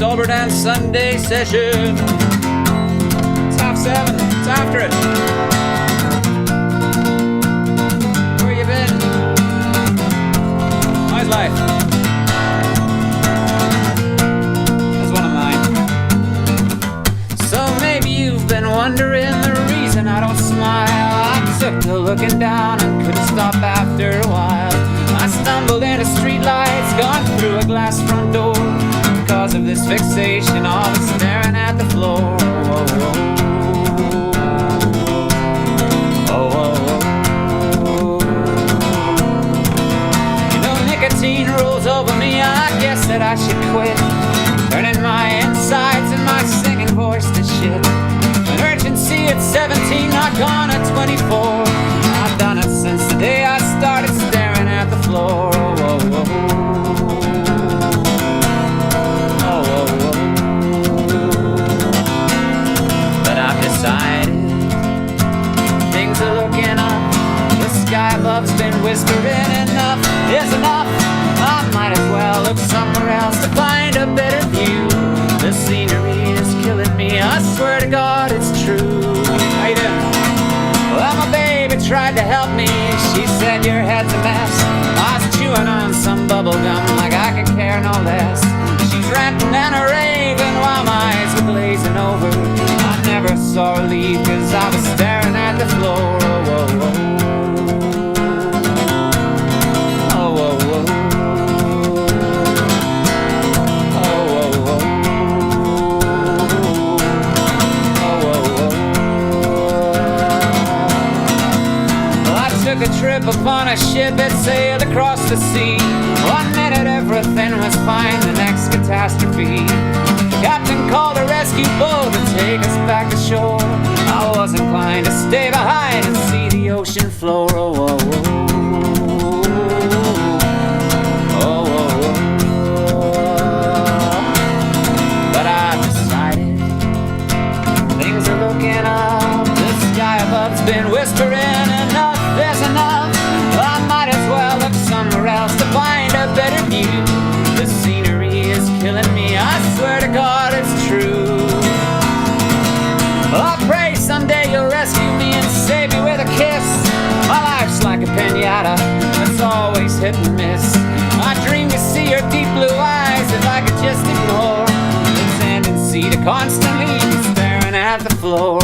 Dolbro Dan Sunday session. It's 7:30, it's after it. Where you been? How's life? That's one of mine. So maybe you've been wondering the reason I don't smile. I took to looking down and couldn't stop after a while. I stumbled into streetlights, gone through a glass front door. Because of this fixation, always staring at the floor. You know, nicotine rolls over me, I guess that I should quit. Turning my insides and my singing voice to shit. An urgency at 17, not gone at 24. I've done it since the day I started staring at the floor. But I've decided things are looking up. The sky above's been whispering enough is enough. I might as well look somewhere else to find a better view. The scenery is killing me, I swear to God it's true. How you doing? Well, my baby tried to help me. She said your head's a mess. I was chewing on some bubble gum like I could care no less. She's ranting and raving while my eyes were glazing over. I never saw her leave cause I was staring at the floor. Took a trip upon a ship that sailed across the sea. 1 minute everything was fine, the next catastrophe. The captain called a rescue boat to take us back to shore. I was inclined to stay behind and see the ocean floor. But I've decided things are looking up. The sky above's been whispering enough. There's enough. I might as well look somewhere else to find a better view. The scenery is killing me, I swear to God it's true. I pray someday you'll rescue me and save me with a kiss. My life's like a pinata, it's always hit and miss. I dream to see your deep blue eyes if I could just ignore the tendency to constantly be staring at the floor.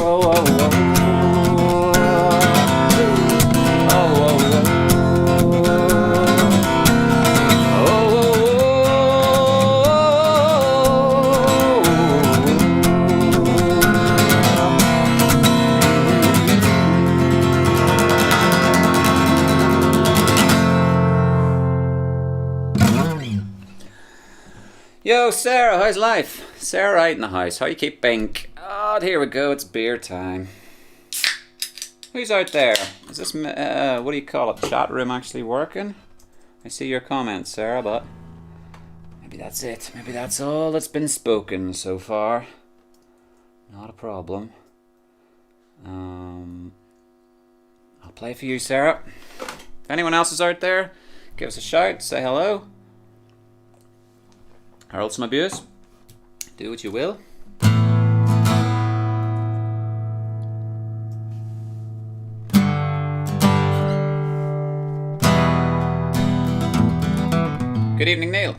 Yo, Sarah, how's life? Sarah right in the house. How you keep Bink? Oh, here we go. It's beer time. Who's out there? Is this, what do you call it, chat room actually working? I see your comments, Sarah, but maybe that's it. Maybe that's all that's been spoken so far. Not a problem. I'll play for you, Sarah. If anyone else is out there, give us a shout, say hello. Harold some abuse. Do what you will. Good evening, Neil.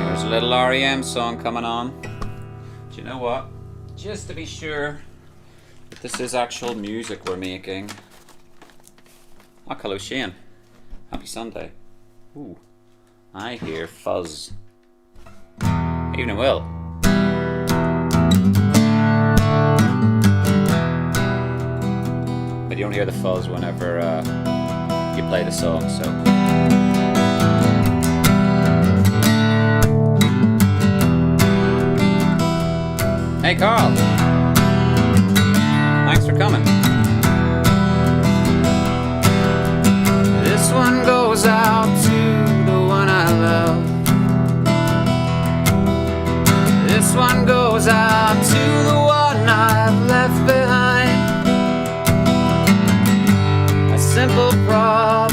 Here's a little R.E.M. song coming on. Do you know what? Just to be sure that this is actual music we're making. Oh, hello Shane. Happy Sunday. Ooh, I hear fuzz. Evening, Will. But you only hear the fuzz whenever you play the song, so. Hey Carl. Thanks for coming. This one goes out to the one I love. This one goes out to the one I've left behind. A simple problem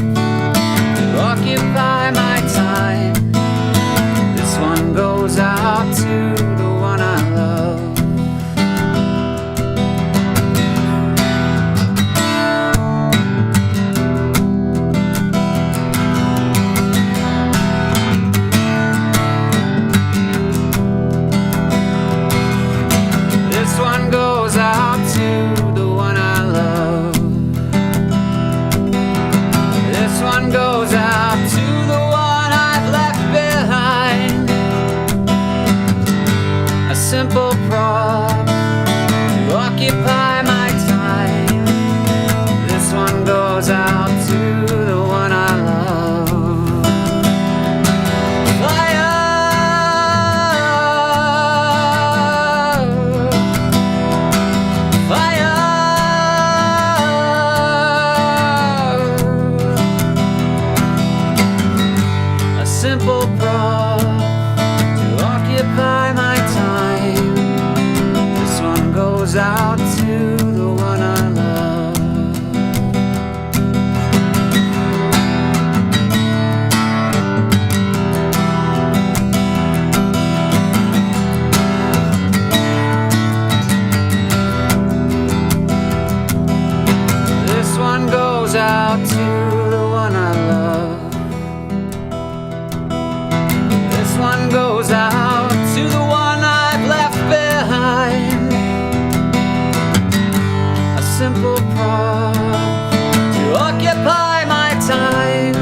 out to the one I love. This one goes out to the one I've left behind. A simple prop to occupy my time.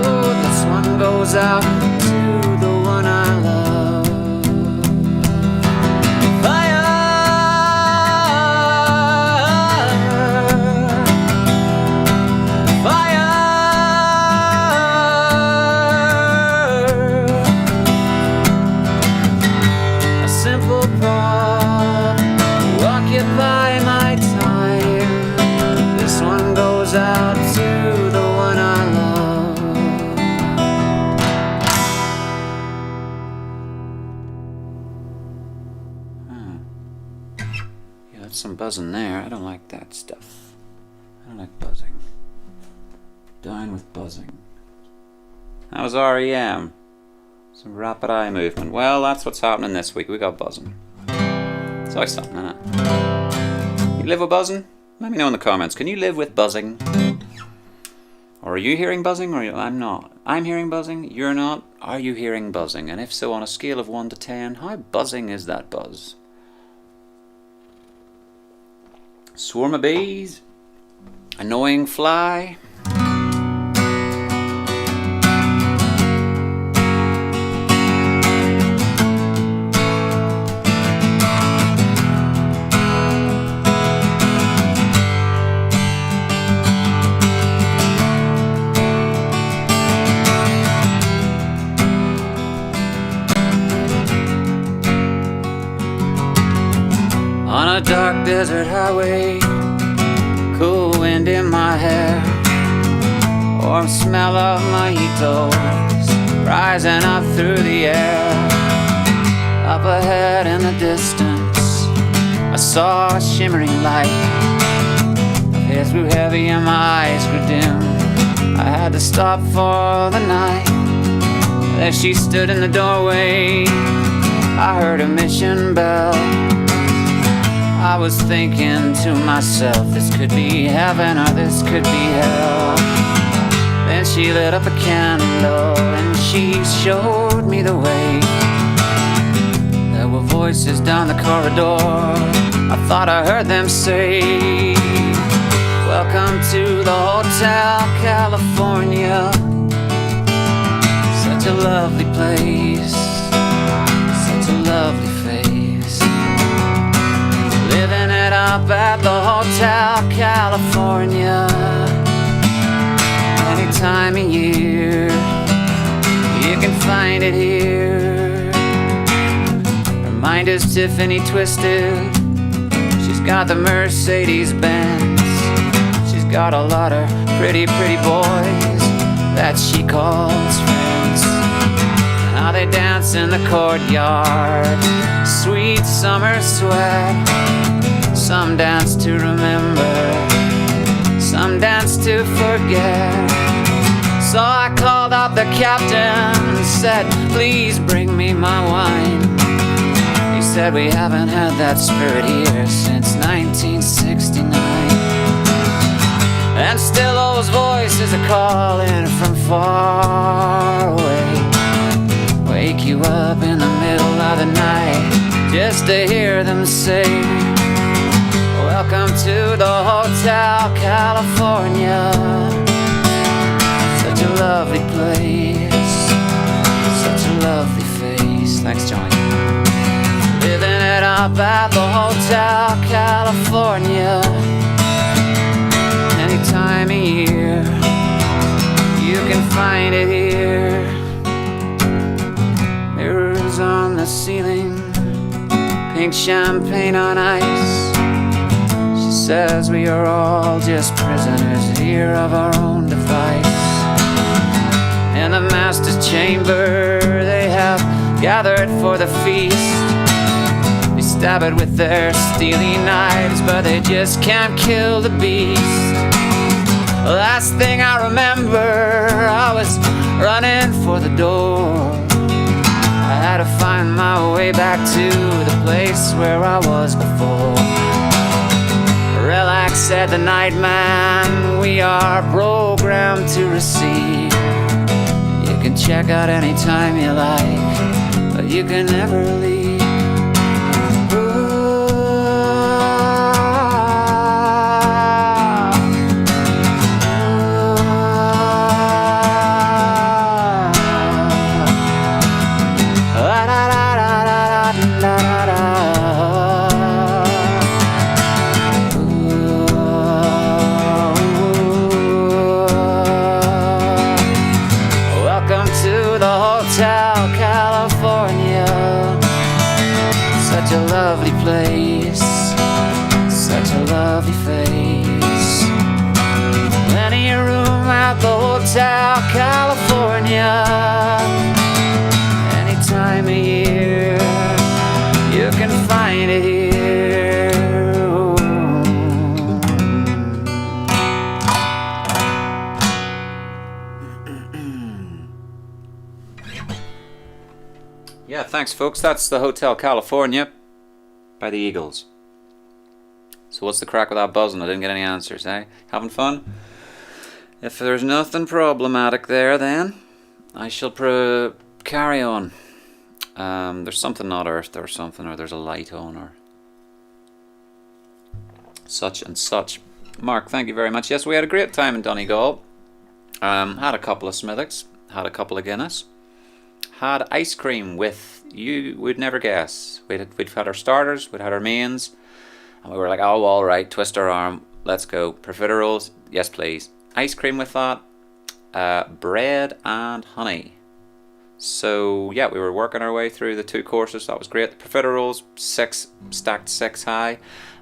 Oh, this one goes out to the one I love. Fire, fire, a simple prop to occupy my time. This one goes out to the one I love. Yeah, that's some buzzing there. I don't like that stuff. I don't like buzzing. Dying with buzzing. That was R.E.M. Some rapid eye movement. Well, that's what's happening this week. We got buzzing. It's always something, isn't it? You live with buzzing? Let me know in the comments. Can you live with buzzing? Or are you hearing buzzing? Or I'm not. I'm hearing buzzing. You're not. Are you hearing buzzing? And if so, on a scale of 1 to 10, how buzzing is that buzz? Swarm of bees. Annoying fly. On a dark desert highway, cool wind in my hair, warm smell of mojitos rising up through the air. Up ahead in the distance, I saw a shimmering light. My head grew heavy and my eyes grew dim. I had to stop for the night. There she stood in the doorway, I heard a mission bell. I was thinking to myself, this could be heaven or this could be hell. Then she lit up a candle and she showed me the way. There were voices down the corridor, I thought I heard them say, welcome to the Hotel California. Such a lovely place, such a lovely face. Living it up at the Hotel California. Any time of year, you can find it here. Her mind is Tiffany twisted. She's got the Mercedes Benz. She's got a lot of pretty, pretty boys that she calls friends. Now they dance in the courtyard, sweet summer sweat. Some dance to remember, some dance to forget. So I called up the captain and said, please bring me my wine. He said, we haven't had that spirit here since 1969. And still those voices are calling from far away. Wake you up in the middle of the night just to hear them say, welcome to the Hotel California. Such a lovely place, such a lovely face. Thanks, Johnny. Living it up at the Hotel California. Any time of year, you can find it here. Mirrors on the ceiling, pink champagne on ice. Says we are all just prisoners here of our own device. In the master's chamber they have gathered for the feast. They stab it with their steely knives, but they just can't kill the beast. Last thing I remember, I was running for the door. I had to find my way back to the place where I was before. Relax Said the night man, we are programmed to receive. You can check out anytime you like, but you can never leave. Lovely place, such a lovely face. Plenty of room at the Hotel California. Any time of year, you can find it here. Yeah, thanks folks. That's the Hotel California by the Eagles. So what's the crack with that buzzing? I didn't get any answers, eh? Having fun? If there's nothing problematic there, then I shall carry on. There's something not earthed or something, or there's a light on, or such and such. Mark, thank you very much. Yes, we had a great time in Donegal. Had a couple of Smithwicks, had a couple of Guinness, had ice cream with, you would never guess. We'd had our starters, we'd had our mains, and we were like, oh, all right, twist our arm, let's go. Profiteroles, yes please. Ice cream with that, bread and honey. So yeah, we were working our way through the 2 courses. That was great. The profiteroles, 6 stacked 6 high,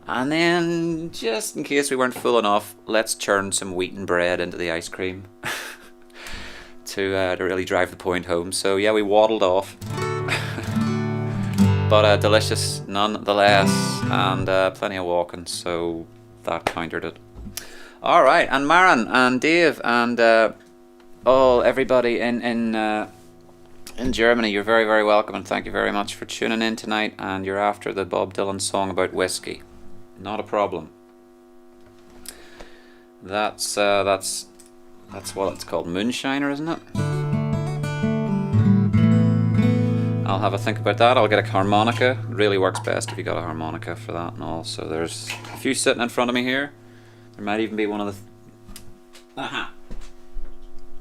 and then just in case we weren't full enough, let's churn some wheat and bread into the ice cream to really drive the point home. So yeah, we waddled off. But delicious nonetheless, and plenty of walking, so that countered it. Alright, and Maren and Dave and everybody in Germany, you're very, very welcome, and thank you very much for tuning in tonight. And you're after the Bob Dylan song about whiskey. Not a problem. That's what it's called, Moonshiner, isn't it? I'll have a think about that. I'll get a harmonica. It really works best if you got a harmonica for that and all. So there's a few sitting in front of me here. There might even be one of the...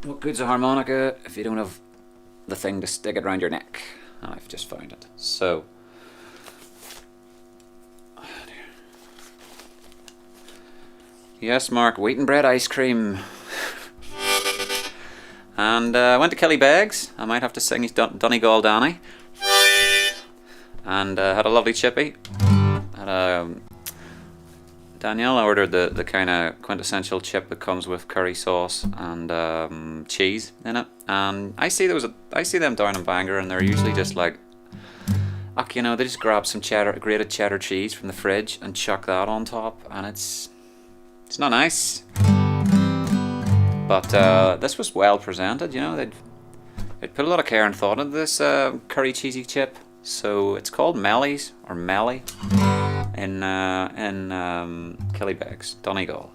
What good's a harmonica if you don't have the thing to stick it around your neck? I've just found it. So... Yes, Mark, wheat and bread ice cream. And I went to Kelly Beggs. I might have to sing his Donegal Danny. And had a lovely chippy. Danielle ordered the kind of quintessential chip that comes with curry sauce and cheese in it. And I see them down in Bangor, and they're usually just like, you know, they just grab some grated cheddar cheese from the fridge and chuck that on top, and it's not nice. But this was well presented, you know. They'd put a lot of care and thought into this curry cheesy chip. So it's called Mellies or Melly in Killybegs, Donegal.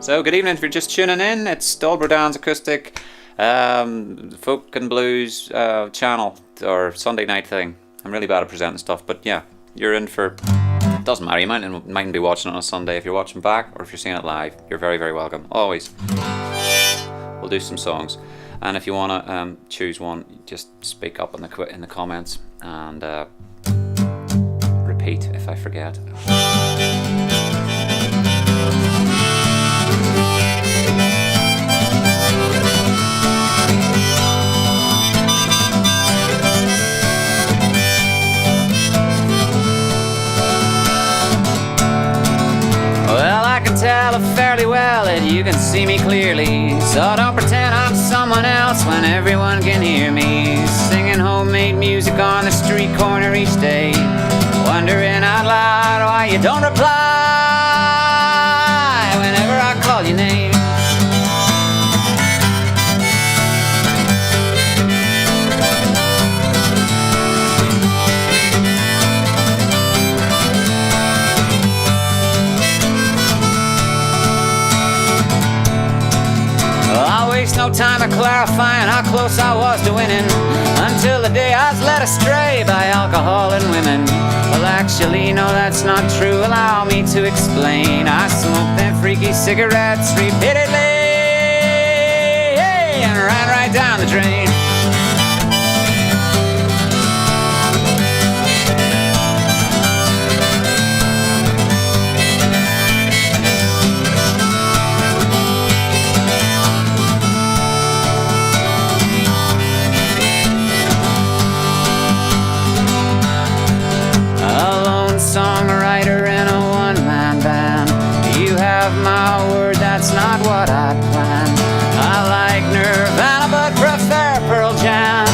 So good evening if you're just tuning in. It's Dolbro Dan's Acoustic folk and blues channel or Sunday night thing. I'm really bad at presenting stuff, but yeah, you're in for... It doesn't matter, you mightn't be watching it on a Sunday. If you're watching back or if you're seeing it live, you're very, very welcome. Always. We'll do some songs. And if you want to choose one, just speak up in the comments and repeat if I forget. Well, I can tell fairly well that you can see me clearly, so don't pretend I'm someone else when everyone can hear me singing homemade music on the street corner each day, wondering out loud why you don't reply whenever I call your name. clarifying how close I was to winning, until the day I was led astray by alcohol and women. Well, actually, no, that's not true. Allow me to explain. I smoked them freaky cigarettes repeatedly, and ran right down the drain. Songwriter in a one-man band. You have my word, that's not what I planned. I like Nirvana but prefer Pearl Jam.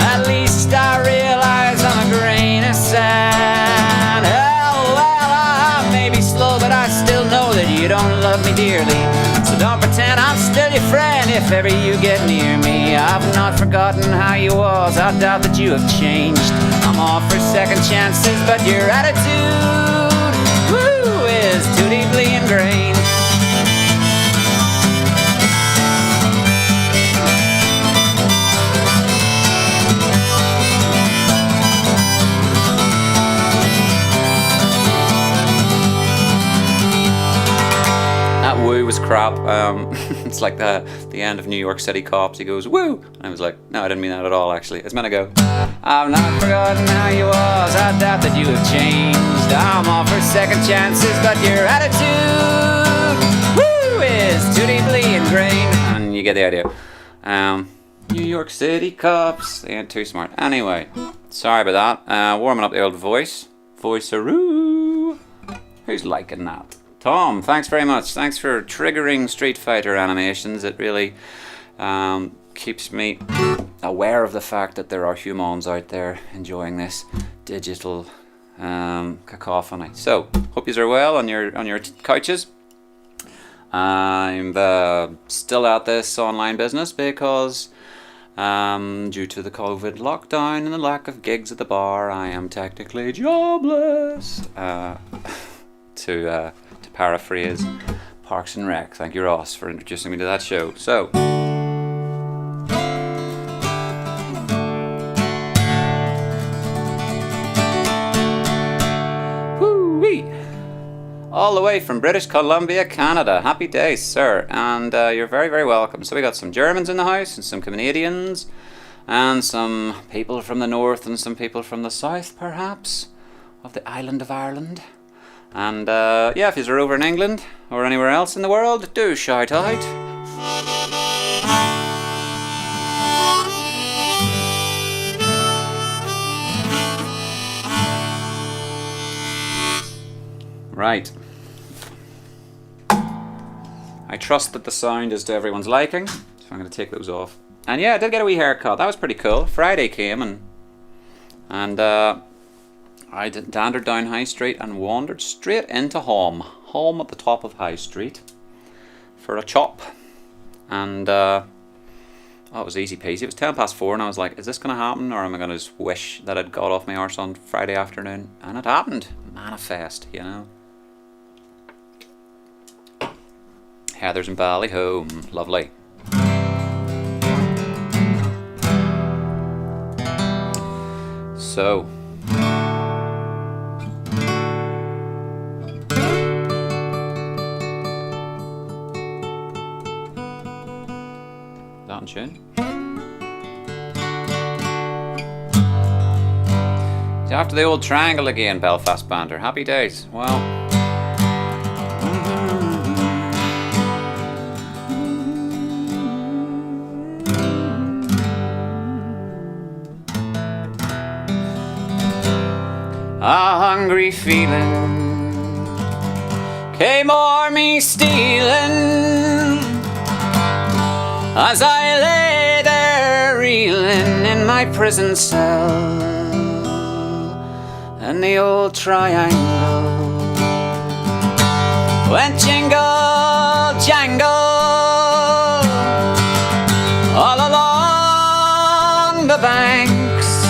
At least I realize I'm a grain of sand. Oh, well, I may be slow, but I still know that you don't love me dearly. So don't pretend I'm still your friend if ever you get near me. I've not forgotten how you was, I doubt that you have changed. I'm all for second chances, but your attitude, woo, is too deeply ingrained. That woo was crap. It's like the end of New York City Cops. He goes, woo! And I was like, no, I didn't mean that at all, actually. It's meant to go, I've not forgotten how you was, I doubt that you have changed. I'm all for second chances, but your attitude, woo, is too deeply ingrained. And you get the idea. New York City Cops, they ain't too smart. Anyway, sorry about that. Warming up the old voice-a-roo. Who's liking that? Tom, thanks very much. Thanks for triggering Street Fighter animations. It really keeps me aware of the fact that there are humans out there enjoying this digital cacophony. So, hope you are well on your couches. I'm still at this online business because due to the COVID lockdown and the lack of gigs at the bar, I am technically jobless. To paraphrase Parks and Rec. Thank you, Ross, for introducing me to that show. So, woo-wee! All the way from British Columbia, Canada. Happy days, sir. And you're very, very welcome. So we got some Germans in the house and some Canadians and some people from the north and some people from the south, perhaps, of the island of Ireland. And yeah, if you're over in England or anywhere else in the world, do shout out. Right. I trust that the sound is to everyone's liking, so I'm going to take those off. And yeah, I did get a wee haircut. That was pretty cool. Friday came and I dandered down High Street and wandered straight into Home at the top of High Street, for a chop. And it was easy peasy. It was 4:10 and I was like, is this going to happen, or am I going to just wish that I'd got off my arse on Friday afternoon? And it happened. Manifest, you know. Heather's in Ballyhome. Lovely. So, that in tune. After the old triangle again, Belfast Bander. Happy days. Well, a hungry feeling came o'er me stealing as I lay there reeling in my prison cell, and the old triangle went jingle jangle all along the banks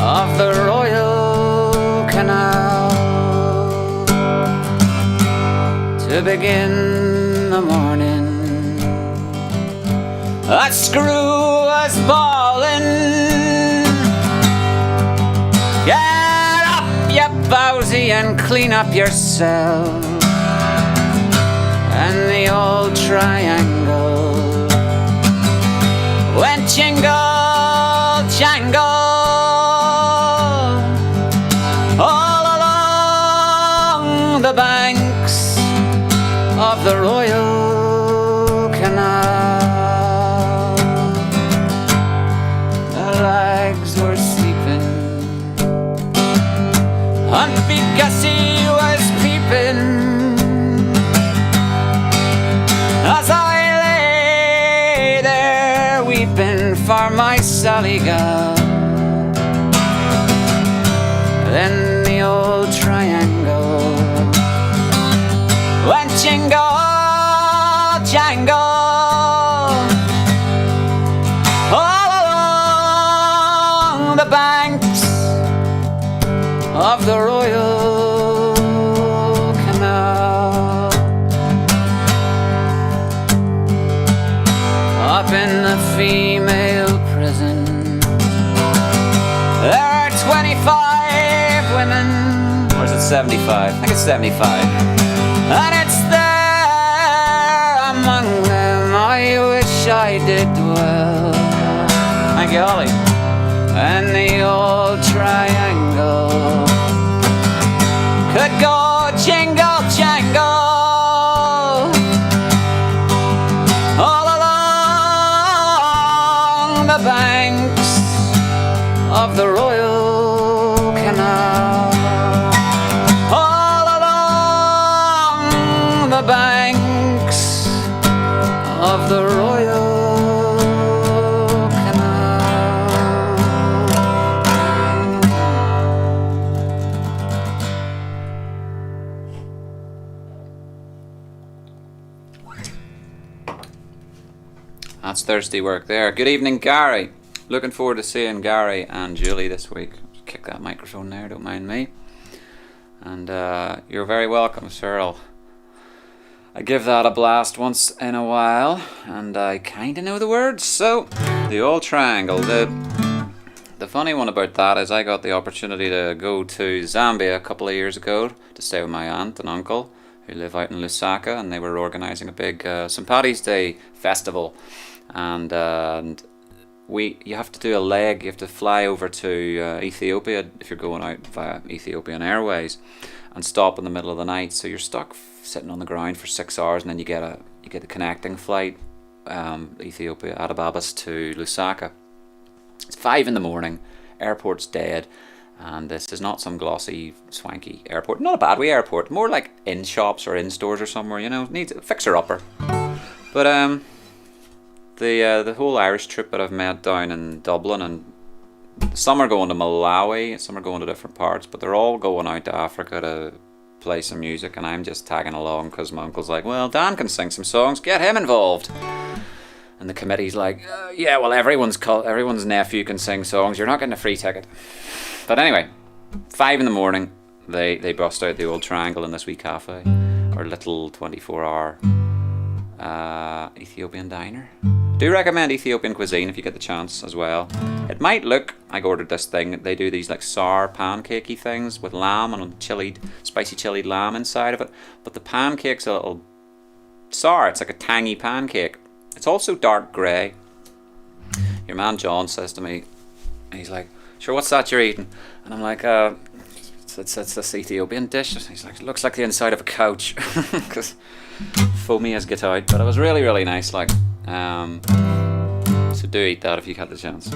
of the Royal Canal to begin the morning That screw was bawling. Get up, you bowsy, and clean up yourself. And the old triangle went jingle, jangle all along the banks of the Royal Canal. The lags were sleeping, Humpy Gussie was peeping as I lay there weeping for my Sally girl. Then the old triangle went jingle, jangle all along the banks of the Royal Canal. Up in the female prison, there are 25 women. Or is it 75? I think it's 75. And it's there among them I wish I did dwell. Thank you, Holly. And the old triangle could go jingle, jangle all along the banks of the Royal Canal. All along the banks of the Royal That's thirsty work there. Good evening, Gary. Looking forward to seeing Gary and Julie this week. Just kick that microphone there, don't mind me. And you're very welcome, sir. I give that a blast once in a while, and I kind of know the words. So, the old triangle. The funny one about that is I got the opportunity to go to Zambia a couple of years ago to stay with my aunt and uncle who live out in Lusaka, and they were organising a big St. Paddy's Day festival. And you have to do a leg. You have to fly over to Ethiopia if you're going out via Ethiopian Airways, and stop in the middle of the night. So you're stuck sitting on the ground for 6 hours, and then you get a connecting flight, Ethiopia, Addis Ababa to Lusaka. It's 5 in the morning. Airport's dead, and this is not some glossy, swanky airport. Not a bad way airport. More like in shops or in stores or somewhere. You know, needs a fixer upper. But the whole Irish trip that I've made down in Dublin, and some are going to Malawi, some are going to different parts, but they're all going out to Africa to play some music, and I'm just tagging along because my uncle's like, well, Dan can sing some songs, get him involved. And the committee's like, yeah, well, everyone's nephew can sing songs, you're not getting a free ticket. But anyway, 5 in the morning, they bust out the old triangle in this wee cafe, or little 24-hour Ethiopian diner. Do recommend Ethiopian cuisine if you get the chance as well. It might look, I ordered this thing, they do these like sour pancakey things with lamb and spicy chilied lamb inside of it, but the pancake's a little sour. It's like a tangy pancake. It's also dark grey. Your man John says to me, he's like, sure, what's that you're eating? And I'm like, it's this Ethiopian dish. He's like, it looks like the inside of a couch, because foamy as get out. But it was really, really nice, like. So do eat that if you had the chance.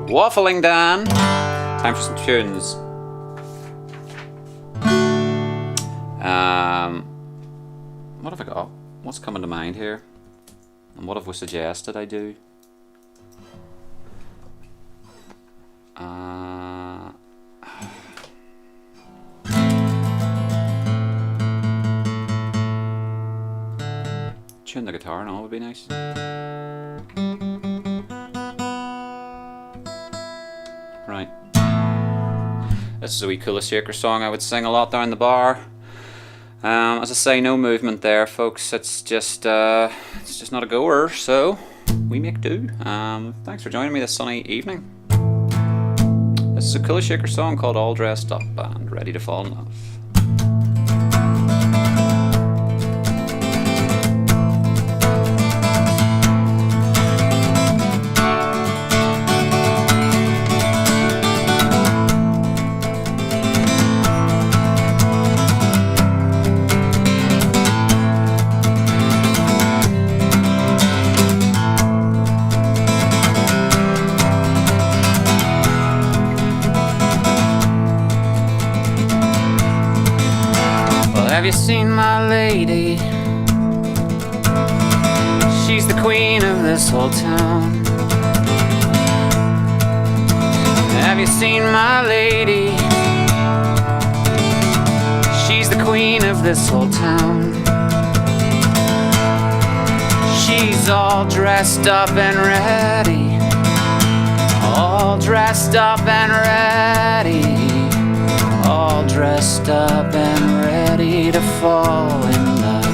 Waffling Dan. Time for some tunes. What have I got? What's coming to mind here? And what have we suggested I do? Tune the guitar and all would be nice. Right. This is a wee Kula shaker song I would sing a lot down the bar. As I say, no movement there, folks. It's just not a goer. So we make do. Thanks for joining me this sunny evening. This is a Kula Shaker song called All Dressed Up and Ready to Fall in Love. Have you seen my lady? She's the queen of this whole town. Have you seen my lady? She's the queen of this whole town. She's all dressed up and ready. All dressed up and ready. All dressed up and ready to fall in love.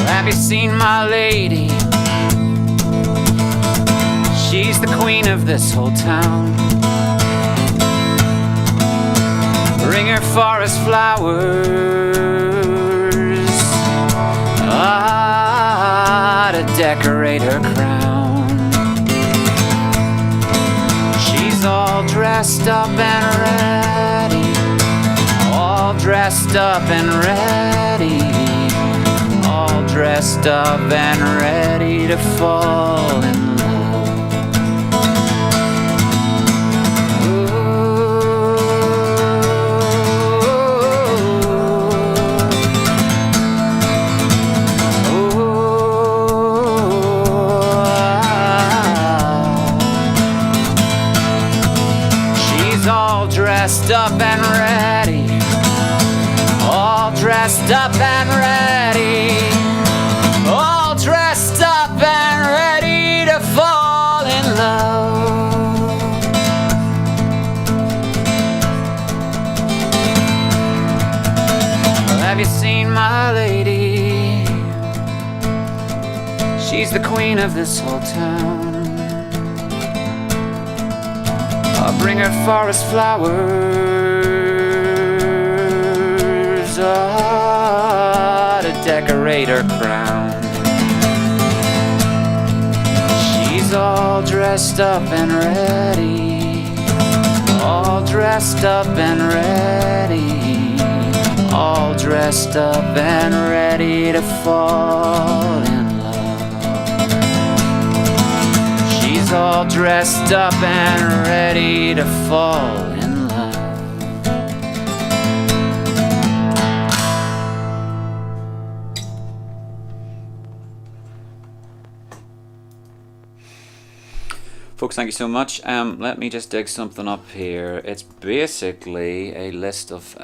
Have you seen my lady? She's the queen of this whole town. Bring her forest flowers, to decorate her crown. All dressed up and ready. All dressed up and ready. All dressed up and ready to fall in love. Dressed up and ready. All dressed up and ready. All dressed up and ready to fall in love. Well, have you seen my lady? She's the queen of this whole town. I'll bring her forest flowers, to decorate her crown. She's all dressed up and ready. All dressed up and ready. All dressed up and ready to fall in love. She's all dressed up and ready to fall in love. Folks, thank you so much. Let me just dig something up here. It's basically a list of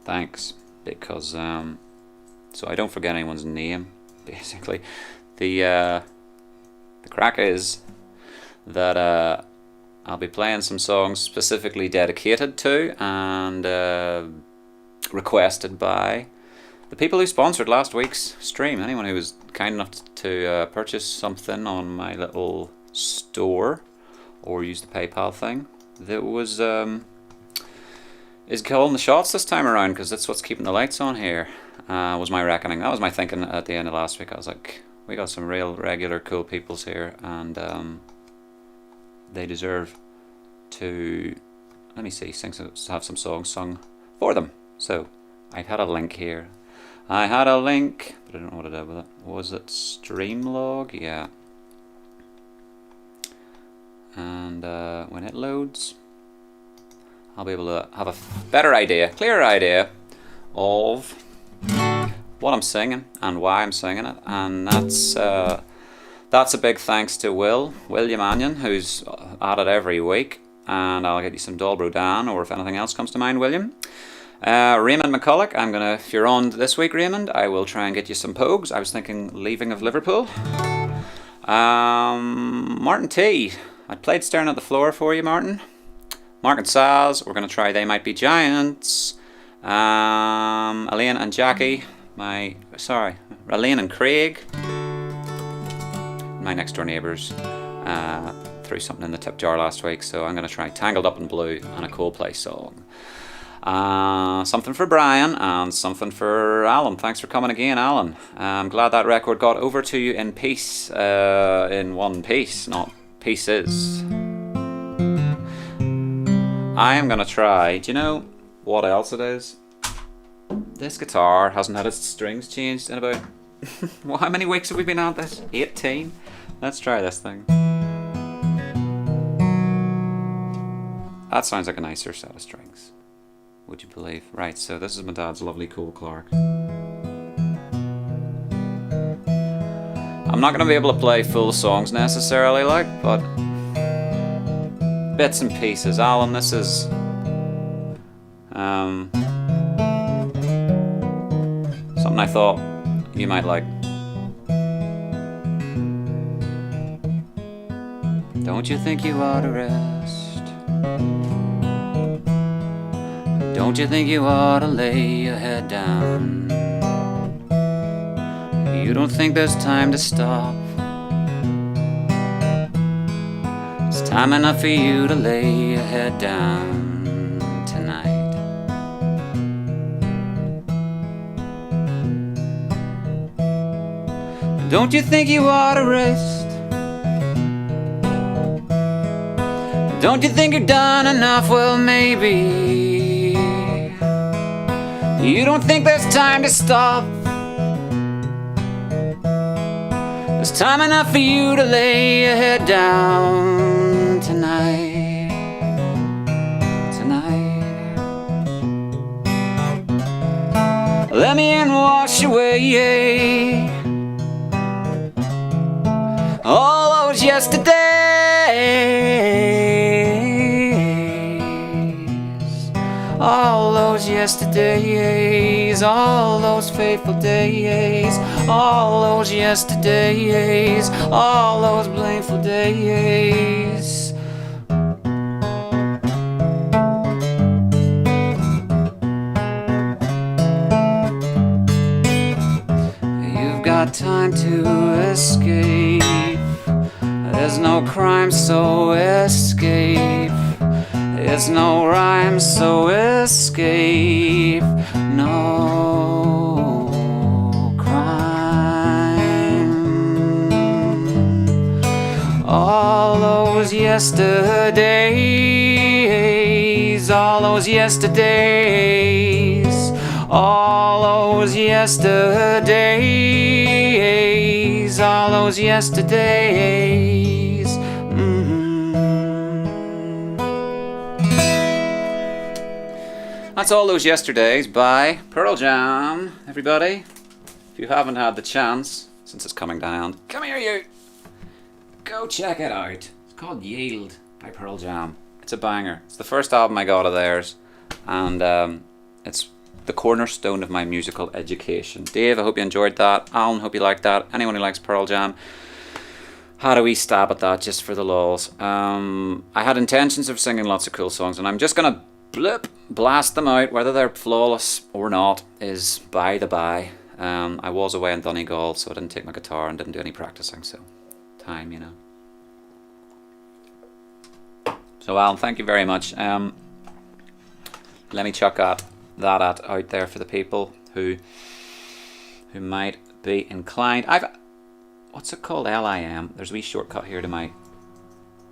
thanks, because so I don't forget anyone's name, basically. The crack is that I'll be playing some songs specifically dedicated to and requested by the people who sponsored last week's stream. Anyone who was kind enough to purchase something on my little store or use the PayPal thing, that was is calling the shots this time around, because that's what's keeping the lights on here, was my reckoning. That was my thinking at the end of last week. I was like, we got some real regular cool peoples here, and they deserve to, let me see, have some songs sung for them. So I had a link here. I had a link, but I don't know what I did with it. Was it Streamlog? Yeah. And when it loads, I'll be able to have a better idea, clearer idea of what I'm singing and why I'm singing it. And that's a big thanks to William Anion, who's at it every week. And I'll get you some Dolbro Dan, or if anything else comes to mind, William. Raymond McCulloch, if you're on this week, Raymond, I will try and get you some Pogues. I was thinking Leaving of Liverpool. Martin T, I played Staring at the Floor for you, Martin. Mark and Saz, we're going to try They Might Be Giants. Elaine and Jackie, Raylene and Craig, my next door neighbours, threw something in the tip jar last week, so I'm going to try Tangled Up in Blue and a Coldplay song. Something for Brian and something for Alan. Thanks for coming again, Alan. I'm glad that record got over to you in peace, in one piece, not pieces. I am going to try, do you know what else it is? This guitar hasn't had its strings changed in about, well, how many weeks have we been at this? 18? Let's try this thing. That sounds like a nicer set of strings, would you believe? Right, so this is my dad's lovely Cole Clark. I'm not going to be able to play full songs necessarily, like, but bits and pieces. Alan, this is something I thought you might like. Don't you think you ought to rest? Don't you think you ought to lay your head down? You don't think there's time to stop? It's time enough for you to lay your head down tonight. Don't you think you ought to rest? Don't you think you've done enough? Well, maybe. You don't think there's time to stop? There's time enough for you to lay your head down tonight. Tonight. Let me in and wash away all those yesterdays, all those yesterdays, all those faithful days, all those yesterdays, all those blameful days. You've got time to escape. There's no crime, so escape. There's no rhyme, so escape. No crime. All those yesterdays, all those yesterdays, all those yesterdays, all those yesterdays. That's All Those Yesterdays by Pearl Jam, everybody. If you haven't had the chance, since it's coming down, come here you! Go check it out. It's called Yield by Pearl Jam. It's a banger. It's the first album I got of theirs, and it's the cornerstone of my musical education. Dave, I hope you enjoyed that. Alan, hope you liked that. Anyone who likes Pearl Jam, had a wee stab at that just for the lulz. I had intentions of singing lots of cool songs, and I'm just gonna blast them out. Whether they're flawless or not is by the by. I was away in Donegal, so I didn't take my guitar and didn't do any practicing, so time, you know. So Alan, thank you very much. Let me chuck that out there for the people who might be inclined. What's it called? LIM. There's a wee shortcut here to my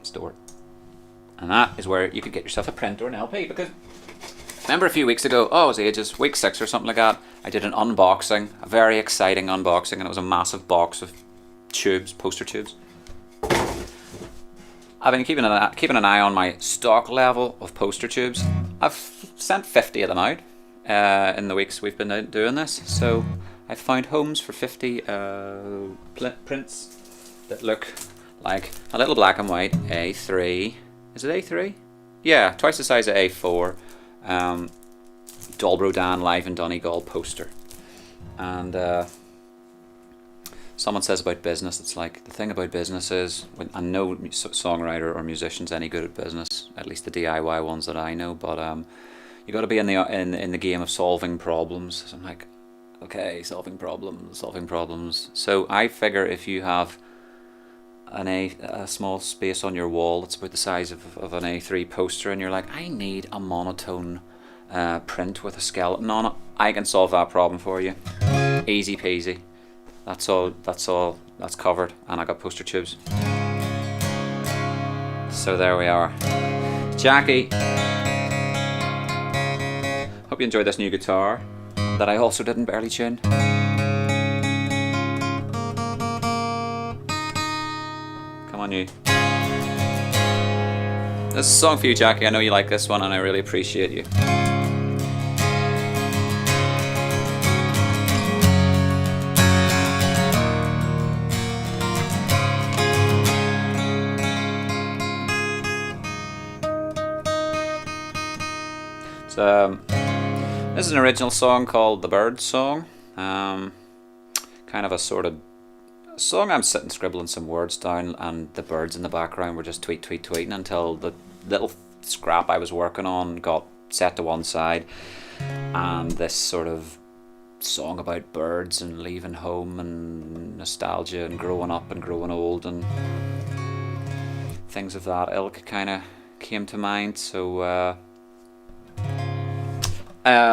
store, and that is where you could get yourself a print or an LP. Because remember a few weeks ago, it was ages, week 6 or something like that, I did an unboxing, a very exciting unboxing, and it was a massive box of tubes, poster tubes. I've been keeping an eye on my stock level of poster tubes. I've sent 50 of them out in the weeks we've been doing this, so I've found homes for 50 prints that look like a little black and white A3. Is it A3? Yeah, twice the size of A4. Dolbro Dan live in Donegal poster. And someone says about business, it's like, the thing about business is, and no songwriter or musician's any good at business, at least the DIY ones that I know, but you got to be in the game of solving problems. So I'm like, Okay, solving problems, solving problems. So I figure if you have a small space on your wall that's about the size of an A3 poster, and you're like, I need a monotone print with a skeleton on it, I can solve that problem for you. Easy peasy. That's all. That's covered, and I got poster tubes. So there we are. Jackie, hope you enjoyed this new guitar that I also didn't barely tune. Come on, you. This is a song for you, Jackie. I know you like this one, and I really appreciate you. This is an original song called the Birdsong. Kind of a sort of song I'm sitting scribbling some words down, and the birds in the background were just tweeting until the little scrap I was working on got set to one side, and this sort of song about birds and leaving home and nostalgia and growing up and growing old and things of that ilk kind of came to mind. So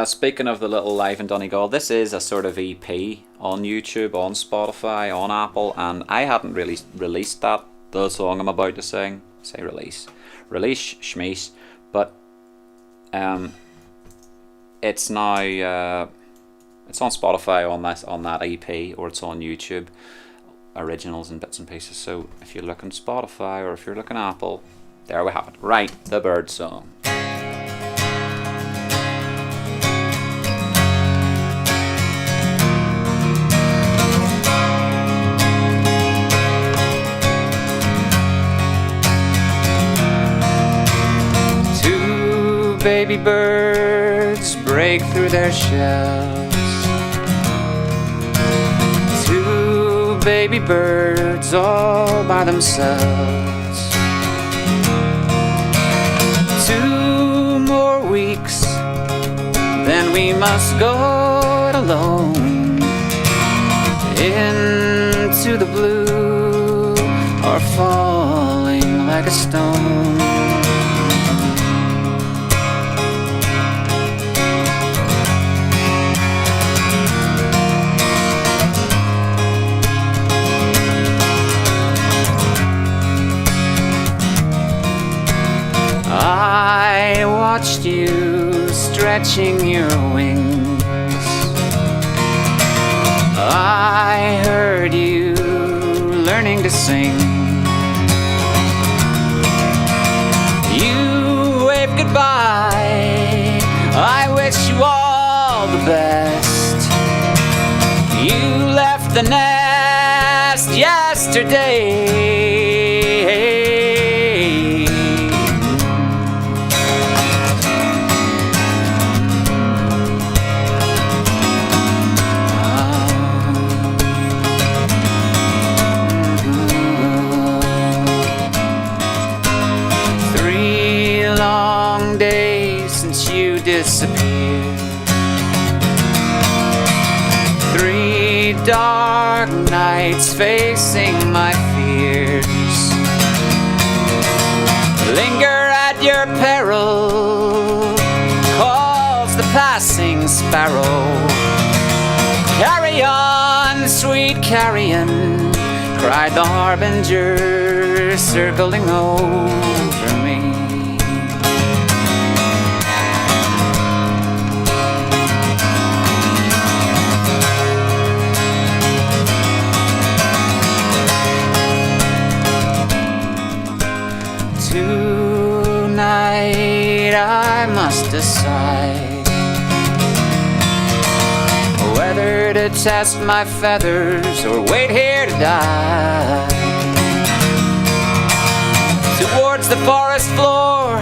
speaking of the little Live in Donegal, this is a sort of EP on YouTube, on Spotify, on Apple, and I hadn't really released the song I'm about to sing. Say release, shmees, but it's now it's on Spotify on that EP, or it's on YouTube, originals and bits and pieces. So if you're looking Spotify or if you're looking Apple, there we have it. Right, the Birdsong. Baby birds break through their shells. Two baby birds all by themselves. 2 more weeks, then we must go it alone into the blue, or falling like a stone. I watched you stretching your wings. I heard you learning to sing. You waved goodbye. I wish you all the best. You left the nest yesterday. Disappeared. 3 dark nights facing my fears. Linger at your peril, calls the passing sparrow. Carry on, sweet carrion, cried the harbinger, circling over me. Tonight I must decide whether to test my feathers or wait here to die. Towards the forest floor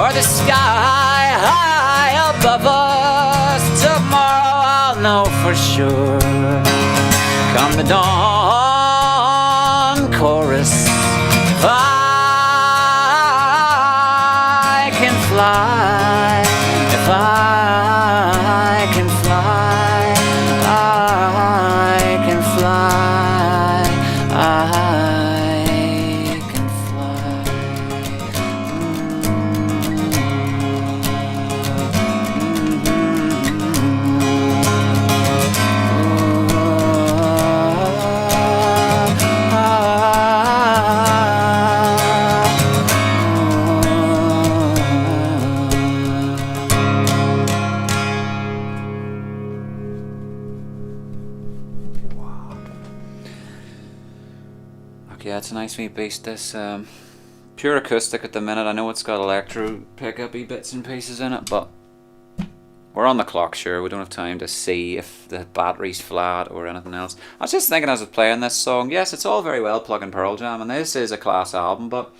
or the sky high above us. Tomorrow I'll know for sure. Come the dawn chorus, I can fly, if I can fly. it's a nice wee beast, this. Pure acoustic at the minute. I know it's got electro pickup-y bits and pieces in it, but we're on the clock, sure. We don't have time to see if the battery's flat or anything else. I was just thinking as I was playing this song, yes, it's all very well plugging Pearl Jam, and this is a class album, but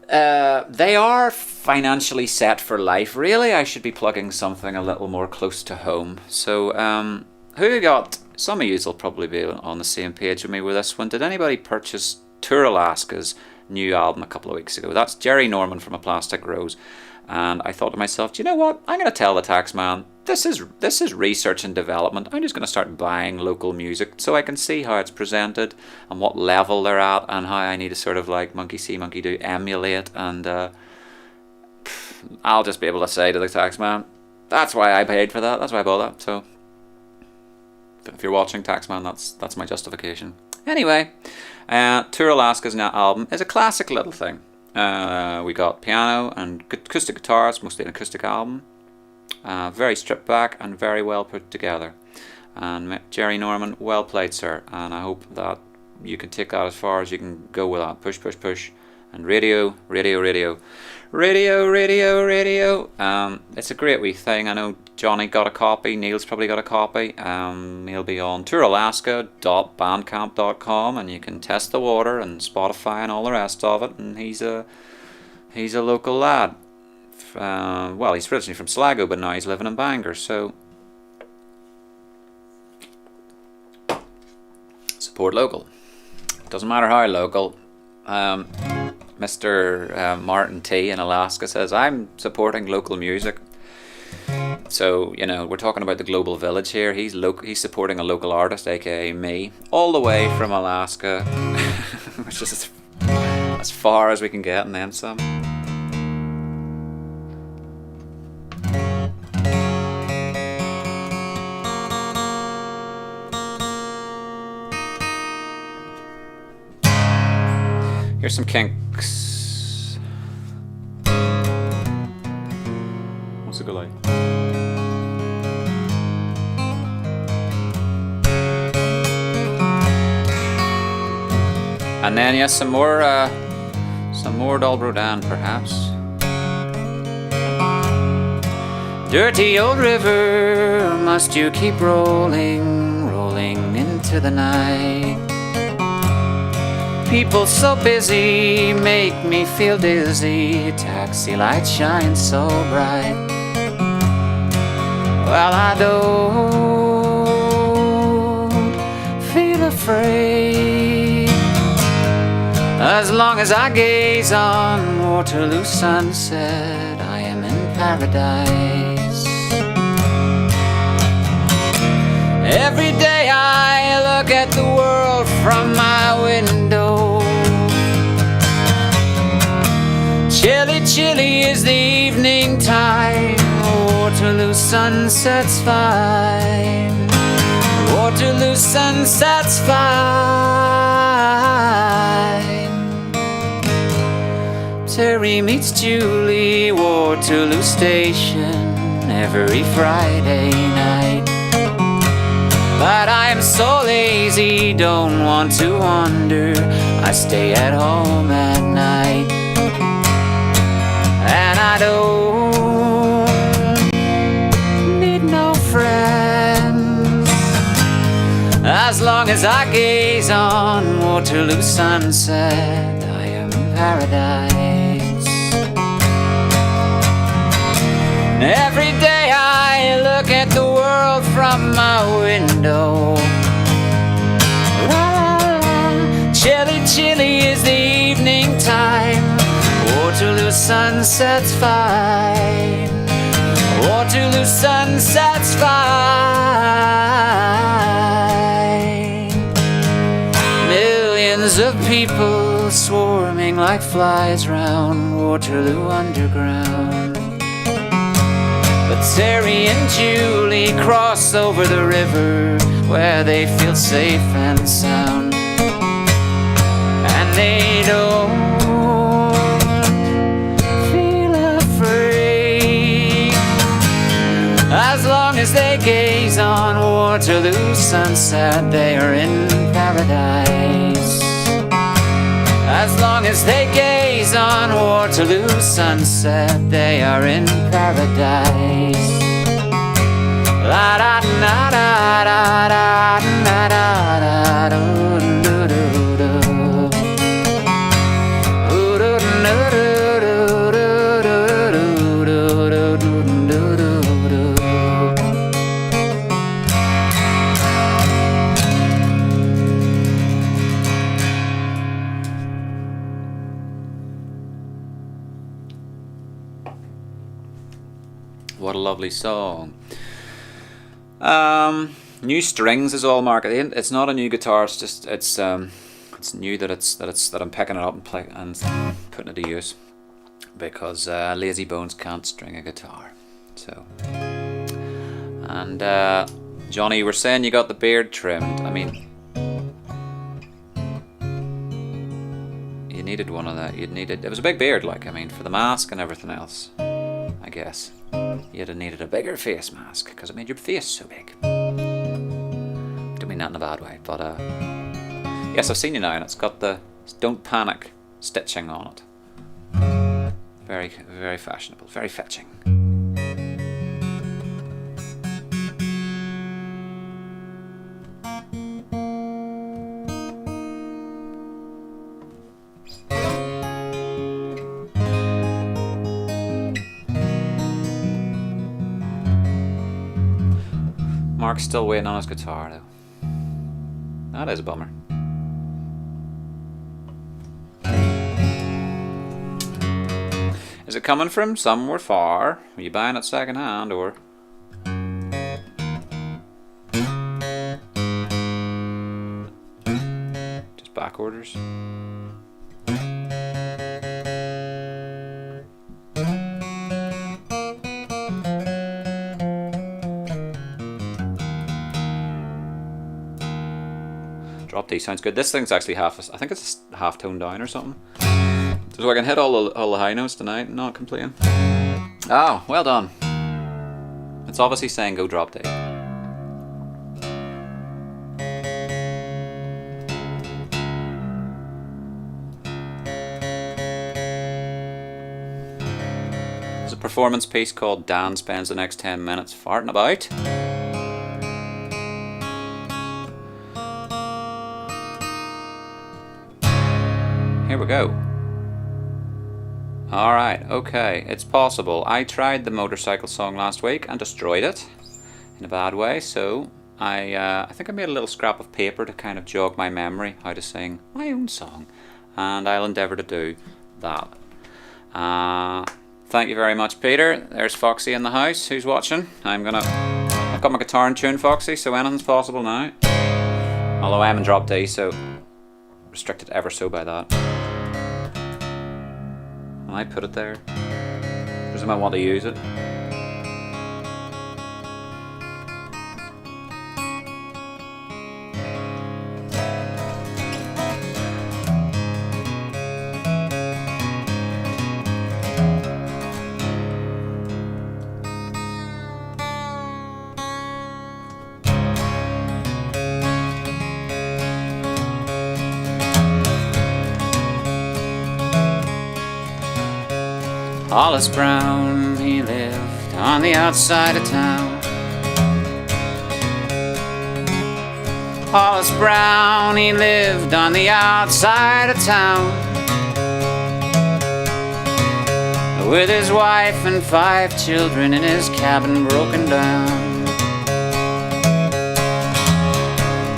they are financially set for life. Really, I should be plugging something a little more close to home. So, who you got? Some of you will probably be on the same page with me with this one. Did anybody purchase Tour Alaska's new album a couple of weeks ago? That's Jerry Norman from A Plastic Rose. And I thought to myself, do you know what? I'm going to tell the tax man, this is research and development. I'm just going to start buying local music so I can see how it's presented and what level they're at and how I need to sort of like monkey see, monkey do, emulate. And I'll just be able to say to the tax man, that's why I paid for that. That's why I bought that. So if you're watching, tax man, that's my justification. Anyway, Tour Alaska's now album is a classic little thing. We got piano and acoustic guitars, mostly an acoustic album. Very stripped back and very well put together. And Jerry Norman, well played, sir. And I hope that you can take that as far as you can go with that. Push, push, push. And radio, radio, radio. Radio, radio, radio. It's a great wee thing. I know Johnny got a copy. Neil's probably got a copy. He'll be on touralaska.bandcamp.com, and you can test the water and Spotify and all the rest of it. And he's a local lad. Well, he's originally from Sligo, but now he's living in Bangor. So support local. Doesn't matter how local. Mr. Martin T in Alaska says, I'm supporting local music. So, you know, we're talking about the global village here. He's supporting a local artist, aka me, all the way from Alaska, which is as far as we can get and then some. Here's some Kinks. What's it go like? And then yes, some more Dolbro Dan, perhaps. Dirty old river, must you keep rolling, rolling into the night? People so busy make me feel dizzy. Taxi lights shine so bright. Well, I don't feel afraid as long as I gaze on Waterloo sunset. I am in paradise. Every day I look at the world from my window. Chilly, chilly is the evening time. Waterloo sunset's fine. Waterloo sunset's fine. Terry meets Julie, Waterloo station, every Friday night. But I am so lazy, don't want to wander. I stay at home at night. And I don't need no friends as long as I gaze on Waterloo sunset. I am in paradise. Every day I look at the world from my window. La, la, la. Chilly, chilly is the evening time. Waterloo sunset's fine. Waterloo sunset's fine. Millions of people swarming like flies round Waterloo Underground. But Terry and Julie cross over the river where they feel safe and sound. And they don't feel afraid as long as they gaze on Waterloo sunset. They are in paradise. As long as they gaze on Waterloo sunset, they are in paradise. La da da da da da da da da do do do. What a lovely song. New strings is all marketed. It's not a new guitar. It's just it's new that I'm picking it up and putting it to use, because lazy bones can't string a guitar. So, and Johnny, you were saying you got the beard trimmed. I mean, you needed one of that. It was a big beard, like, I mean, for the mask and everything else. I guess you'd have needed a bigger face mask because it made your face so big. Don't mean that in a bad way, but yes, I've seen you now, and it's got the "Don't Panic" stitching on it. Very, very fashionable, very fetching. Mark's still waiting on his guitar, though. That is a bummer. Is it coming from somewhere far? Are you buying it second hand, or? Just back orders? Drop D sounds good. This thing's actually I think it's a half tone down or something. So I can hit all the high notes tonight and not complain. Oh, well done. It's obviously saying go drop D. There's a performance piece called Dan Spends the Next 10 Minutes Farting About. Here we go. Alright, okay, it's possible. I tried the motorcycle song last week and destroyed it in a bad way, so I think I made a little scrap of paper to kind of jog my memory how to sing my own song, and I'll endeavour to do that. Thank you very much, Peter. There's Foxy in the house who's watching. I've got my guitar in tune, Foxy, so anything's possible now. Although I am in drop D, so restricted ever so by that. I put it there. Presume I want to use it. Hollis Brown, he lived on the outside of town. Hollis Brown, he lived on the outside of town, with his wife and 5 children in his cabin broken down.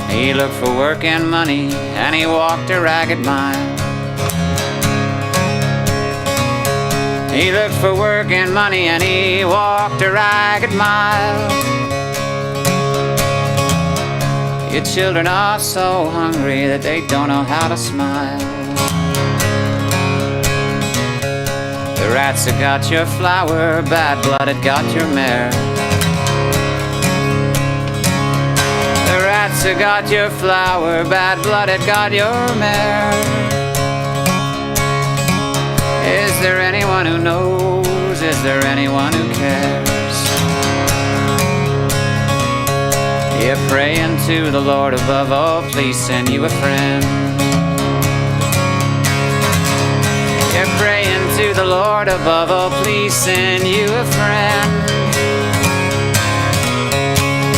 He looked for work and money, and he walked a ragged mile. He looked for work and money, and he walked a ragged mile. Your children are so hungry that they don't know how to smile. The rats have got your flour, bad blood had got your mare. The rats have got your flour, bad blood had got your mare. Is there anyone who knows? Is there anyone who cares? You're praying to the Lord above all, please send you a friend. You're praying to the Lord above, oh please send you a friend.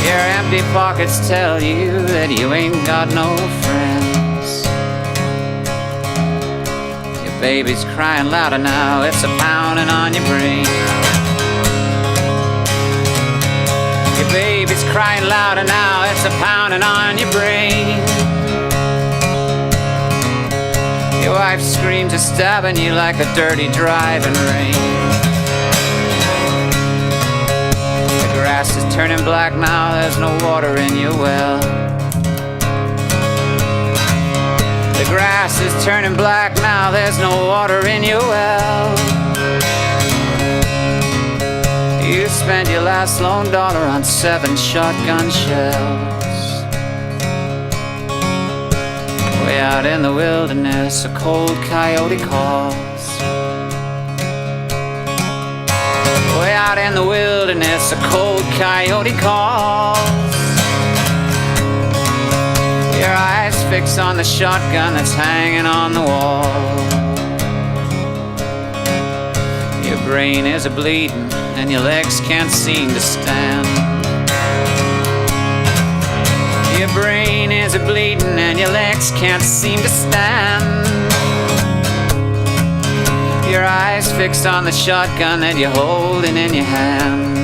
Your empty pockets tell you that you ain't got no friends. Your baby's crying louder now, it's a pounding on your brain. Your baby's crying louder now, it's a pounding on your brain. Your wife screams of stabbing you like a dirty driving rain. The grass is turning black now, there's no water in your well. The grass is turning black now, there's no water in your well. You spent your last lone dollar on 7 shotgun shells. Way out in the wilderness, a cold coyote calls. Way out in the wilderness, a cold coyote calls. Your eyes fix on the shotgun that's hanging on the wall. Your brain is a-bleeding and your legs can't seem to stand. Your brain is a-bleeding and your legs can't seem to stand. Your eyes fixed on the shotgun that you're holding in your hand.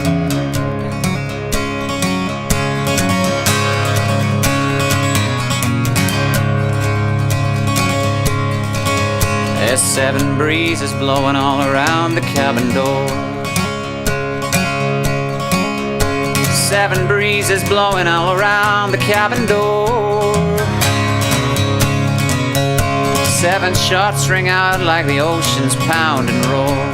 There's 7 breezes blowing all around the cabin door. 7 breezes blowing all around the cabin door. 7 shots ring out like the ocean's pound and roar.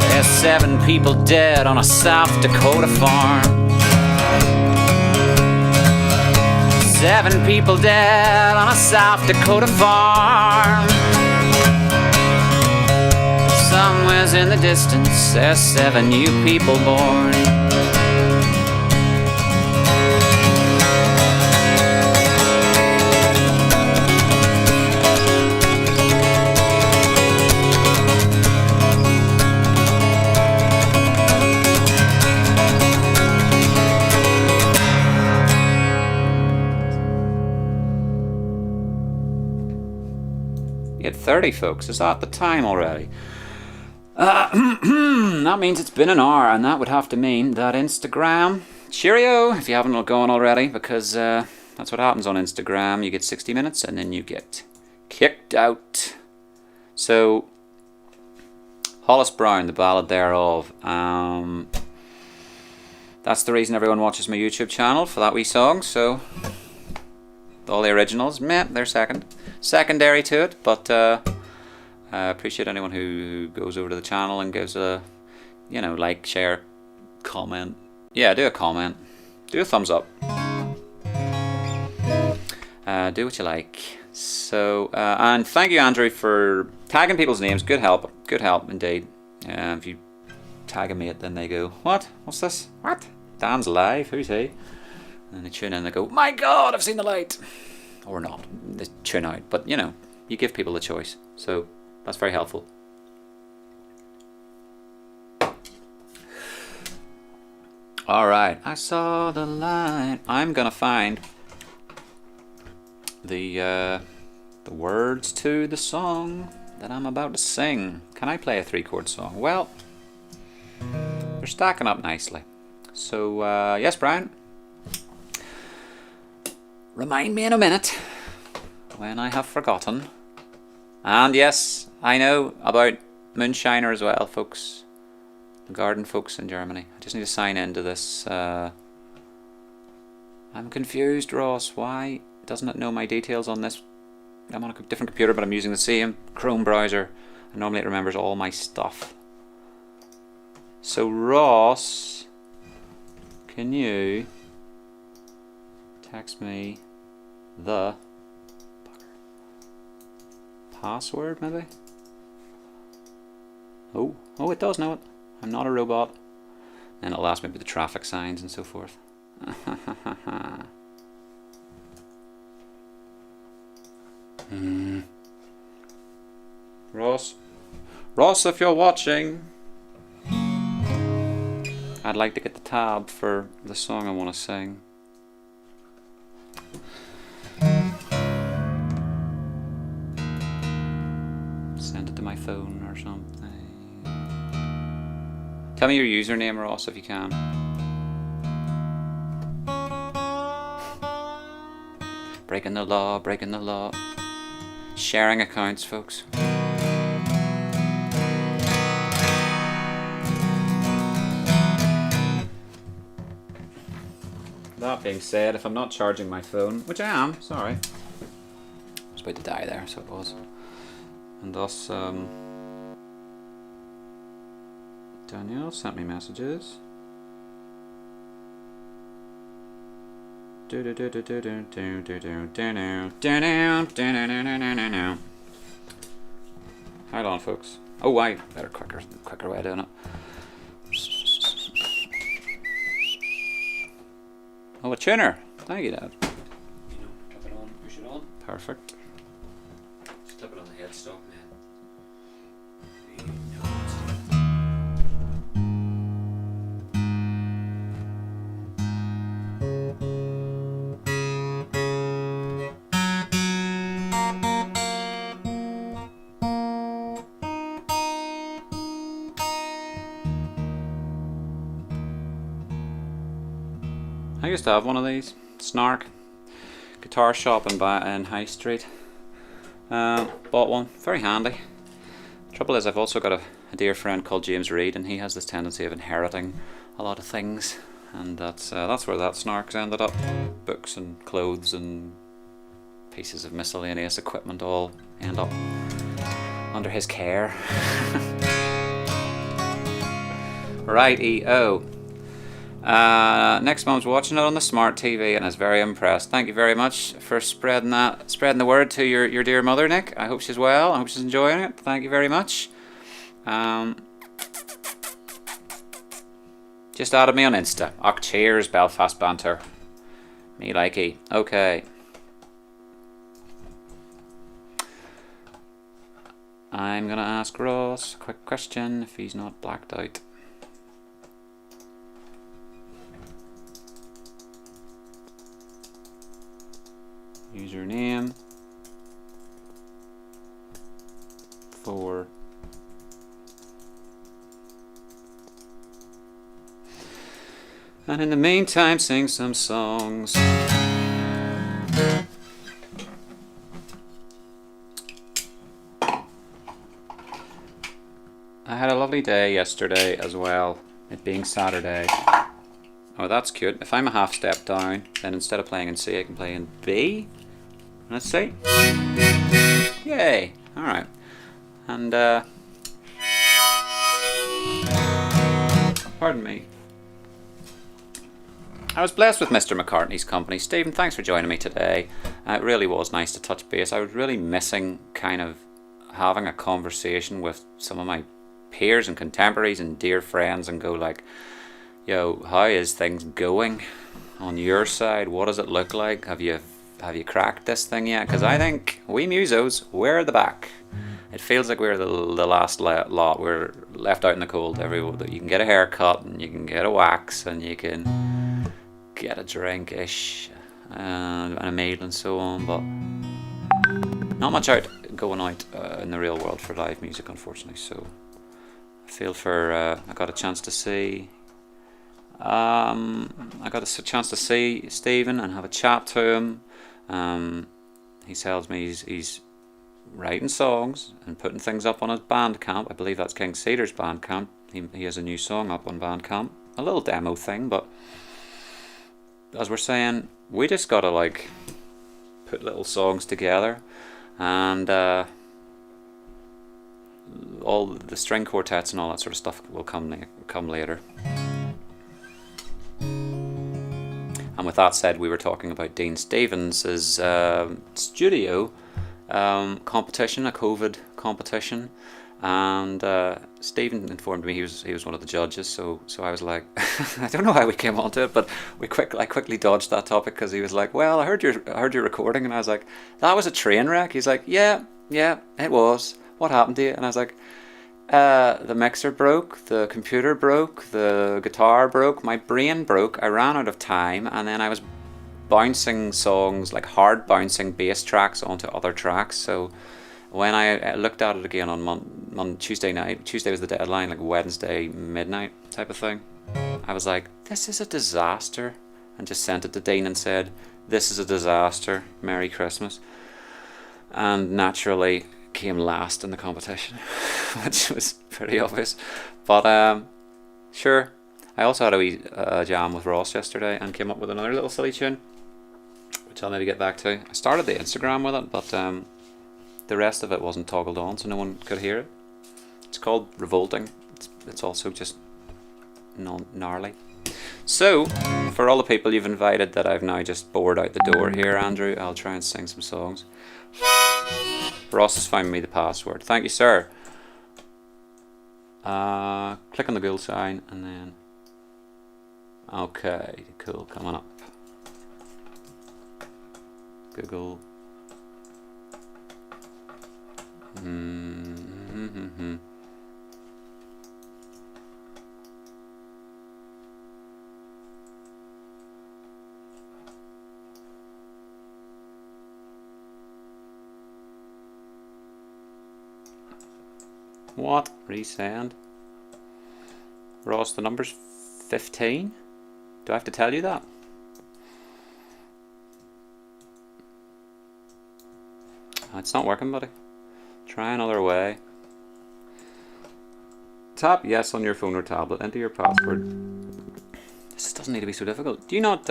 There's 7 people dead on a South Dakota farm. 7 people dead on a South Dakota farm. Somewhere's in the distance, there's 7 new people born. You had 30, folks. Is that the time already? That means it's been an hour, and that would have to mean that Instagram, cheerio, if you haven't gone already, because that's what happens on Instagram. You get 60 minutes, and then you get kicked out. So, Hollis Brown, the ballad thereof. That's the reason everyone watches my YouTube channel, for that wee song. So, all the originals, meh, they're secondary to it, but I appreciate anyone who goes over to the channel and gives a, you know, like, share, comment. Yeah, do a comment. Do a thumbs up. Do what you like. So, and thank you, Andrew, for tagging people's names. Good help indeed. If you tag a mate, then they go, what? What's this? What? Dan's alive? Who's he? And they tune in and they go, my God, I've seen the light. Or not. They tune out. But, you know, you give people a choice. So, that's very helpful. Alright, I saw the light. I'm gonna find the words to the song that I'm about to sing. Can I play a 3-chord song? Well, they're stacking up nicely. So, yes, Brian? Remind me in a minute when I have forgotten. And yes, I know about Moonshiner as well, folks. The garden folks in Germany. I just need to sign into this. I'm confused, Ross. Why doesn't it know my details on this? I'm on a different computer, but I'm using the same Chrome browser. And normally it remembers all my stuff. So, Ross, can you text me the password, maybe? Oh, it does know it. I'm not a robot. and it'll ask me about the traffic signs and so forth. Ross, if you're watching, I'd like to get the tab for the song I want to sing. Send it to my phone or something. Tell me your username, Ross, if you can. Breaking the law, breaking the law. Sharing accounts, folks. That being said, if I'm not charging my phone, which I am, sorry. I was about to die there, so it was. And thus, Danielle sent me messages. Hold on, folks. Oh, I better quicker way of doing it. Oh, a tuner. Thank you, Dad. You know, clip it on, push it on. Perfect. Just clip it on the headstock, man. I used to have one of these, Snark, guitar shop in High Street. Bought one, very handy. Trouble is, I've also got a dear friend called James Reed, and he has this tendency of inheriting a lot of things, and that's where that Snark's ended up. Books and clothes and pieces of miscellaneous equipment all end up under his care. Right-e-o. Next mom's watching it on the smart TV and is very impressed. Thank you very much for spreading the word to your dear mother, Nick. I hope she's well. I hope she's enjoying it. Thank you very much. Just added me on Insta. Och, cheers, Belfast banter. Me likey. Okay. I'm gonna ask Ross a quick question if he's not blacked out. Username 4. And in the meantime, sing some songs. I had a lovely day yesterday as well, it being Saturday. Oh, that's cute. If I'm a half step down, then instead of playing in C, I can play in B. Let's see. Yay! Alright. And, pardon me. I was blessed with Mr. McCartney's company. Stephen, thanks for joining me today. It really was nice to touch base. I was really missing kind of having a conversation with some of my peers and contemporaries and dear friends and go like, yo, how is things going on your side? What does it look like? Have you cracked this thing yet? Because I think we musos, we're the back. It feels like we're the last lot. We're left out in the cold. You can get a haircut and you can get a wax and you can get a drink-ish and a meal and so on, but not much going out in the real world for live music, unfortunately. So I feel for I got a chance to see Stephen and have a chat to him. He tells me he's writing songs and putting things up on his Bandcamp. I believe that's King Cedar's Bandcamp. He has a new song up on Bandcamp, a little demo thing, but as we're saying, we just gotta like put little songs together, and all the string quartets and all that sort of stuff will come later. And with that said, we were talking about Dean Stevens' studio competition, a COVID competition. And Stephen informed me he was one of the judges, so I was like, I don't know how we came onto it, but I quickly dodged that topic because he was like, well, I heard your recording, and I was like, that was a train wreck. He's like, yeah, it was. What happened to you? And I was like, the mixer broke, the computer broke, the guitar broke, my brain broke. I ran out of time, and then I was bouncing songs, like hard bouncing bass tracks onto other tracks. So when I looked at it again on Tuesday night, Tuesday was the deadline, like Wednesday midnight type of thing, I was like, this is a disaster, and just sent it to Dean and said, this is a disaster, Merry Christmas. And naturally came last in the competition, which was pretty obvious. But sure, I also had a wee jam with Ross yesterday and came up with another little silly tune, which I'll maybe get back to. I started the Instagram with it, but the rest of it wasn't toggled on, so no one could hear it. It's called Revolting. It's also just gnarly. So, for all the people you've invited that I've now just bored out the door here, Andrew, I'll try and sing some songs. Ross has found me the password. Thank you, sir. Click on the Google sign and then... Okay, cool, coming up. Google. What? Resend. Ross, the number's 15? Do I have to tell you that? Oh, it's not working, buddy. Try another way. Tap yes on your phone or tablet. Enter your password. This doesn't need to be so difficult. Do you not...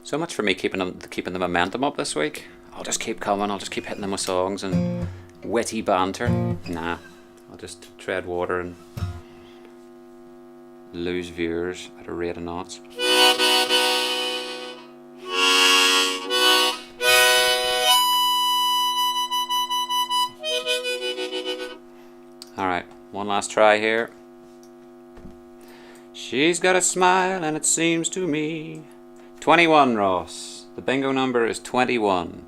So much for me keeping the momentum up this week. I'll just keep coming, I'll just keep hitting them with songs and witty banter. Nah, I'll just tread water and lose viewers at a rate of knots. Alright, one last try here. She's got a smile and it seems to me 21, Ross. The bingo number is 21.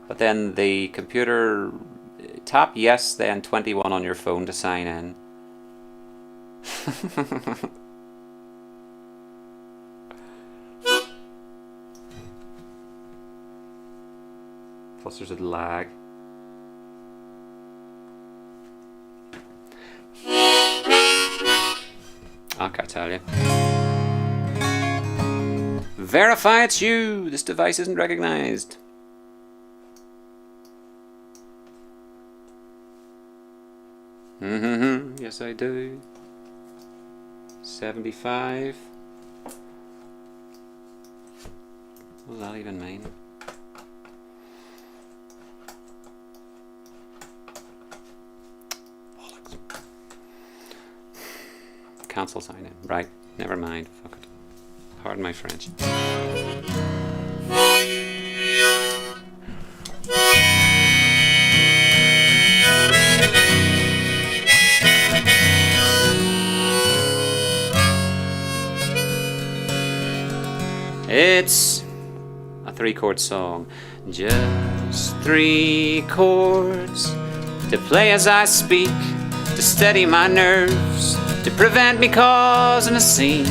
But then the computer... Tap yes, then 21 on your phone to sign in. Plus there's a lag. I can't tell you. Verify it's you. This device isn't recognized. Yes, I do. 75. What does that even mean? Bollocks. Cancel sign in. Right. Never mind. Fuck it. Pardon my French. It's a 3-chord song. Just 3 chords to play as I speak, to steady my nerves, to prevent me causing a scene.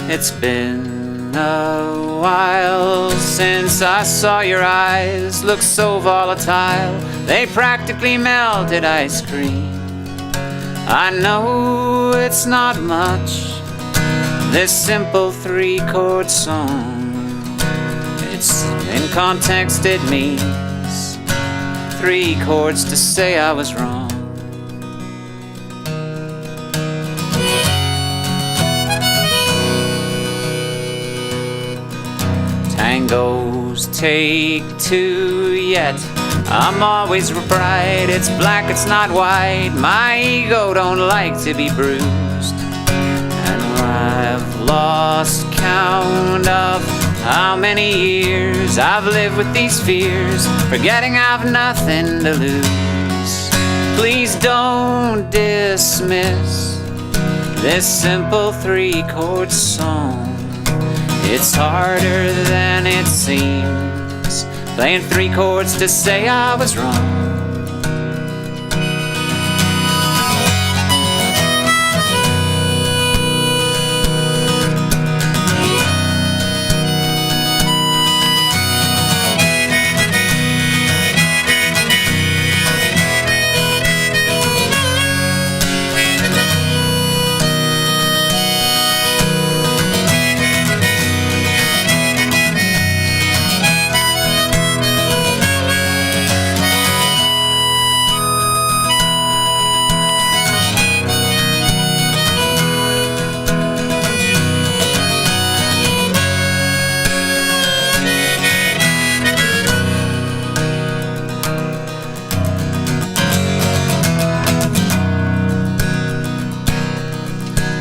It's been a while since I saw your eyes look so volatile, they practically melted ice cream. I know it's not much, this simple 3-chord song. It's in context, it means 3 chords to say I was wrong. Tango's take 2 yet. I'm always bright, it's black, it's not white. My ego don't like to be bruised. And I've lost count of how many years I've lived with these fears, forgetting I've nothing to lose. Please don't dismiss this simple 3-chord song. It's harder than it seems, playing 3 chords to say I was wrong.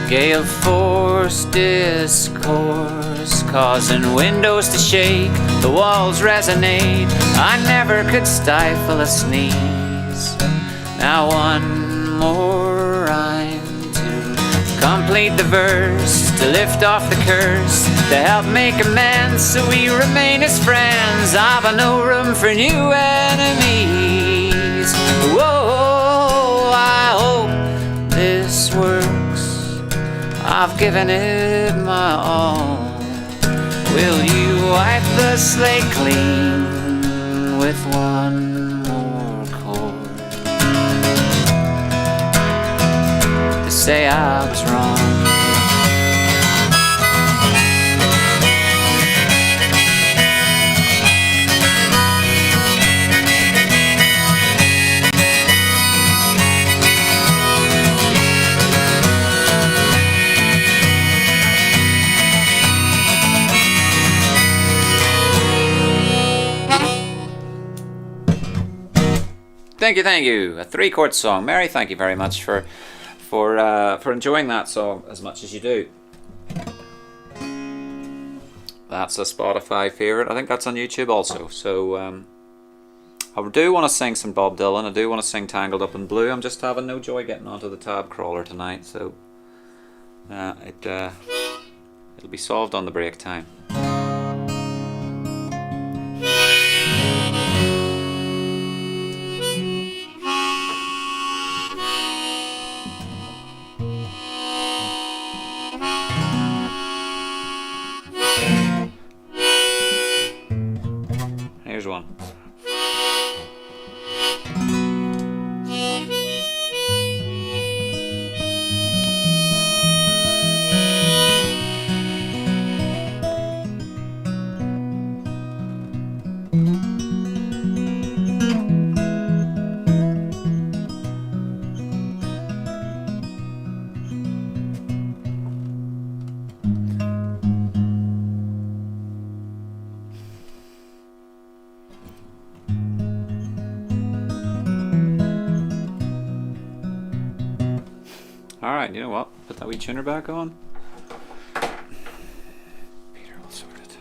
Gale force discourse, causing windows to shake, the walls resonate. I never could stifle a sneeze. Now one more rhyme to complete the verse, to lift off the curse, to help make amends so we remain as friends. I've no room for new enemies. Whoa, I hope this works. I've given it my all. Will you wipe the slate clean with one more chord to say I was wrong? Thank you. A 3-chord song. Mary, thank you very much for enjoying that song as much as you do. That's a Spotify favourite. I think that's on YouTube also. So I do want to sing some Bob Dylan. I do want to sing Tangled Up in Blue. I'm just having no joy getting onto the tab crawler tonight. So it'll be solved on the break time. Here's one. Alright, you know what? Put that wee tuner back on. Peter will sort it.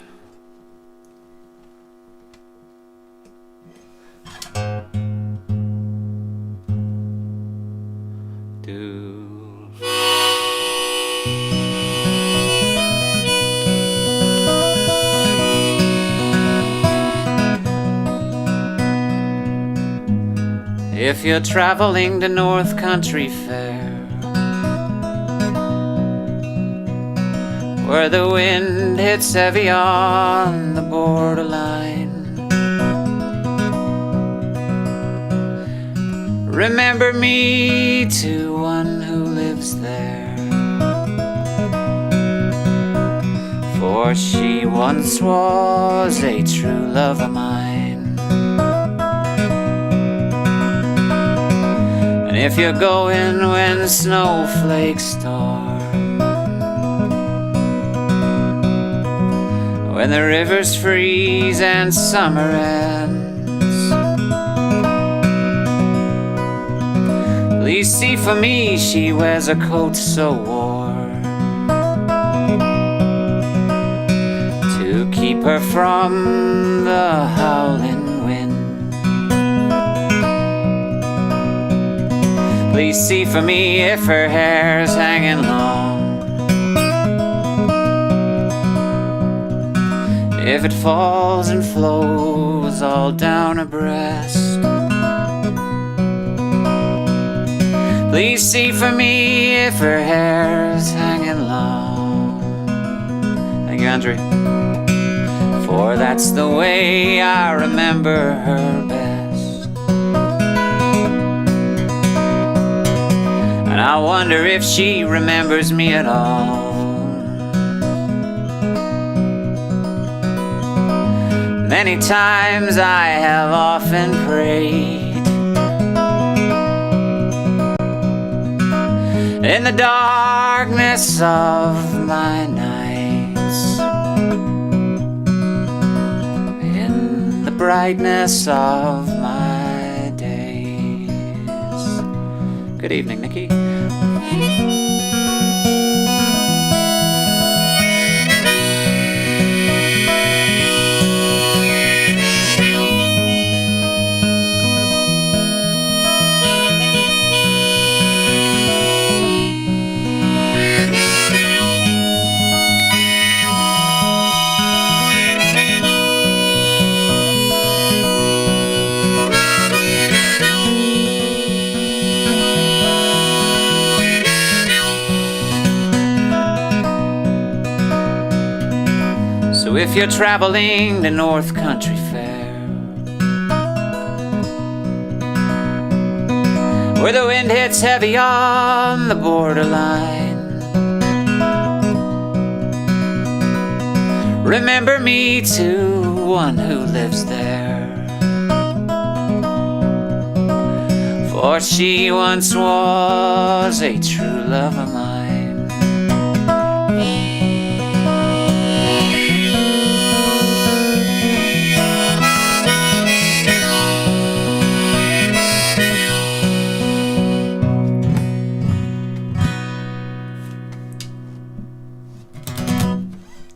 If you're traveling to North Country Fair, where the wind hits heavy on the borderline, remember me to one who lives there, for she once was a true love of mine. And if you're going when snowflakes storm, when the rivers freeze and summer ends, please see for me she wears a coat so warm, keep her from the howling wind. Please see for me if her hair's hanging long, if it falls and flows all down her breast. Please see for me if her hair's hanging long. Thank you, Andrew. For that's the way I remember her best. And I wonder if she remembers me at all. Many times I have often prayed in the darkness of my nights, in the brightness of my days. Good evening, Nikki. So if you're traveling to North Country Fair, where the wind hits heavy on the borderline, remember me to one who lives there, for she once was a true love of mine.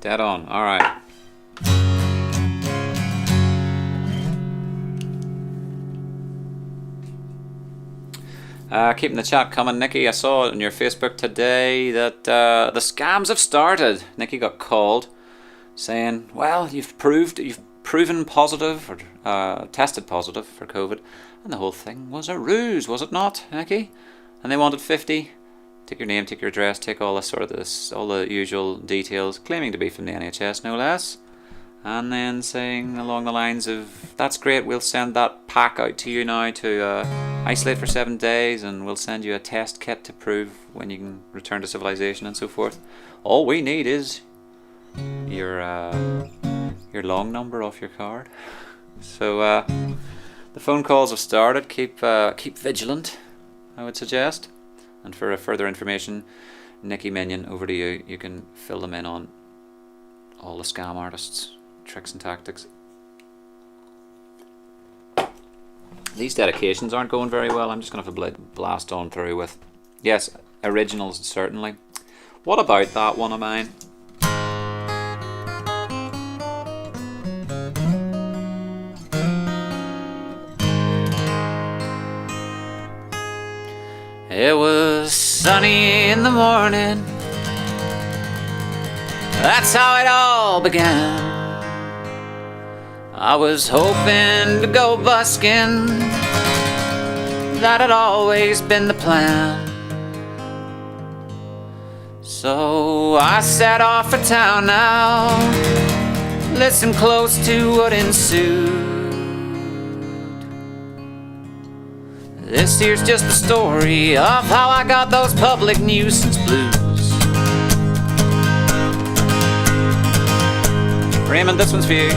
Dead on. All right. Keeping the chat coming, Nikki. I saw on your Facebook today that the scams have started. Nikki got called saying, well, you've proven positive or tested positive for COVID, and the whole thing was a ruse, was it not, Nikki? And they wanted 50. Take your name, take your address, take all all the usual details, claiming to be from the NHS, no less. And then saying along the lines of, that's great, we'll send that pack out to you now to isolate for 7 days, and we'll send you a test kit to prove when you can return to civilization and so forth. All we need is your long number off your card. So the phone calls have started. Keep vigilant, I would suggest. And for further information, Nikki Minion, over to you. You can fill them in on all the scam artists, tricks and tactics. These dedications aren't going very well. I'm just going to have to blast on through with, yes, originals certainly. What about that one of mine? It was sunny in the morning, that's how it all began. I was hoping to go busking, that had always been the plan. So I set off for town now, listen close to what ensued. This here's just the story of how I got those public nuisance blues. Raymond, this one's for you.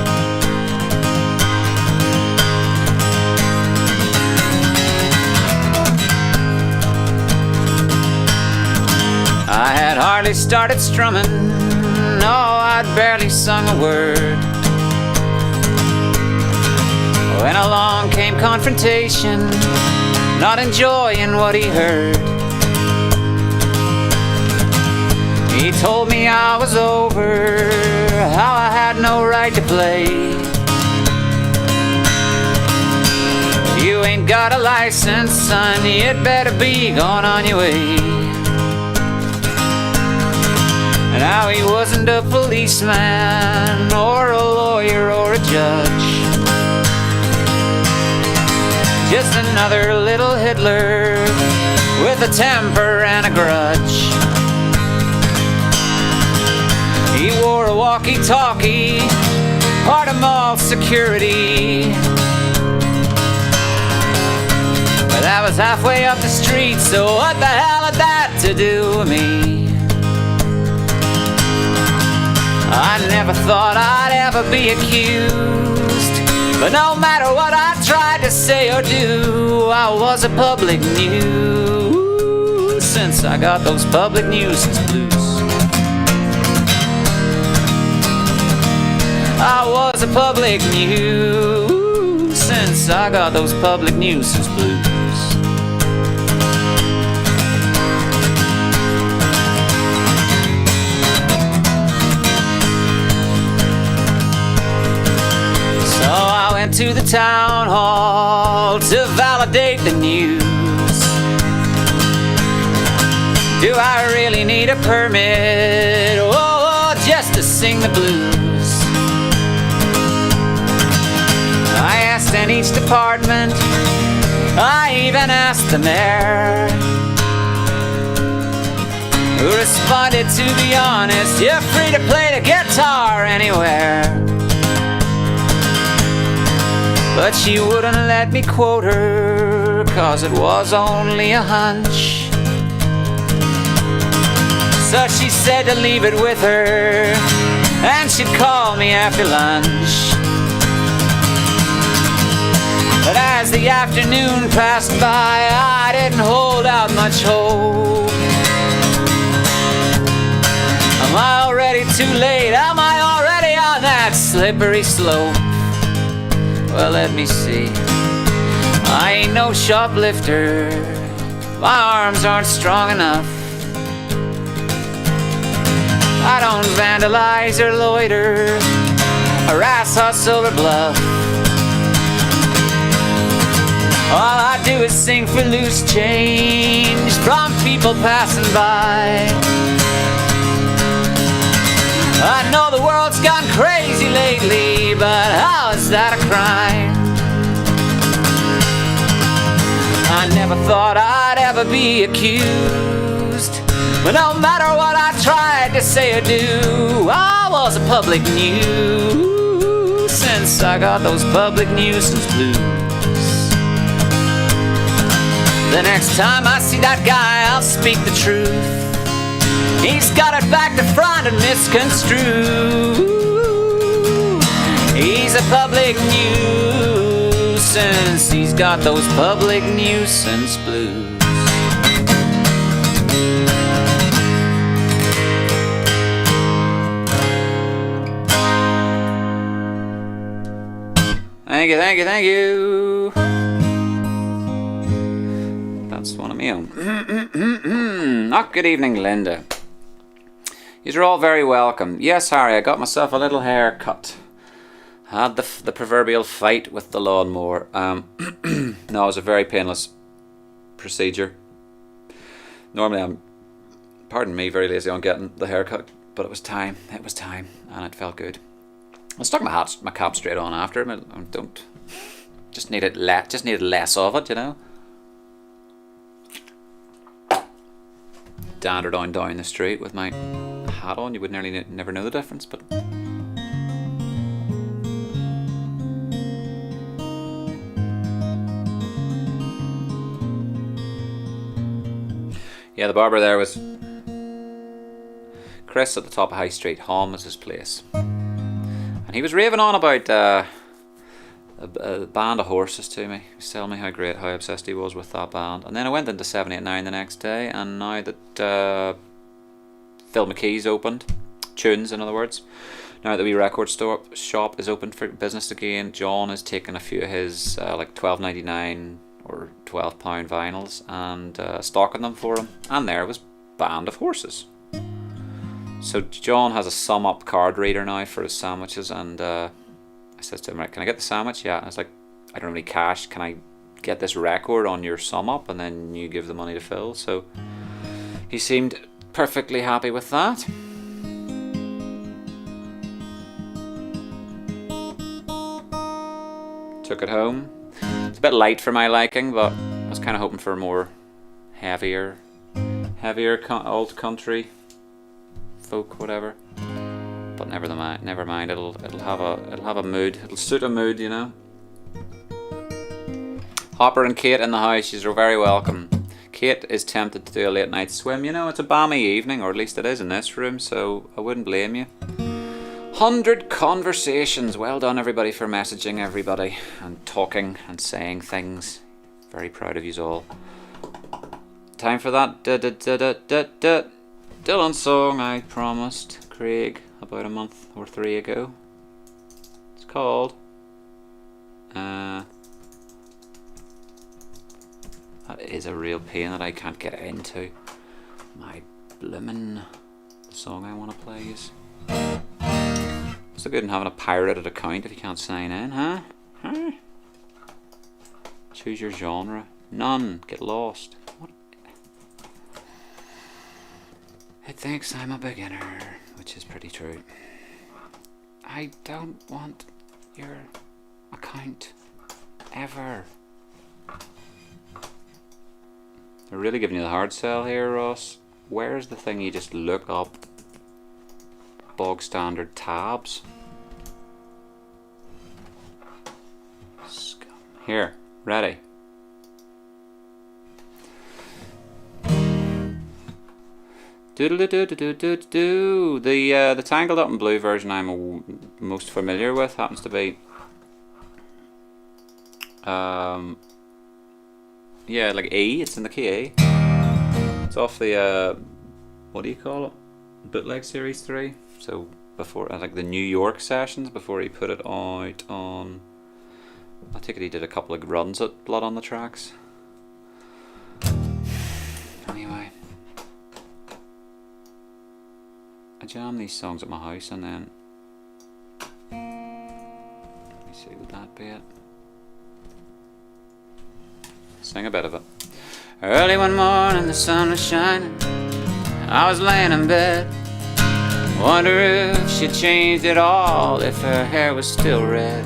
I had hardly started strumming, no, I'd barely sung a word, when along came confrontation, not enjoying what he heard. He told me I was over, how I had no right to play. You ain't got a license, son, you'd better be gone on your way. Now he wasn't a policeman, or a lawyer, or a judge. Just another little Hitler with a temper and a grudge. He wore a walkie-talkie, part of mall security. But that was halfway up the street, so what the hell had that to do with me? I never thought I'd ever be accused, but no matter what I tried to say or do, I was a public nuisance. I got those public nuisance blues. I was a public nuisance. I got those public nuisance blues. So I went to the town hall to validate the news. Do I really need a permit? Oh, just to sing the blues. I asked in each department, I even asked the mayor, who responded, to be honest, you're free to play the guitar anywhere. But she wouldn't let me quote her, 'cause it was only a hunch. So she said to leave it with her, and she'd call me after lunch. But as the afternoon passed by, I didn't hold out much hope. Am I already too late? Am I already on that slippery slope? Well, let me see. I ain't no shoplifter. My arms aren't strong enough. I don't vandalize or loiter, harass, hustle, or bluff. All I do is sing for loose change from people passing by. I know the world's gone crazy lately, but how is that a crime? I never thought I'd ever be accused, but no matter what I tried to say or do, I was a public nuisance. I got those public nuisance blues. The next time I see that guy, I'll speak the truth. He's got it back to front and misconstrued. He's a public nuisance. He's got those public nuisance blues. Thank you, thank you, thank you. That's one of me own. Good evening, Linda. You're all very welcome. Yes, Harry, I got myself a little haircut. Had the proverbial fight with the lawnmower. No, it was a very painless procedure. Normally I'm, pardon me, very lazy on getting the haircut, but it was time. It was time, and it felt good. I stuck my cap straight on after. I don't just needed less of it, you know. Dandered on down the street with my hat on. You would never know the difference, but yeah, the barber there was Chris at the top of High Street. Home was his place, and he was raving on about a band of horses to me. He was telling me how obsessed he was with that band. And then I went into 789 the next day, and now that Phil McKee's opened, Tunes in other words, now that the wee record shop is open for business again, John is taking a few of his like $12.99 or £12 vinyls and stocking them for him, and there was Band of Horses. So John has a sum up card reader now for his sandwiches, and I says to him, right, can I get the sandwich? Yeah. And I was like, I don't have any cash. Can I get this record on your sum up and then you give the money to Phil? So he seemed perfectly happy with that. Took it home. It's a bit light for my liking, but I was kind of hoping for more heavier old country, folk, whatever. But never mind. It'll have a mood. It'll suit a mood, you know. Hopper and Kate in the house. You're very welcome. Kate is tempted to do a late night swim. You know, it's a balmy evening, or at least it is in this room, so I wouldn't blame you. 100 conversations. Well done, everybody, for messaging everybody and talking and saying things. Very proud of you all. Time for that Dylan song I promised Craig about a month or 3 ago. It's called that is a real pain that I can't get into. My bloomin' song I want to play is. What's the good in having a pirated account if you can't sign in, huh? Choose your genre. None. Get lost. What? It thinks I'm a beginner, which is pretty true. I don't want your account. Ever. They're really giving you the hard sell here, Ross. Where's the thing you just look up? Bog standard tabs. Here, ready. Doodle-doo-doo-doo-doo-doo. The Tangled Up in Blue version I'm most familiar with happens to be yeah, like E. It's in the key A. It's off the what do you call it? Bootleg Series 3. So before, like the New York sessions, before he put it out on. I take it he did a couple of runs at Blood on the Tracks. Anyway, I jam these songs at my house and then let me see, would that be it? Sing a bit of it. Early one morning the sun was shining, I was laying in bed. Wonder if she changed it all, if her hair was still red.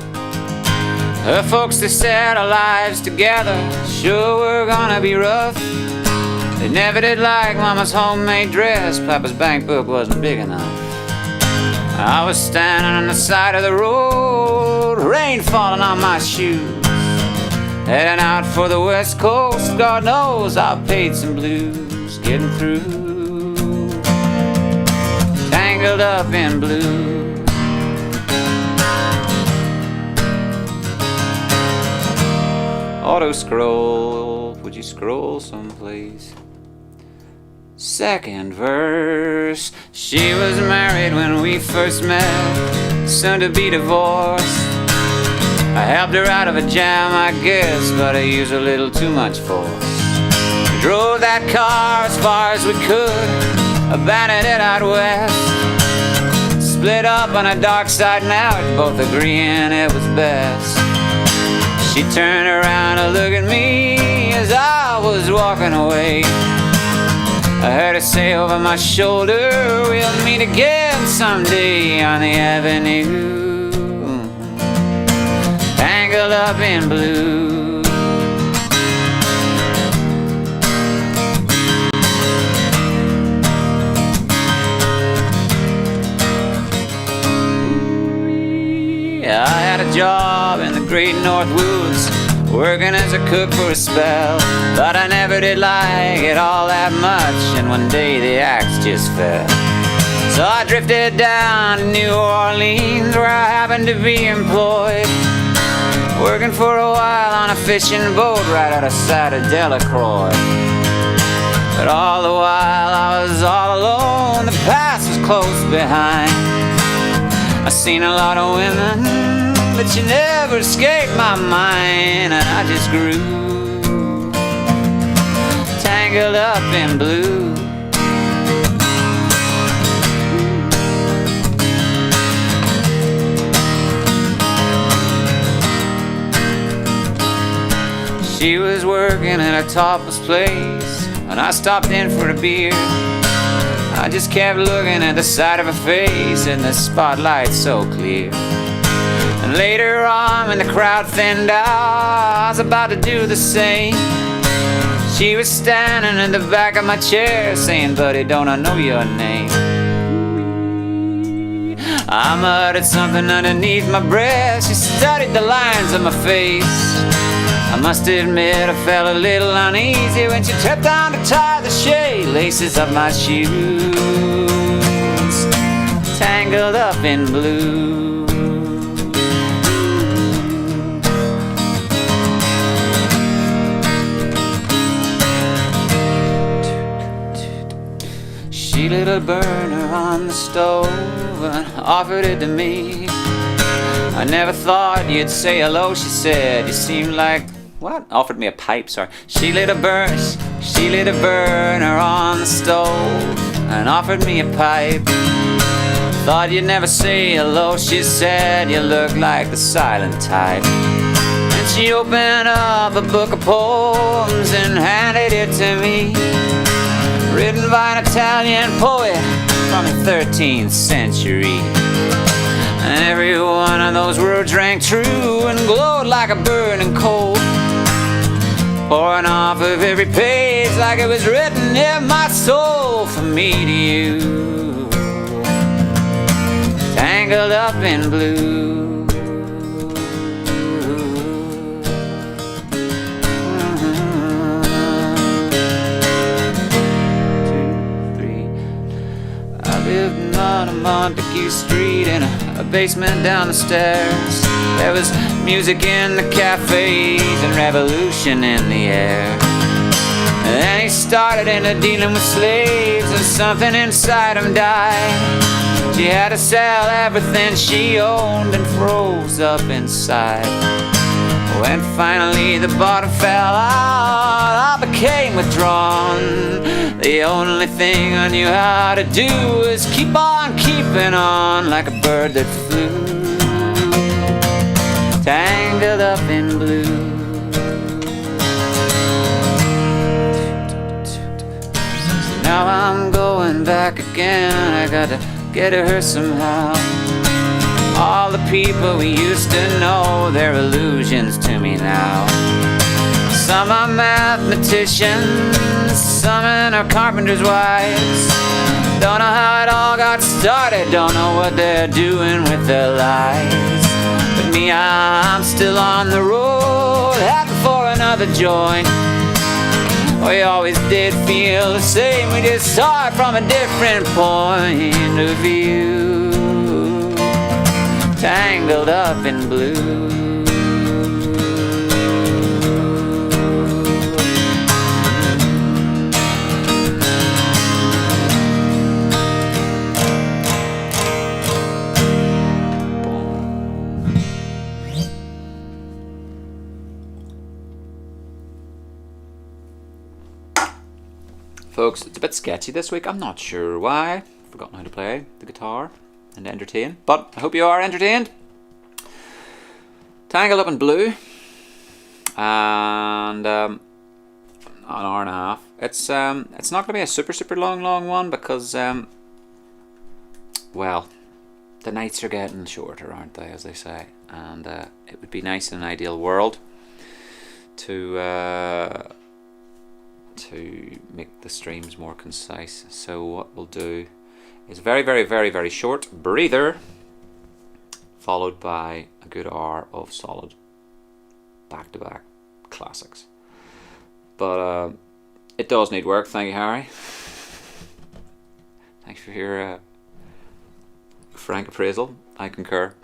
Her folks, they said our lives together sure were gonna be rough. They never did like Mama's homemade dress, Papa's bank book wasn't big enough. I was standing on the side of the road, rain falling on my shoes, heading out for the West Coast. God knows I paid some blues getting through. Tangled up in blue. Auto scroll, would you scroll some please? Second verse. She was married when we first met, soon to be divorced. I helped her out of a jam, I guess, but I used a little too much force. We drove that car as far as we could, abandoned it out west. Split up on a dark side now, both agreeing it was best. She turned around to look at me as I was walking away. I heard her say over my shoulder, we'll meet again someday on the avenue. Tangled up in blue. Yeah, I had a job in the great North Woods, working as a cook for a spell, but I never did like it all that much, and one day the axe just fell. So I drifted down to New Orleans, where I happened to be employed, working for a while on a fishing boat right out of sight of Delacroix. But all the while I was all alone, the past was close behind. I seen a lot of women, but you never escaped my mind, and I just grew tangled up in blue. She was working at a topless place, and I stopped in for a beer. I just kept looking at the side of her face in the spotlight so clear. And later on, when the crowd thinned out, I was about to do the same. She was standing in the back of my chair saying, "Buddy, don't I know your name?" I muttered something underneath my breath. She studied the lines of my face. I must admit I felt a little uneasy when she tripped down to tie the laces of my shoes, tangled up in blue. She lit a burner on the stove and offered it to me. I never thought you'd say hello, she said. You seem like... What? Offered me a pipe, sorry. She lit a burner on the stove and offered me a pipe. Thought you'd never say hello, she said. You look like the silent type. And she opened up a book of poems and handed it to me, written by an Italian poet from the 13th century. And every one of those words rang true and glowed like a burning coal, pouring off of every page like it was written in my soul from me to you, tangled up in blue. Lived on a Montague Street in a basement down the stairs. There was music in the cafes and revolution in the air. And then he started into dealing with slaves and something inside him died. She had to sell everything she owned and froze up inside. When finally the bottom fell out, I became withdrawn. The only thing I knew how to do was keep on keeping on like a bird that flew, tangled up in blue. So now I'm going back again. I gotta get to her somehow. All the people we used to know, they're illusions to me now. Some are mathematicians, some are carpenters' wives. Don't know how it all got started, don't know what they're doing with their lives. But me, I'm still on the road, happy for another joint. We always did feel the same, we just saw it from a different point of view, tangled up in blue. Folks, it's a bit sketchy this week. I'm not sure why. I've forgotten how to play the guitar and entertain, but I hope you are entertained. Tangled Up in Blue, and an hour and a half. It's not going to be a super long one because well, the nights are getting shorter, aren't they, as they say, and it would be nice in an ideal world to make the streams more concise. So what we'll do is very short breather, followed by a good hour of solid back-to-back classics. But it does need work. Thank you, Harry. Thanks for your frank appraisal. I concur.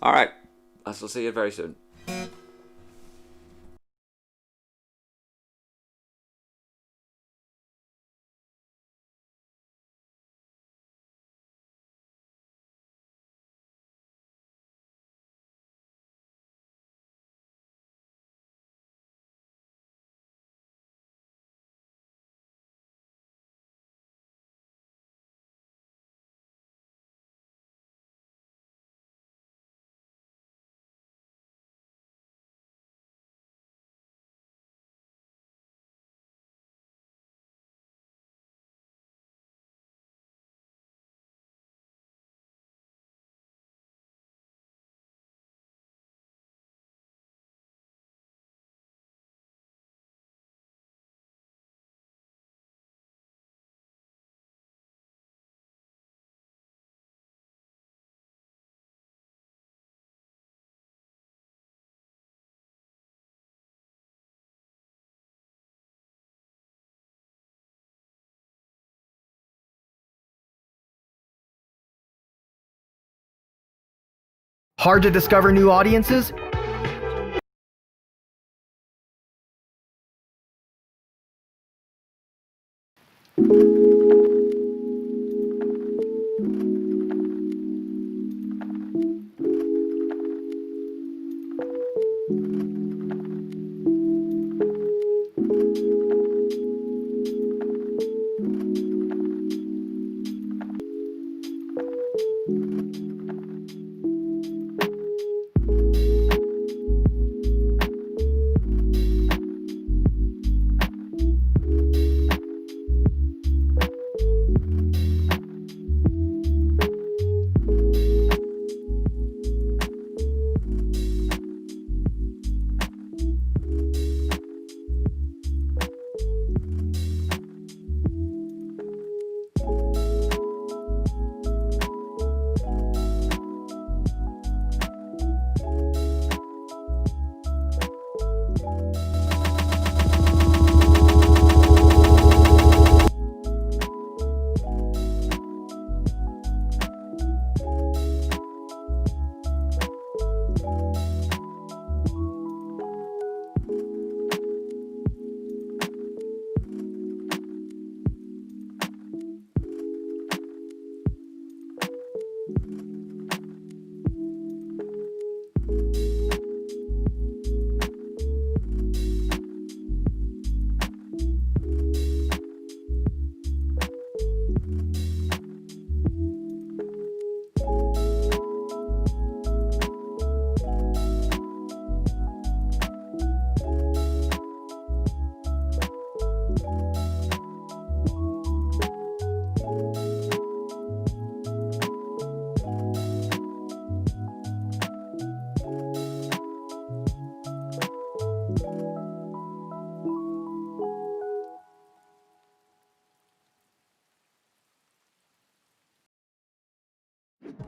Alright, I shall see you very soon. Hard to discover new audiences?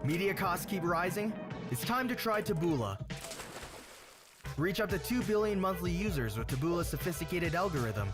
Media costs keep rising? It's time to try Taboola. Reach up to 2 billion monthly users with Taboola's sophisticated algorithm.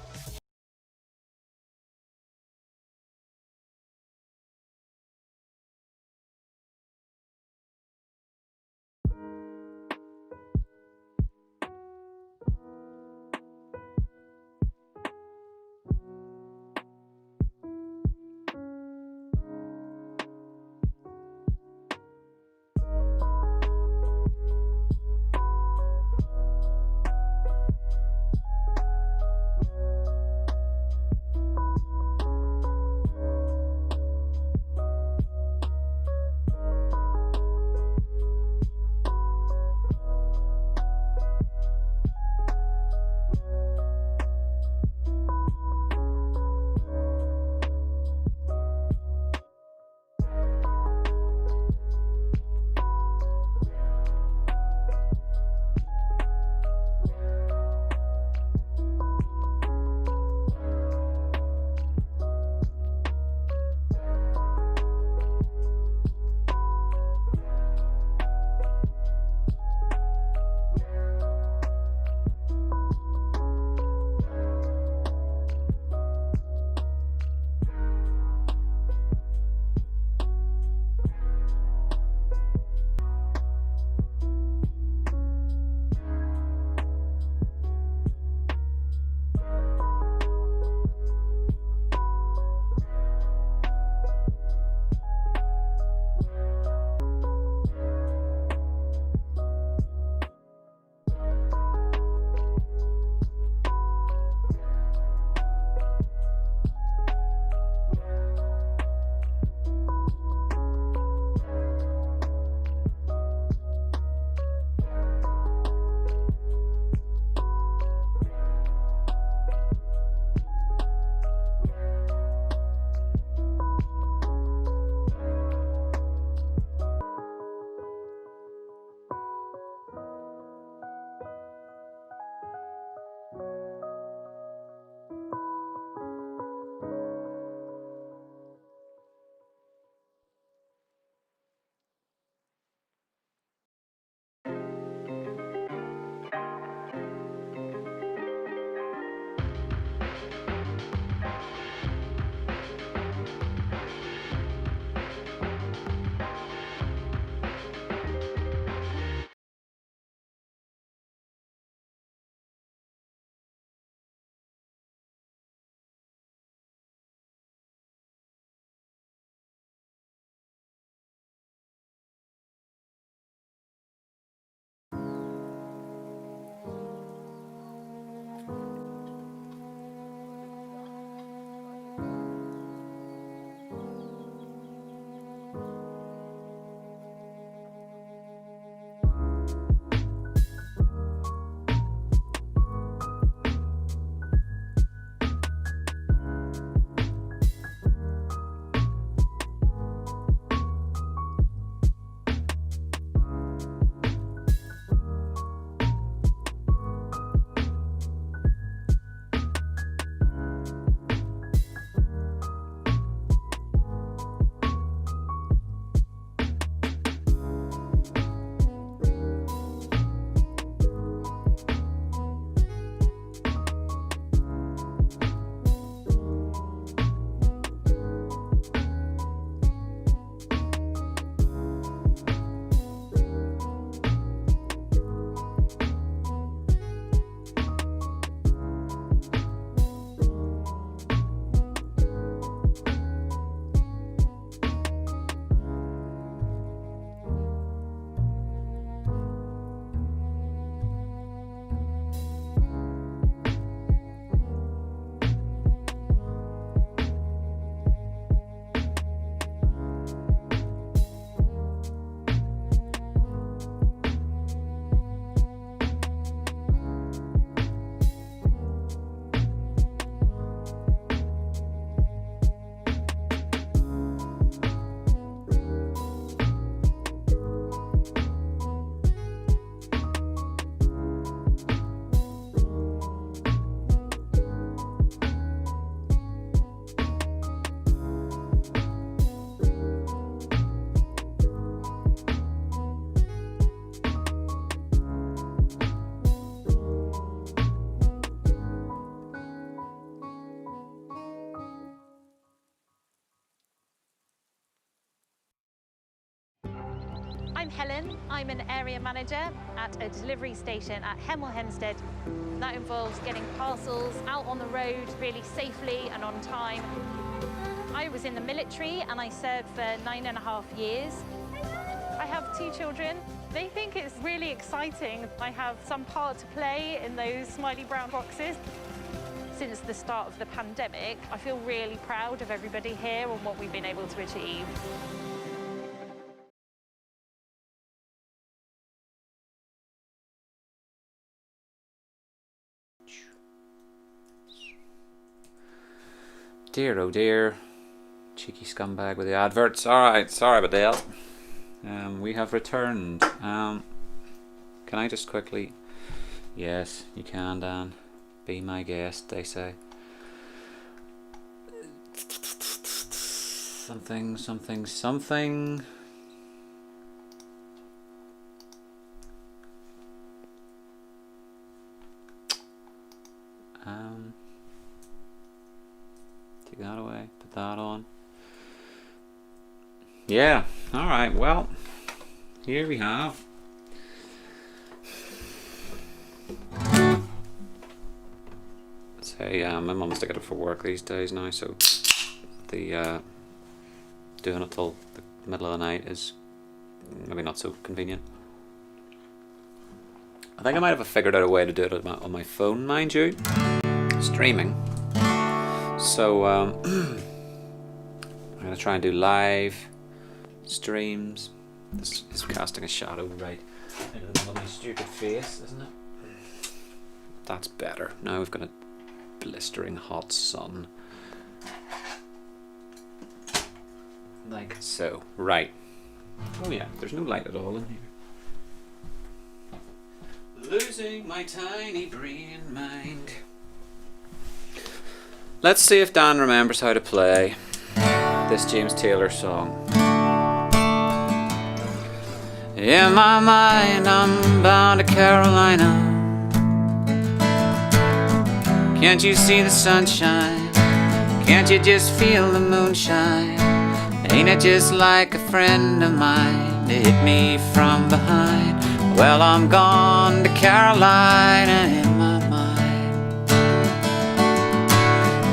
I'm Helen. I'm an area manager at a delivery station at Hemel Hempstead. That involves getting parcels out on the road really safely and on time. I was in the military and I served for 9.5 years. I have 2 children. They think it's really exciting. I have some part to play in those smiley brown boxes. Since the start of the pandemic, I feel really proud of everybody here and what we've been able to achieve. Dear, oh dear. Cheeky scumbag with the adverts. Alright, sorry about that. We have returned. Can I just quickly... Yes, you can, Dan. Be my guest, they say. Something, something, something. Take that away, put that on. Yeah, alright, well, here we have. Say, my mum's to get it for work these days now, so the doing it till the middle of the night is maybe not so convenient. I think I might have figured out a way to do it on my phone, mind you, streaming. So I'm gonna try and do live streams. This is casting a shadow right into the middle of my stupid face, isn't it? That's better. Now we've got a blistering hot sun. Like so. Right. Oh yeah, there's no light at all in here. Losing my tiny brain mind. Let's see if Dan remembers how to play this James Taylor song. In my mind, I'm bound to Carolina. Can't you see the sunshine? Can't you just feel the moonshine? Ain't it just like a friend of mine to hit me from behind? Well, I'm gone to Carolina in my mind.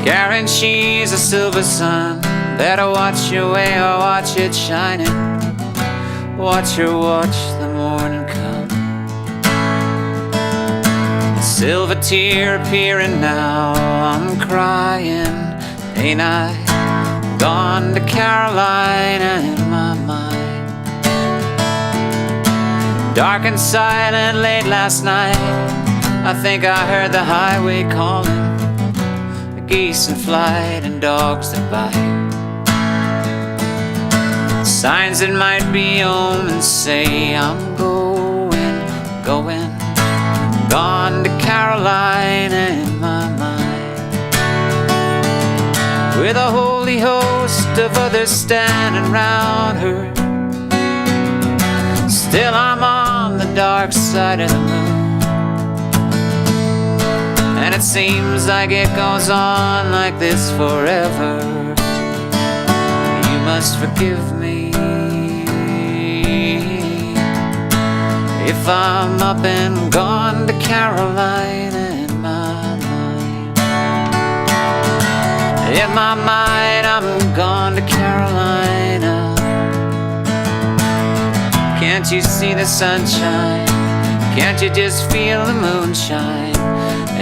Karen, she's a silver sun. Better watch your way or watch it shining. Watch her watch the morning come. A silver tear appearing now. I'm crying, ain't I? Gone to Carolina in my mind. Dark and silent late last night, I think I heard the highway calling. The geese in flight and dogs that bite. Signs that might be omens say I'm going, going. Gone to Carolina in my mind. With a holy host of others standing round her. Still I'm on the dark side of the moon. And it seems like it goes on like this forever. You must forgive me if I'm up and gone to Carolina in my mind. In my mind I'm gone to Carolina. Can't you see the sunshine? Can't you just feel the moonshine?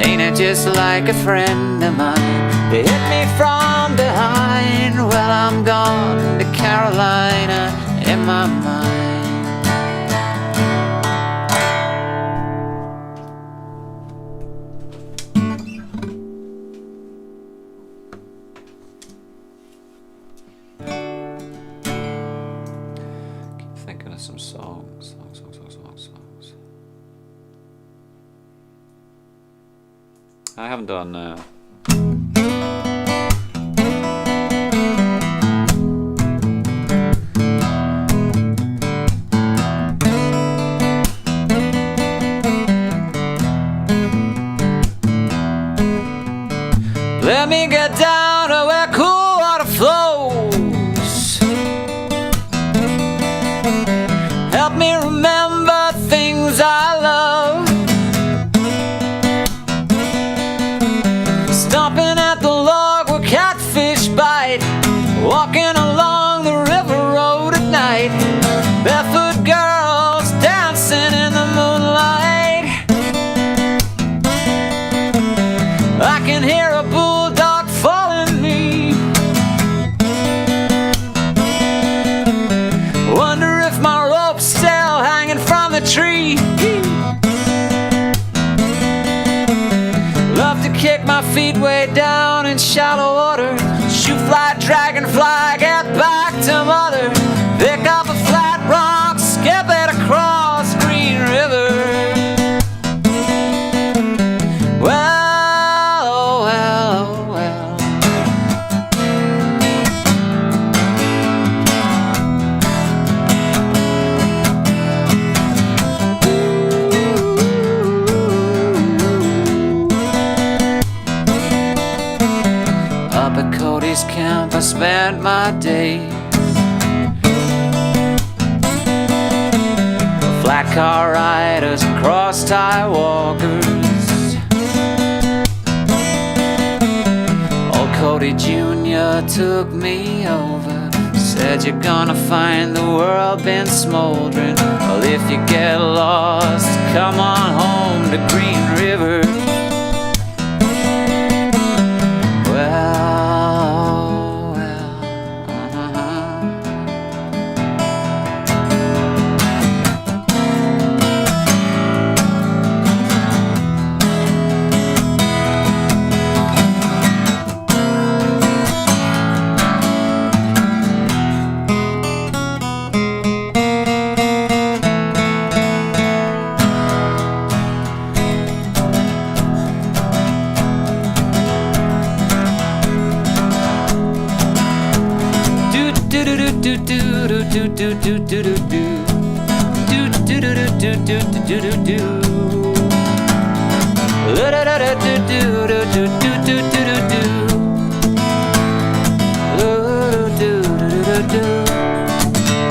Ain't it just like a friend of mine? They hit me from behind. Well, I'm gone to Carolina in my mind. Some songs. I haven't done let me get down to where cool water flows. Help me down in shallow water. Shoot fly, dragonfly, get back to mother. Pick up a flat rock, skip it across Green River. Well, oh well, oh well. Up at Cody's camp I spent my days. Flat car riders and cross-tie walkers. Old Cody Jr. took me over. Said you're gonna find the world been smoldering. Well, if you get lost, come on home to Green River. Well, well,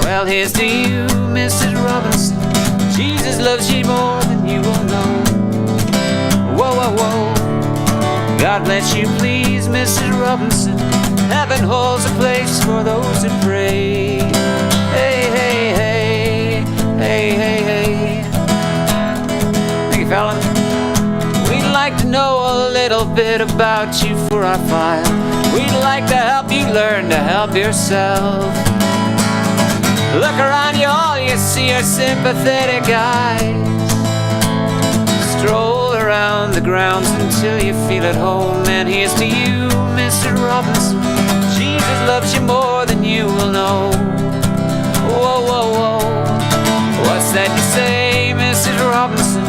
Well, here's to you, Mrs. Robinson. Jesus loves you more than you will know. Whoa, whoa, whoa. God bless you, please, Mrs. Robinson. Heaven holds a place for those who pray. Hey, hey, hey, hey, hey, hey. Thank you, fella. We'd like to know a little bit about you for our file. We'd like to help you learn to help yourself. Look around you, all you see are sympathetic eyes. Stroll around the grounds until you feel at home. And here's to you, Mr. Robinson. Jesus loves you more than you will know. Whoa, whoa, whoa. What's that you say, Mrs. Robinson?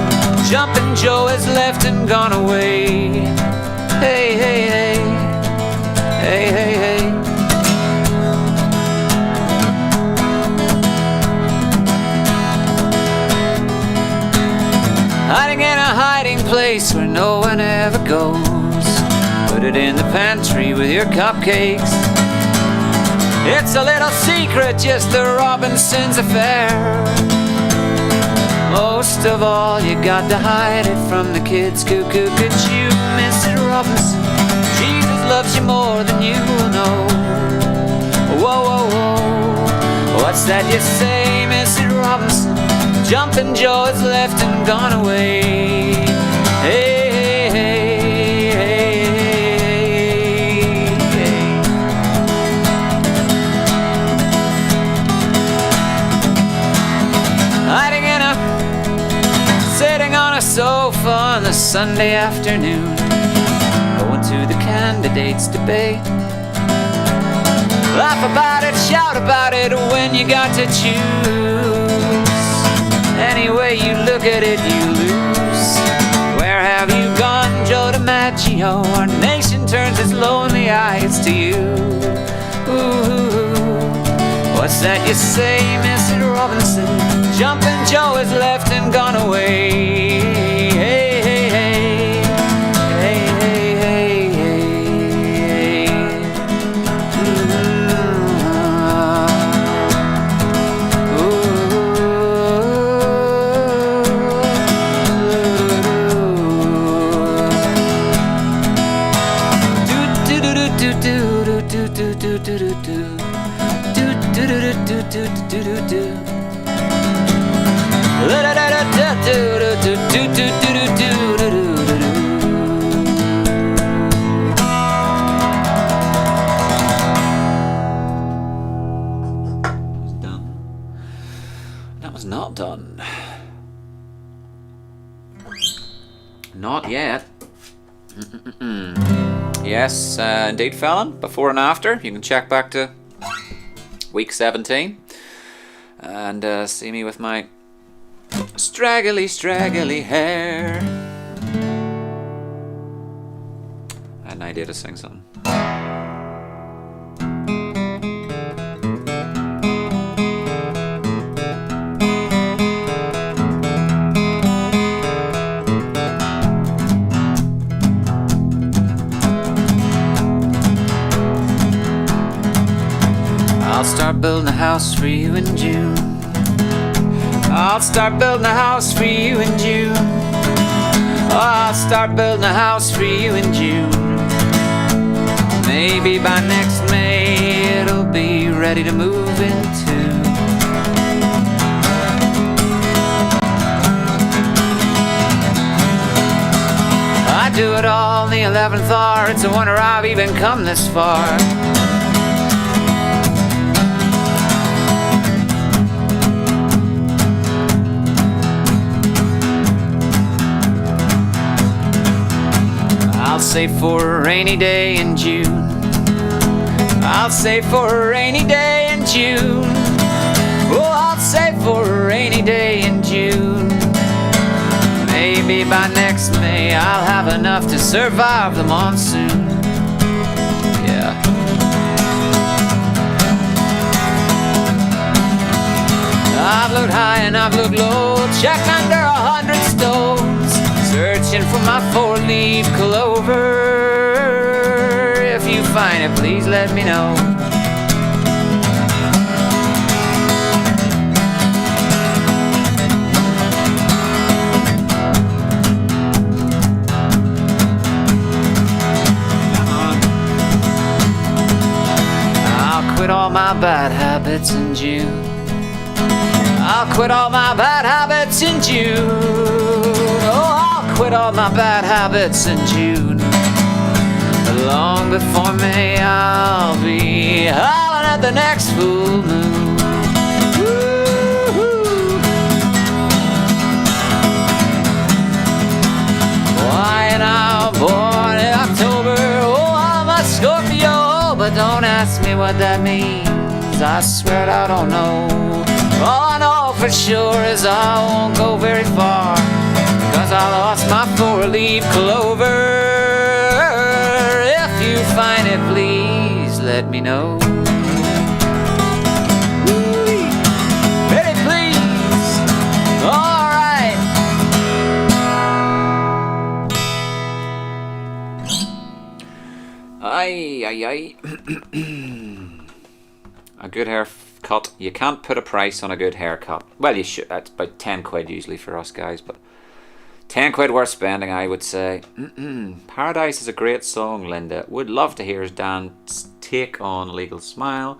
Jumpin' Joe has left and gone away. Hey, hey, hey. Hey, hey, hey. Hiding in a hiding place where no one ever goes. Put it in the pantry with your cupcakes. It's a little secret, just the Robinsons' affair. Most of all, you got to hide it from the kids. Cuckoo, could you, Mrs. Robinson? Jesus loves you more than you will know. Whoa, whoa, whoa. What's that you say, Mrs. Robinson? Jumpin' Joe has left and gone away. Hey, hey, hey, hey, hey. Hiding in a, sitting on a sofa on the Sunday afternoon, going to the candidates' debate. Laugh about it, shout about it when you got to choose. Any way you look at it, you lose. Where have you gone, Joe DiMaggio? Our nation turns its lonely eyes to you. Ooh, what's that you say, Mrs. Robinson? Jumpin' Joe has left and gone away. Hey, hey, hey. Hey, hey, hey, hey, hey. That was not done. Not yet. Yes, indeed, Fallon. Before and after. You can check back to week 17 and see me with my straggly hair. I had an idea to sing something. I'll start building a house for you in June. I'll start building a house for you in June. Oh, I'll start building a house for you in June. Maybe by next May it'll be ready to move into. I do it all in the 11th hour. It's a wonder I've even come this far. I'll save for a rainy day in June. I'll save for a rainy day in June. Oh, I'll save for a rainy day in June. Maybe by next May I'll have enough to survive the monsoon. Yeah. I've looked high and I've looked low, checked under 100 stones, searching for my four-leaf clover. If you find it, please let me know. I'll quit all my bad habits in June. I'll quit all my bad habits in June. Oh, I'll quit all my bad habits in June. But long before May, I'll be howling at the next full moon. Woo-hoo. Why am I born in October? Oh, I'm a Scorpio, but don't ask me what that means. I swear I don't know. All I know for sure is I won't go very far, 'cause I lost my four-leaf clover. If you find it, please let me know. Woo-wee. Pretty please. All right. Aye. A good haircut. You can't put a price on a good haircut. Well, you should. That's about 10 quid usually for us guys, but 10 quid worth spending, I would say. Paradise is a great song, Linda. Would love to hear Dan's take on Legal Smile.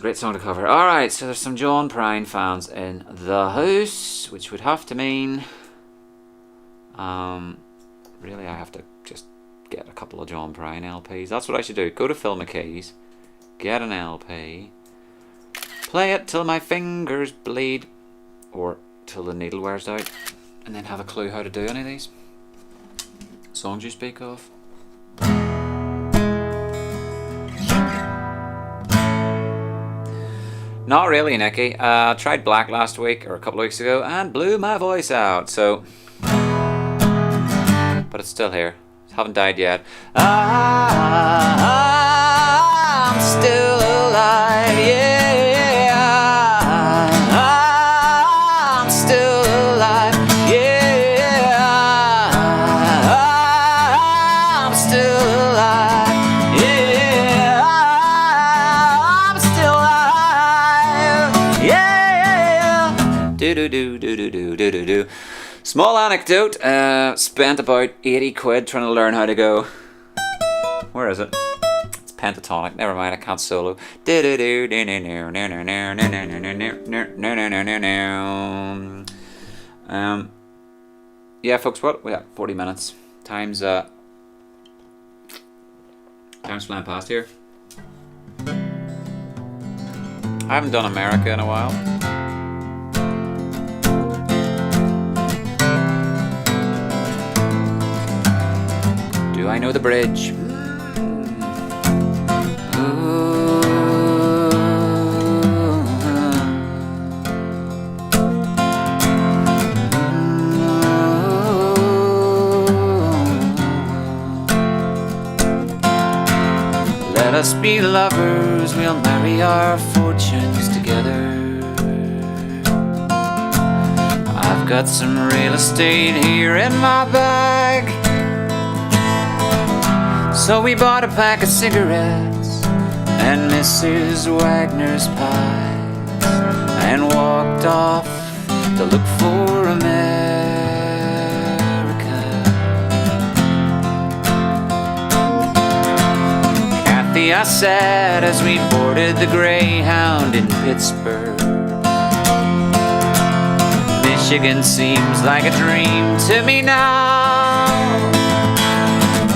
Great song to cover. Alright, so there's some John Prine fans in the house, which would have to mean really I have to just get a couple of John Prine LPs. That's what I should do. Go to Phil McKay's, get an LP, play it till my fingers bleed, or till the needle wears out, and then have a clue how to do any of these songs you speak of. Not really, Nicky. Tried Black last week, or a couple of weeks ago, and blew my voice out, so... But it's still here. Haven't died yet. I'm still alive, yeah. I'm still alive, yeah. I'm still alive, yeah. I'm still alive, yeah. Do. Small anecdote, spent about 80 quid trying to learn how to go. Where is it? It's pentatonic, never mind, I can't solo. Yeah, folks, what? We got 40 minutes. Time's flying past here. I haven't done America in a while. Do I know the bridge? Ooh. Let us be lovers, we'll marry our fortunes together. I've got some real estate here in my bag. So we bought a pack of cigarettes and Mrs. Wagner's pies and walked off to look for America. Kathy, I said as we boarded the Greyhound in Pittsburgh, Michigan seems like a dream to me now.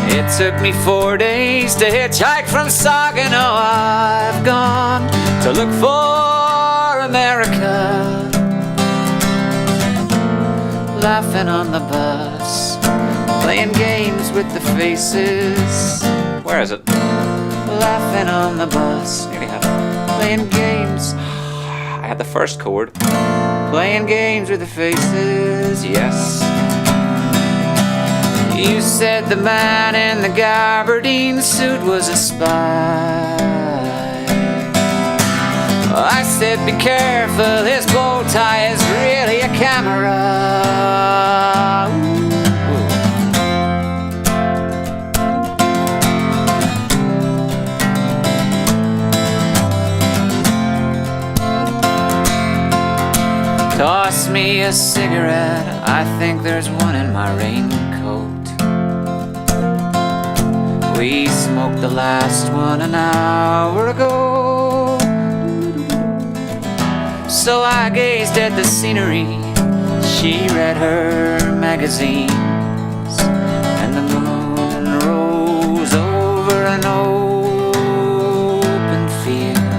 It took me 4 days to hitchhike from Saginaw. I've gone to look for America. Laughing on the bus, playing games with the faces. Where is it? Laughing on the bus. Nearly had it. Playing games. I had the first chord. Playing games with the faces, yes. You said the man in the gabardine suit was a spy. I said be careful, his bow tie is really a camera. Toss me a cigarette, I think there's one in my raincoat. We smoked the last one an hour ago. So I gazed at the scenery, she read her magazines, and the moon rose over an open field.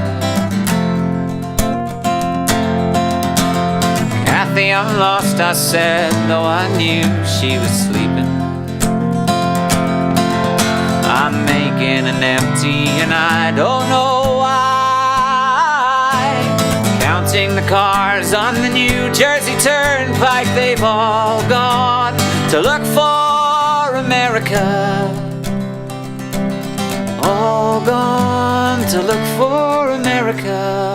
Kathy, I'm lost, I said, though I knew she was sleeping. I'm making an empty and I don't know why. Counting the cars on the New Jersey Turnpike, they've all gone to look for America. All gone to look for America.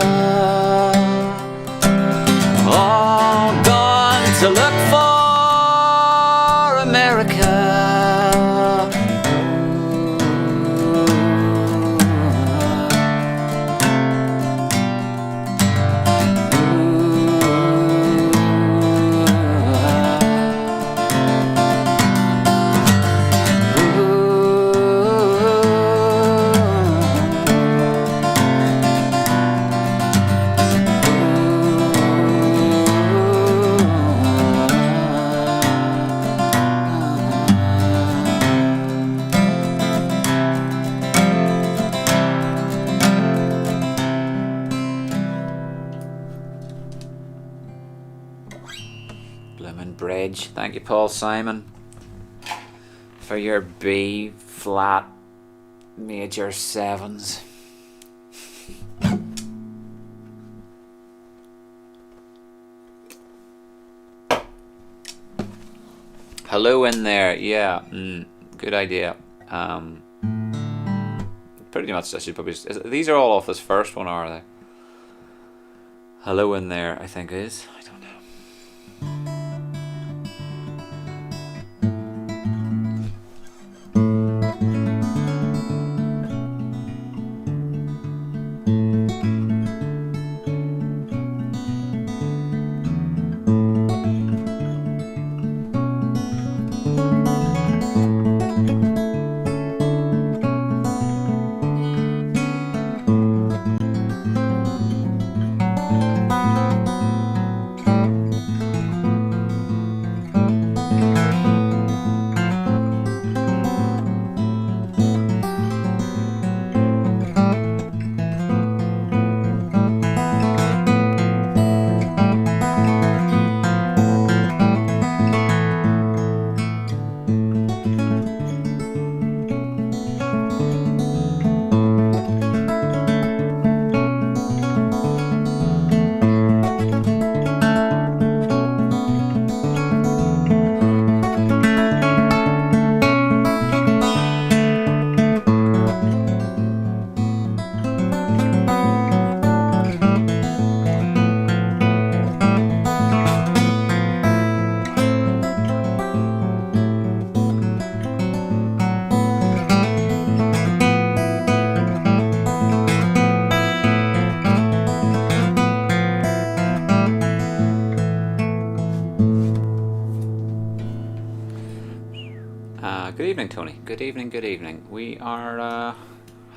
All gone to look for America. Bridge. Thank you, Paul Simon, for your B flat major sevens. Hello in there, yeah, good idea. Pretty much I should probably these are all off this first one, are they? Hello in there, I think is. I don't know. evening, Tony. Good evening, good evening. We are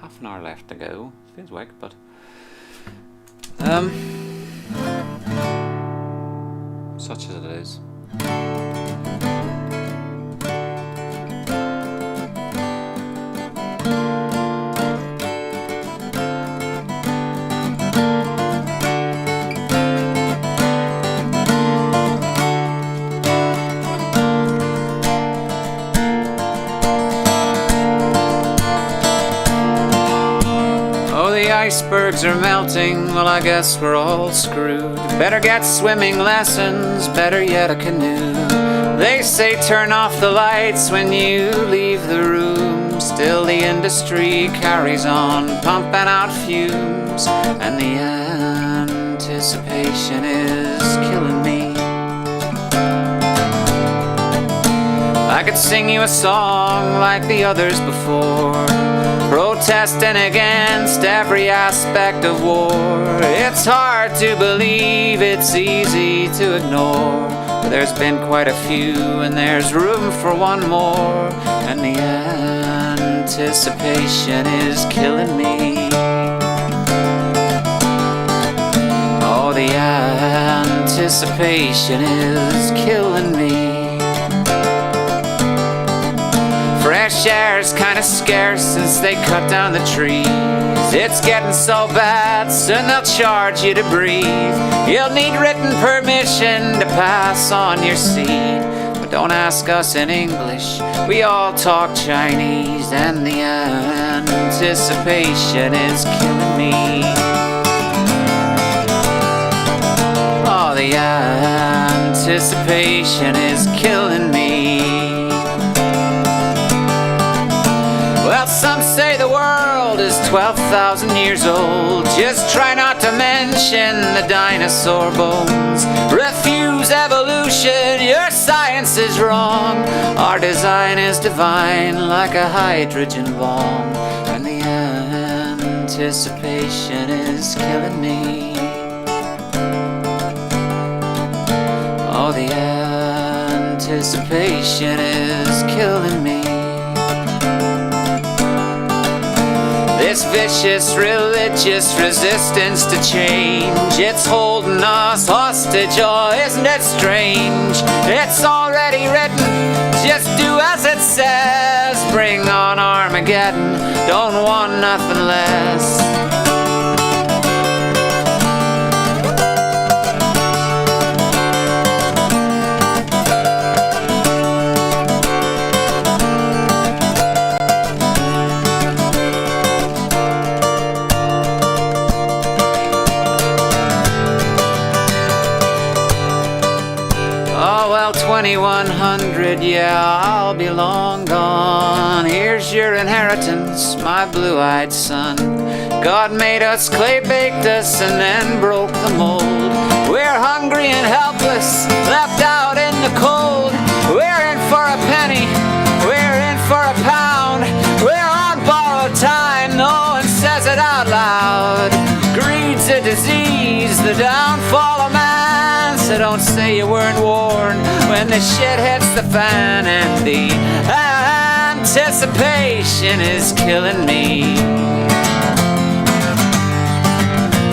half an hour left to go. Feels like, but such as it is. Icebergs are melting, well I guess we're all screwed. Better get swimming lessons, better yet a canoe. They say turn off the lights when you leave the room. Still the industry carries on, pumping out fumes. And the anticipation is killing me. I could sing you a song like the others before, protesting against every aspect of war. It's hard to believe, it's easy to ignore, but there's been quite a few and there's room for one more. And the anticipation is killing me. Oh, the anticipation is killing me. Fresh air's kinda scarce since they cut down the trees. It's getting so bad, soon they'll charge you to breathe. You'll need written permission to pass on your seed. But don't ask us in English, we all talk Chinese. And the anticipation is killing me. Oh, the anticipation is killing me. Well, some say the world is 12,000 years old. Just try not to mention the dinosaur bones. Refuse evolution, your science is wrong. Our design is divine like a hydrogen bomb. And the anticipation is killing me. Oh, the anticipation is killing me. This vicious, religious resistance to change, it's holding us hostage, oh, isn't it strange? It's already written, just do as it says. Bring on Armageddon, don't want nothing less. Oh, well, 2100, yeah, I'll be long gone. Here's your inheritance, my blue-eyed son. God made us, clay-baked us, and then broke the mold. We're hungry and helpless, left out in the cold. We're in for a penny, we're in for a pound. We're on borrowed time, no one says it out loud. Greed's a disease, the downfall of man. So don't say you weren't warned when the shit hits the fan. And the anticipation is killing me.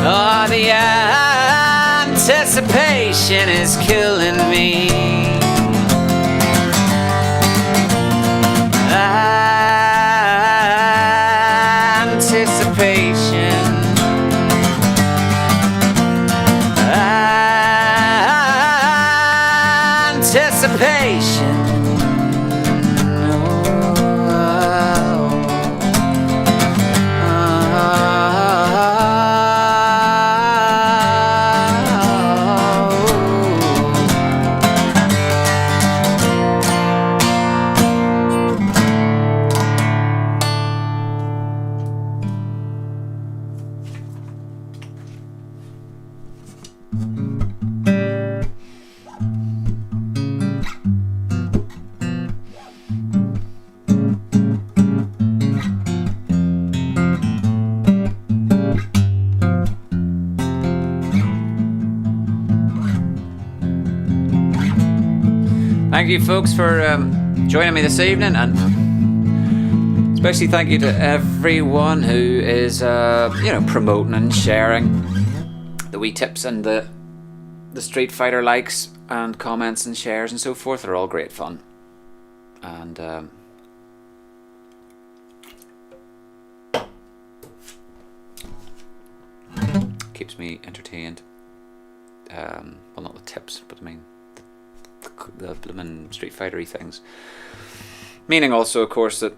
Oh, the anticipation is killing me. Anticipation. Anticipation. Thank you, folks, for joining me this evening, and Especially thank you to everyone who is, promoting and sharing the wee tips and the Street Fighter likes and comments and shares and so forth. They're all great fun. And keeps me entertained. Well, not the tips, but I mean the blooming Street Fighter-y things. Meaning also, of course, that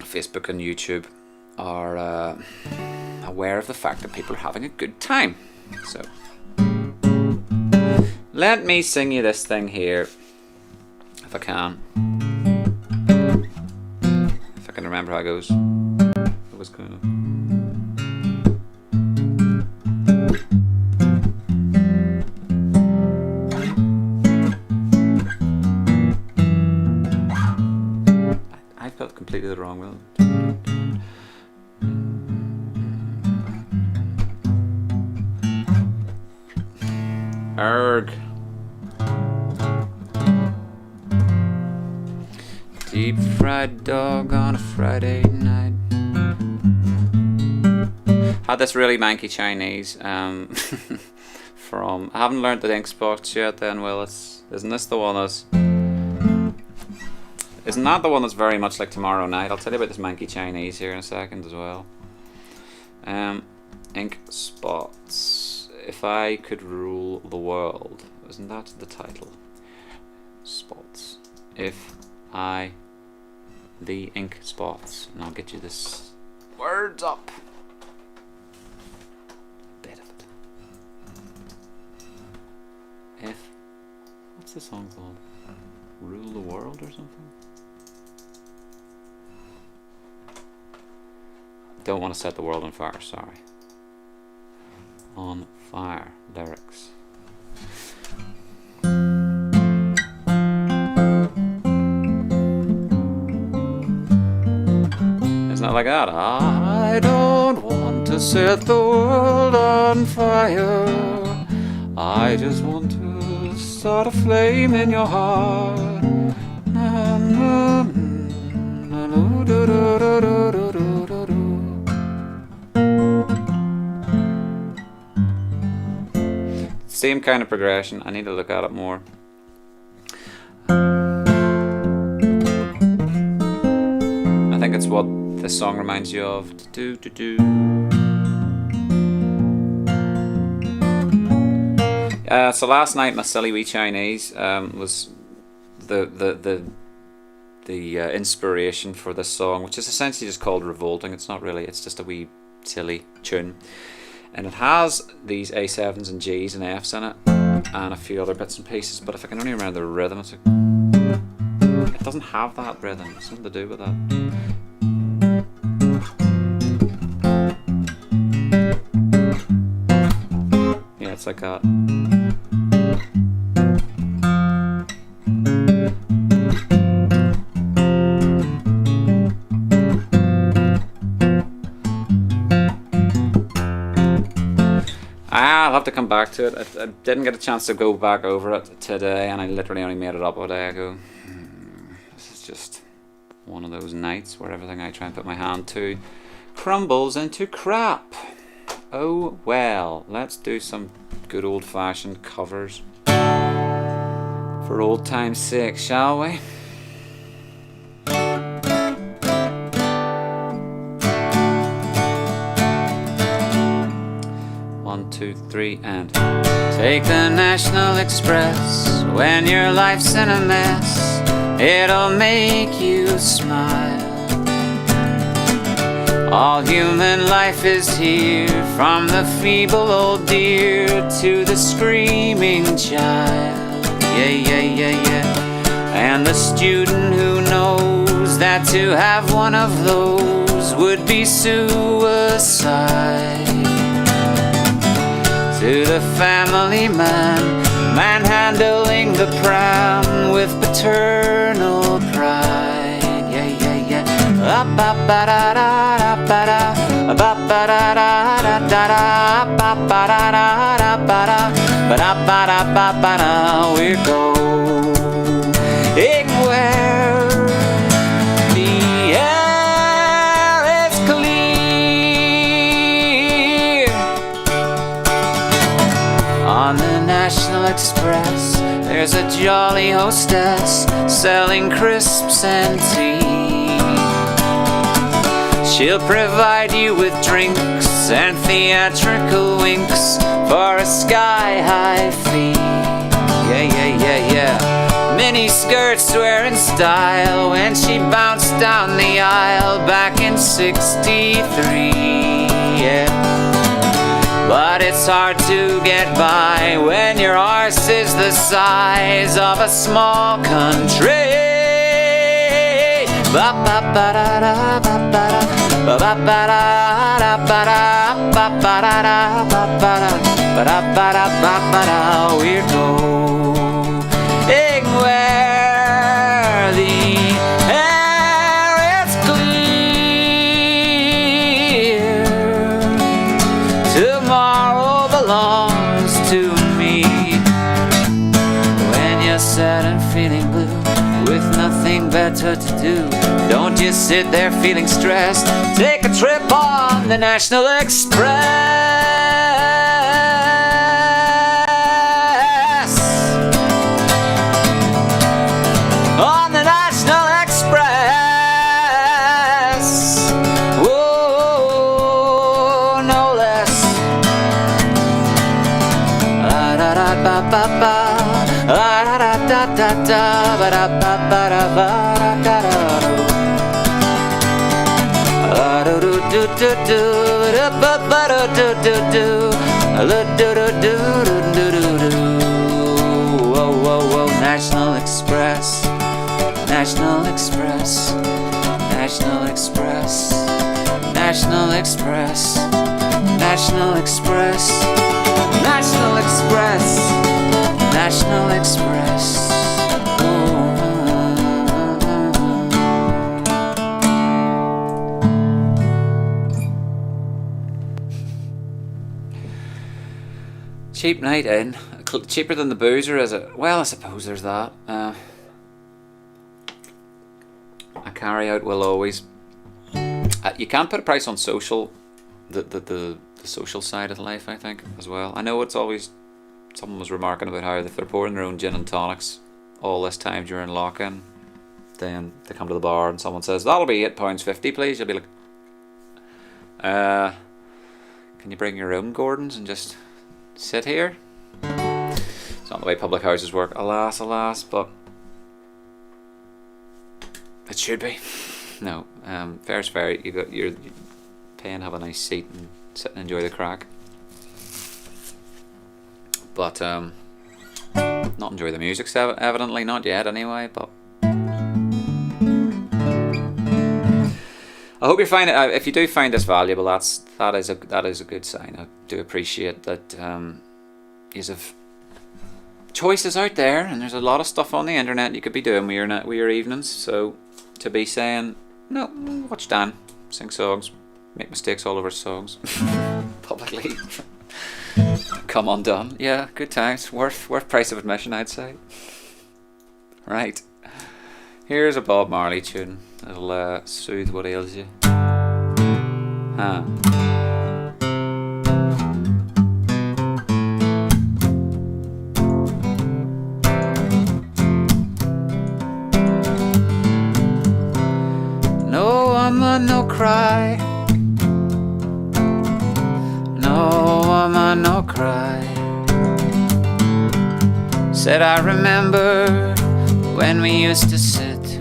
Facebook and YouTube are aware of the fact that people are having a good time. So let me sing you this thing here, if I can. If I can remember how it goes. It was kind of... I felt completely the wrong one. Erg. Deep fried dog on a Friday night. Had this really manky Chinese from... I haven't learned the ink spots yet then, Willis. Isn't this the one that's... Isn't that the one that's very much like Tomorrow Night? I'll tell you about this manky Chinese here in a second as well. Ink spots. If I could rule the world. Isn't that the title? Spots. If I... The ink spots. And I'll get you this words up. Bit of it. If... What's the song called? Rule the World or something? Don't want to set the world on fire, sorry. On fire lyrics. It's not like that. I don't want to set the world on fire. I just want to start a flame in your heart. Same kind of progression. I need to look at it more. I think it's what this song reminds you of. So last night my silly wee Chinese was the inspiration for this song, which is essentially just called Revolting. It's not really. It's just a wee silly tune. And it has these A7s and Gs and Fs in it, and a few other bits and pieces, but if I can only remember the rhythm, it doesn't have that rhythm. It's something to do with that. Yeah, it's like that. I'll have to come back to it. I didn't get a chance to go back over it today, and I literally only made it up a day ago. This is just one of those nights where everything I try and put my hand to crumbles into crap. Oh well, let's do some good old-fashioned covers for old time's sake, shall we? 1, 2, 3, and take the National Express. When your life's in a mess, it'll make you smile. All human life is here, from the feeble old deer to the screaming child. Yeah, yeah, yeah, yeah. And the student who knows that to have one of those would be suicide. To the family man, manhandling the pram with paternal pride. Yeah, yeah, yeah. We're going where the National Express, there's a jolly hostess selling crisps and tea. She'll provide you with drinks and theatrical winks for a sky-high fee. Yeah. Mini skirts were in style when she bounced down the aisle back in '63. Yeah. But it's hard to get by when your arse is the size of a small country. We're going where the air is clear. Tomorrow belongs to me. When you're sad and feeling blue, with nothing better to do, don't just sit there feeling stressed. Take a trip on the National Express. On the National Express. Whoa, no less. La-da-da-ba-ba-ba. Whoa, National Express, National Express, National Express, National Express, National Express, National Express, National Express. Cheap night in, cheaper than the boozer, is it? Well, I suppose there's that. A carry out will always. You can't put a price on social, the social side of life, I think, as well. I know it's always. Someone was remarking about how if they're pouring their own gin and tonics all this time during lock-in, then they come to the bar and someone says, "That'll be £8.50, please." You'll be like, can you bring your own Gordons and just sit here? It's not the way public houses work, alas, but it should be. No, fair's fair. You're paying to have a nice seat and sit and enjoy the crack, but not enjoy the music. Evidently, not yet. Anyway, but I hope you find it. If you do find this valuable, that is a good sign. I do appreciate that. Is of choices out there, and there's a lot of stuff on the internet you could be doing with your evenings. So to be saying, no, watch Dan sing songs, make mistakes all over songs publicly, come undone. Yeah, good times. Worth price of admission, I'd say. Right. Here's a Bob Marley tune. It'll soothe what ails you. No woman, no cry. No woman, no cry. Said I remember when we used to sit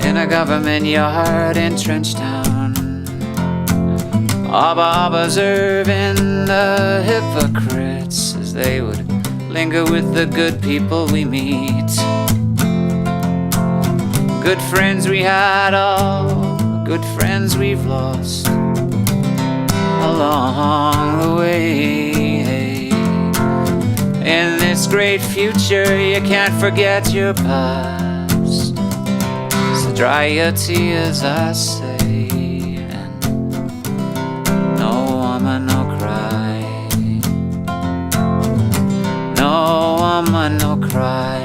in a government yard in Trenchtown, observing the hypocrites as they would linger with the good people we meet. Good friends we had all, good friends we've lost along the way. In this great future you can't forget your past, so dry your tears, I say, and no woman, no cry. No woman, no cry.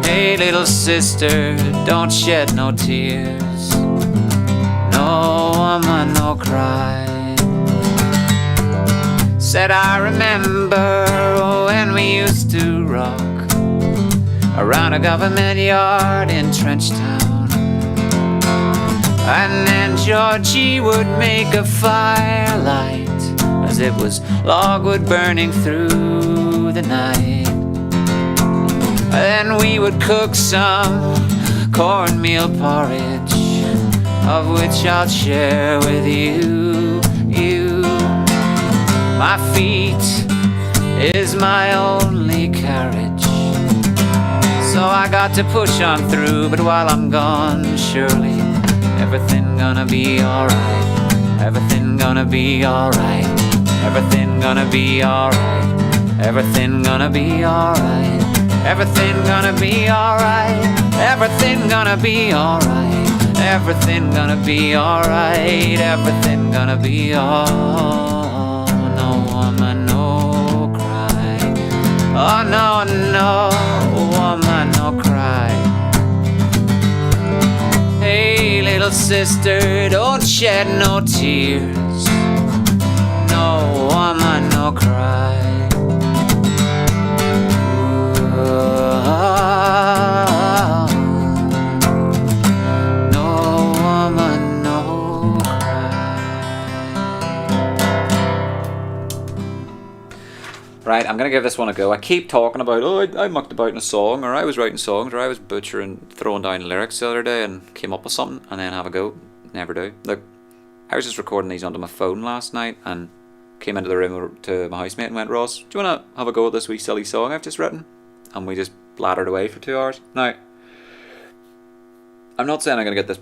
Hey little sister, don't shed no tears. No woman, no cry. Said I remember when we used to rock around a government yard in Trenchtown. And then Georgie would make a firelight as it was logwood burning through the night. Then we would cook some cornmeal porridge, of which I'll share with you. My feet is my only carriage, so I got to push on through. But while I'm gone, surely everything gonna be alright. Everything gonna be alright. Everything gonna be alright. Everything gonna be alright. Everything gonna be alright. Everything gonna be alright. Everything gonna be alright. Everything gonna be alright. No woman, no cry. Oh no, no woman, no cry. Hey little sister, don't shed no tears. No woman, no cry. Right, I'm going to give this one a go. I keep talking about, I mucked about in a song, or I was writing songs, or I was butchering, throwing down lyrics the other day and came up with something, and then have a go. Never do. Look, I was just recording these onto my phone last night, and came into the room to my housemate and went, Ross, do you want to have a go at this wee silly song I've just written? And we just blattered away for 2 hours. Now, I'm not saying I'm going to get this,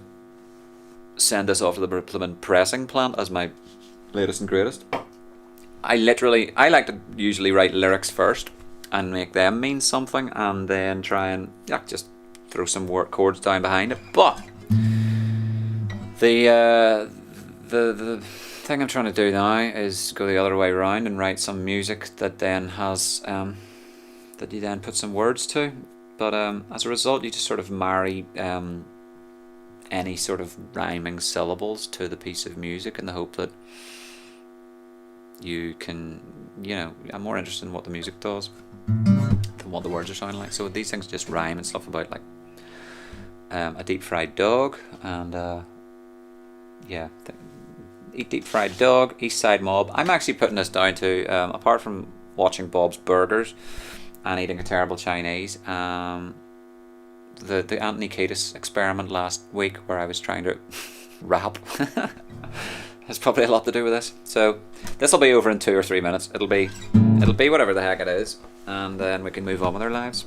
send this off to the Brooklyn pressing plant as my latest and greatest. I like to usually write lyrics first and make them mean something, and then try and just throw some chords down behind it. But the thing I'm trying to do now is go the other way around and write some music that then has that you then put some words to. But as a result, you just sort of marry any sort of rhyming syllables to the piece of music in the hope that you can, I'm more interested in what the music does than what the words are sounding like. So these things just rhyme and stuff about like a deep fried dog and eat deep fried dog, East Side Mob. I'm actually putting this down to apart from watching Bob's Burgers and eating a terrible Chinese, the Anthony Kiedis experiment last week where I was trying to rap has probably a lot to do with this. So this will be over in 2 or 3 minutes. It'll be whatever the heck it is, and then we can move on with our lives.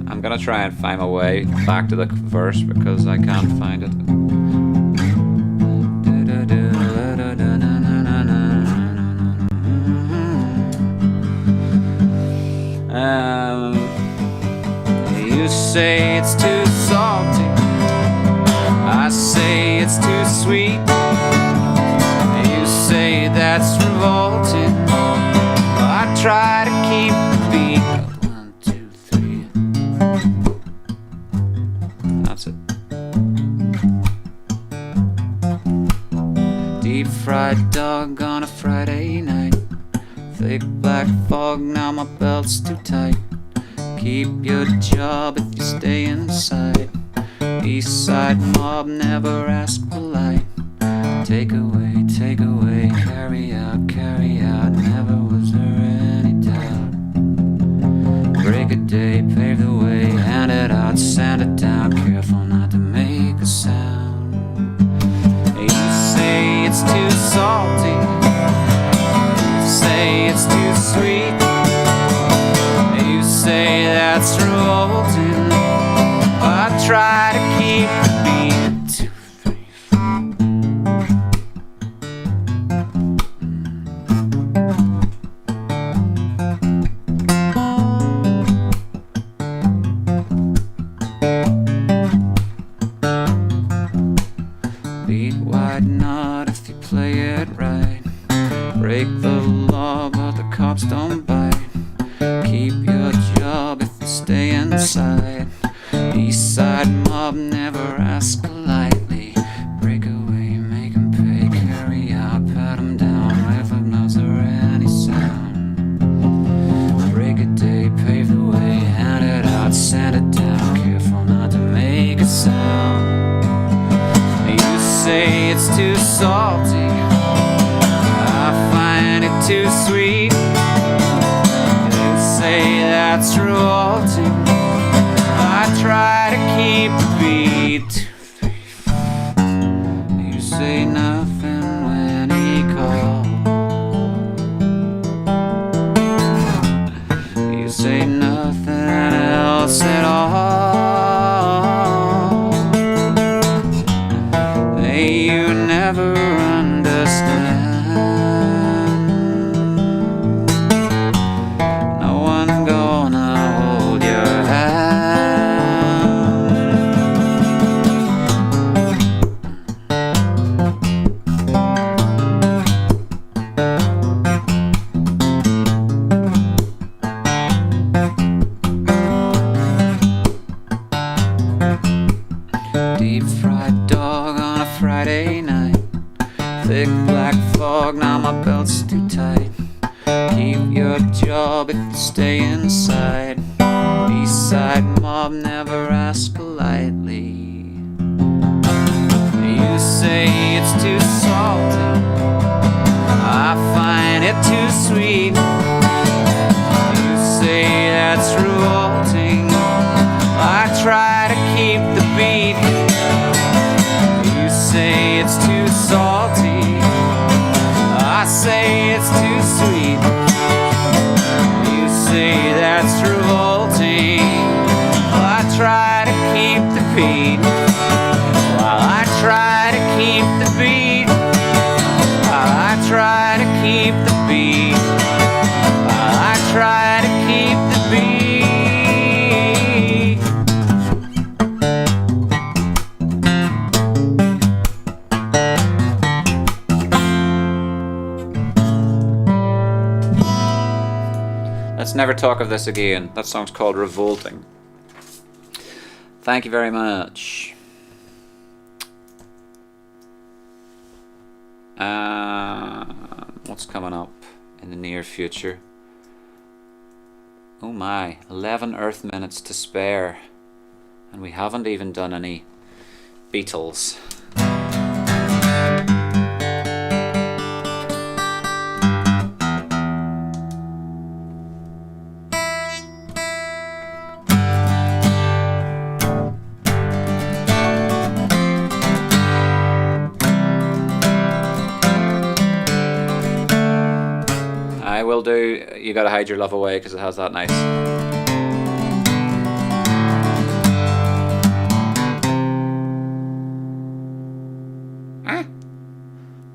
I'm gonna try and find my way back to the verse because I can't find it. You say it's too salty, I say it's too sweet. You say that's revolting, I try to keep the beat. 1, 2, 3. That's it. Deep fried dog on a Friday night. Thick black fog, now my belt's too tight. Keep your job if you stay inside. East Side Mob, never ask polite. Take away, carry out, never was there any doubt. Break a day, pave the way, hand it out, sand it down. Careful not to make a sound. You say it's too salty, you say it's too sweet. You say that's revolting, I try to keep the beat. 2, 3, 4. Beat wide knot if you play it right. Break the law but the cops don't bite. Keep your job if you stay inside. East Side Eastside mob never ask politely. Break away, make 'em pay, carry out, pat 'em down, if it knows there any sound. Break a day, pave the way, hand it out, send it down, careful not to make a sound. You say it's too salty, I find it too sweet. You say that's revolting, I try to keep the beat. You say nothing when he calls. You say nothing else at all. You never understand. No one gonna hold your hand. Deep fried dog on a Friday night. Thick black fog, now my belt's too tight. Keep your job if you stay inside. Eastside mob never ask politely. You say it's too salty, I find it too sweet. You say that's revolting, I try to keep the beat. You say it's too salty, I say it's too sweet. You say that's revolting, well, I try to keep the beat. While I try to keep the beat, while I try to keep the beat, while I try to keep the beat. Let's never talk of this again. That song's called Revolting. Thank you very much. What's coming up in the near future? Oh my, 11 Earth minutes to spare. And we haven't even done any Beatles. Will do You Gotta Hide Your Love Away because it has that nice.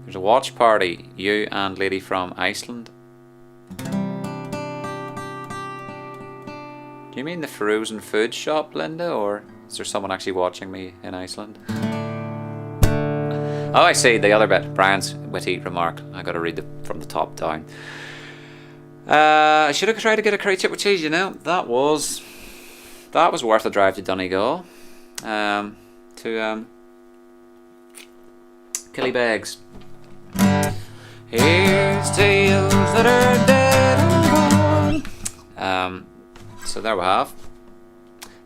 There's a watch party, you and lady from Iceland. Do you mean the frozen food shop, Linda, or is there someone actually watching me in Iceland? Oh, I see, the other bit, Brian's witty remark. I gotta read from the top down. I should have tried to get a curry chip with cheese, you know. That was worth a drive to Donegal. To Killybegs. Here's tales that are dead and gone. So there we have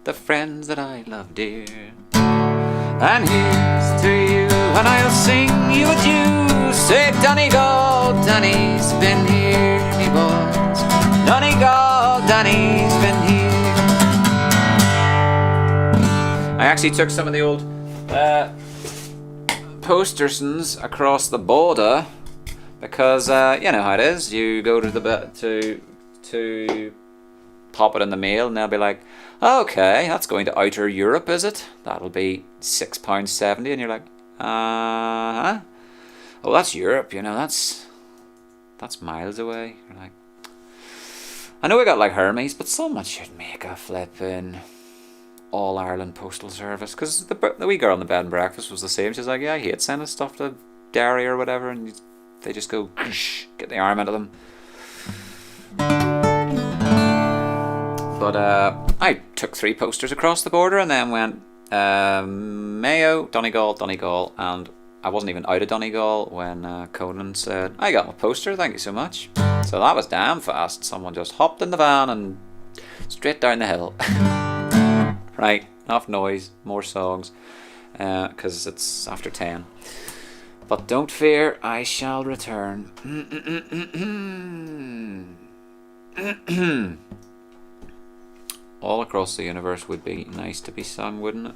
the friends that I love dear. And here's to you, and I'll sing you a Jew. Say Donegal, Donny's been here, me boys. Donegal, Donny's been here. I actually took some of the old postersons across the border because you know how it is. You go to the to pop it in the mail, and they'll be like, "Okay, that's going to outer Europe, is it? That'll be £6.70," and you're like, "Uh-huh. Oh, that's Europe, you know. That's miles away." You're like, I know we got like Hermes, but someone should make a flipping All Ireland Postal Service, because the wee girl in the bed and breakfast was the same. She's like, "Yeah, I hate sending stuff to Derry or whatever," and they just go get the arm out of them. But I took 3 posters across the border and then went, Mayo, Donegal, and I wasn't even out of Donegal when Conan said, I got my poster, thank you so much. So that was damn fast. Someone just hopped in the van and straight down the hill. Right, enough noise, more songs, because it's after 10. But don't fear, I shall return. All across the universe would be nice to be sung, wouldn't it?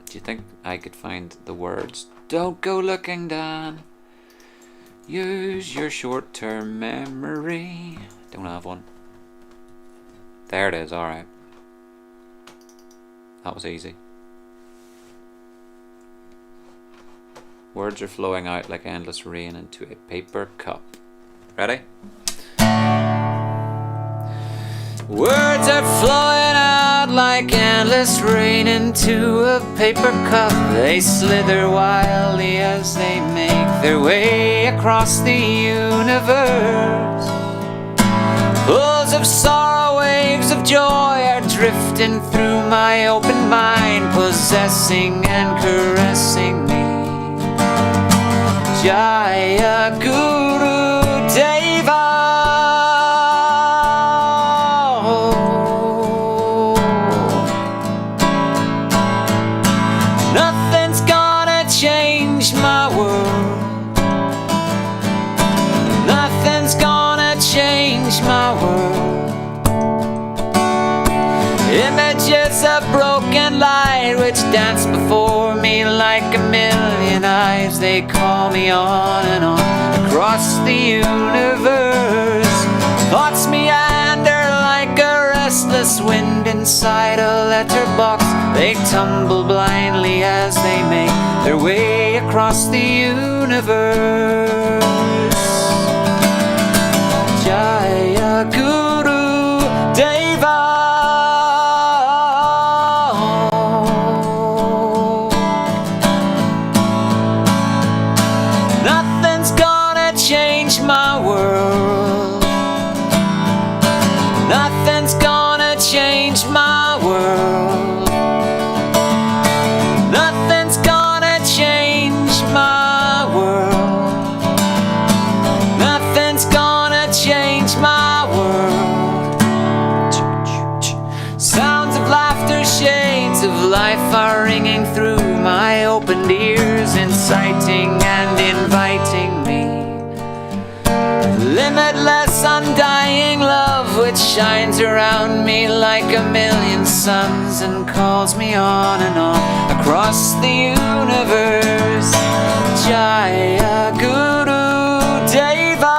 Do you think I could find the words? Don't go looking, Dan. Use your short-term memory. Don't have one. There it is, alright. That was easy. Words are flowing out like endless rain into a paper cup. Ready? Words are flowing out like endless rain into a paper cup. They slither wildly as they make their way across the universe. Pools of sorrow, waves of joy are drifting through my open mind, possessing and caressing me. Jaya Guru Deva. Nothing's gonna change my world. Nothing's gonna change my world. Images of broken light which dance before me like a million eyes. They call me on and on across the universe. Thoughts meander like a restless wind inside a letterbox. They tumble blindly as they make their way across the universe. Jaya Guru Deva. Nothing's gonna change my world. Nothing's gonna change my world. Nothing's gonna change my world. Nothing's gonna change my world. Sounds of laughter, shades of life are ringing through my opened ears, inciting and inviting me. Limitless, undying love which shines around me like a million suns and calls me on and on across the universe. Jaya Guru Deva.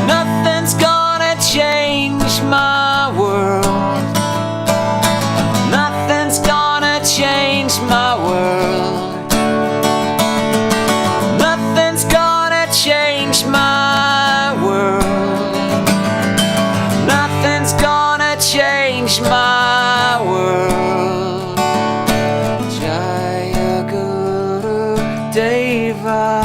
Nothing's gonna change my world. Nothing's gonna change my world. Nothing's gonna change my world. Nothing's gonna change my world. Jaya Guru Deva.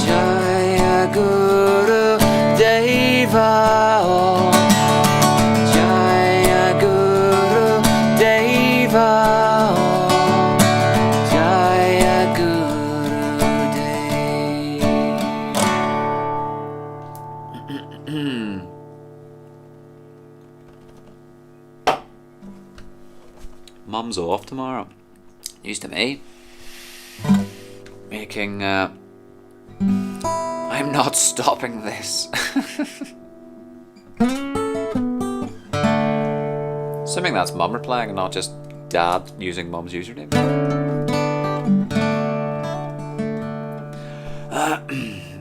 Jaya Guru Deva. Jaya Guru Deva. Jaya Guru Deva. Mum's off tomorrow. News to me. Making I'm not stopping this. Assuming that's Mum replying and not just Dad using Mum's username.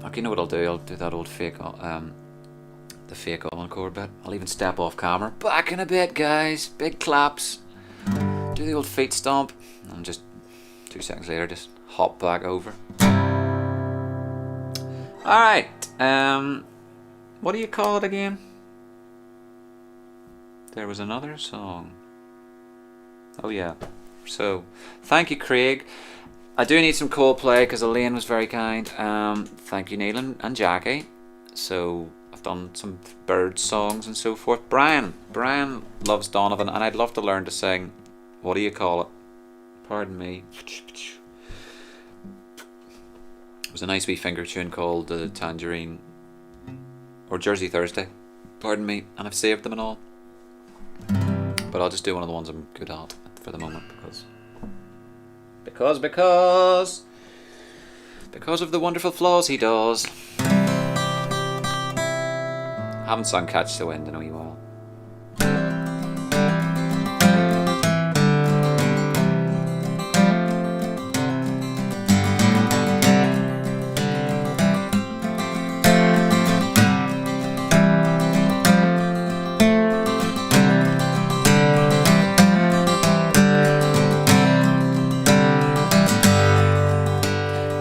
Okay, you know what I'll do? I'll do that old fake, the fake encore bit. I'll even step off camera. Back in a bit, guys. Big claps. Do the old feet stomp, and just 2 seconds later, just hop back over. Alright, what do you call it again? There was another song. Oh yeah. So, thank you, Craig. I do need some Coldplay because Elaine was very kind. Thank you, Neil and Jackie. So I've done some bird songs and so forth. Brian loves Donovan, and I'd love to learn to sing. What do you call it? Pardon me. It was a nice wee finger tune called Tangerine or Jersey Thursday. Pardon me, and I've saved them and all. But I'll just do one of the ones I'm good at for the moment because of the wonderful flaws he does. Haven't sung Catch the Wind in a wee while.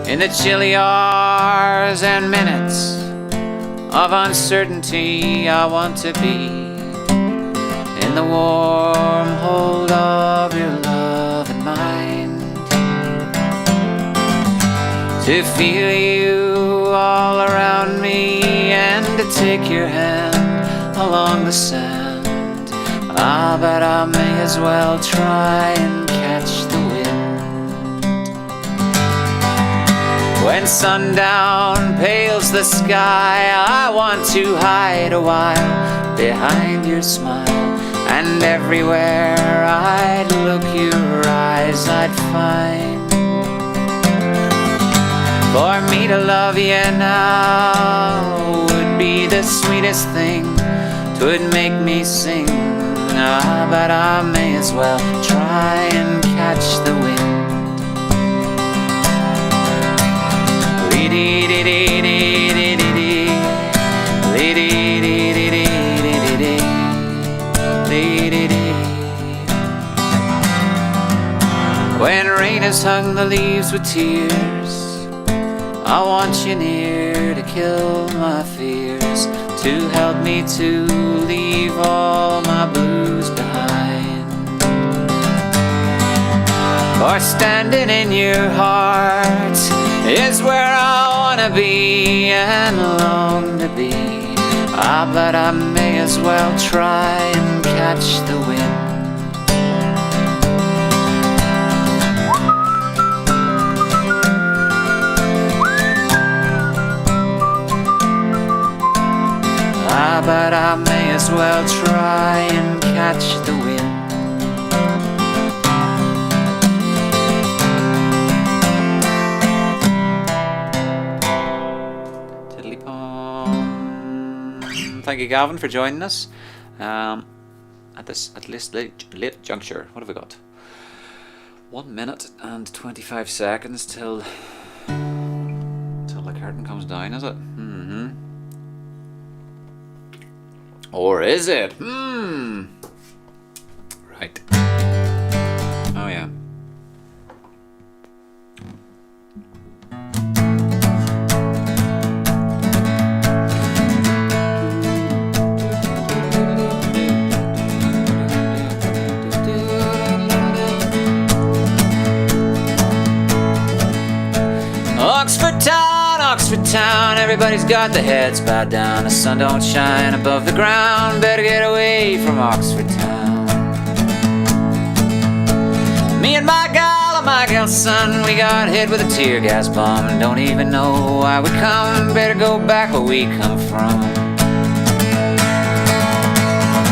In the chilly hours and minutes of uncertainty, I want to be in the warm hold of your love and mind, to feel you all around me and to take your hand along the sand. Ah, but I may as well try and catch the wind. When sundown pales the sky, I want to hide a while behind your smile, and everywhere I'd look your eyes I'd find. For me to love you now would be the sweetest thing, 'twould make me sing. Ah, but I may as well try and catch the wind. When rain has hung the leaves with tears, I want you near to kill my fears, to help me to leave all my blues behind. For standing in your heart is where I wanna be and long to be. Ah, but I may as well try and catch the wind. Ah, but I may as well try and catch the wind. Thank you, Gavin, for joining us at this late juncture. What have we got? 1 minute and 25 seconds till the curtain comes down, is it? Or is it? Right. Oh yeah. Oxford town, everybody's got their heads bowed down. The sun don't shine above the ground. Better get away from Oxford town. Me and my gal and my gal's son, we got hit with a tear gas bomb and don't even know why we come. Better go back where we come from.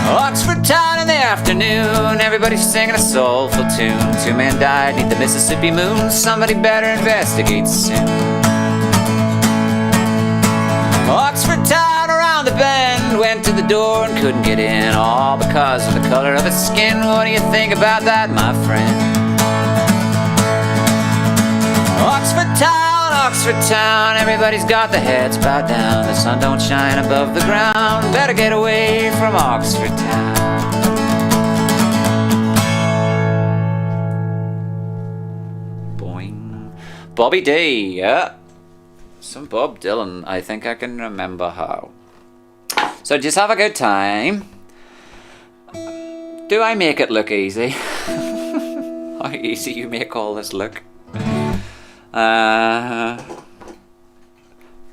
Oxford town in the afternoon, everybody's singing a soulful tune. 2 men died beneath the Mississippi moon. Somebody better investigate soon. Oxford town around the bend, went to the door and couldn't get in, all because of the color of his skin. What do you think about that, my friend? Oxford town, everybody's got their heads bowed down. The sun don't shine above the ground. Better get away from Oxford town. Boing. Bobby D, yeah. Some Bob Dylan, I think I can remember how. So just have a good time. Do I make it look easy? How easy you make all this look.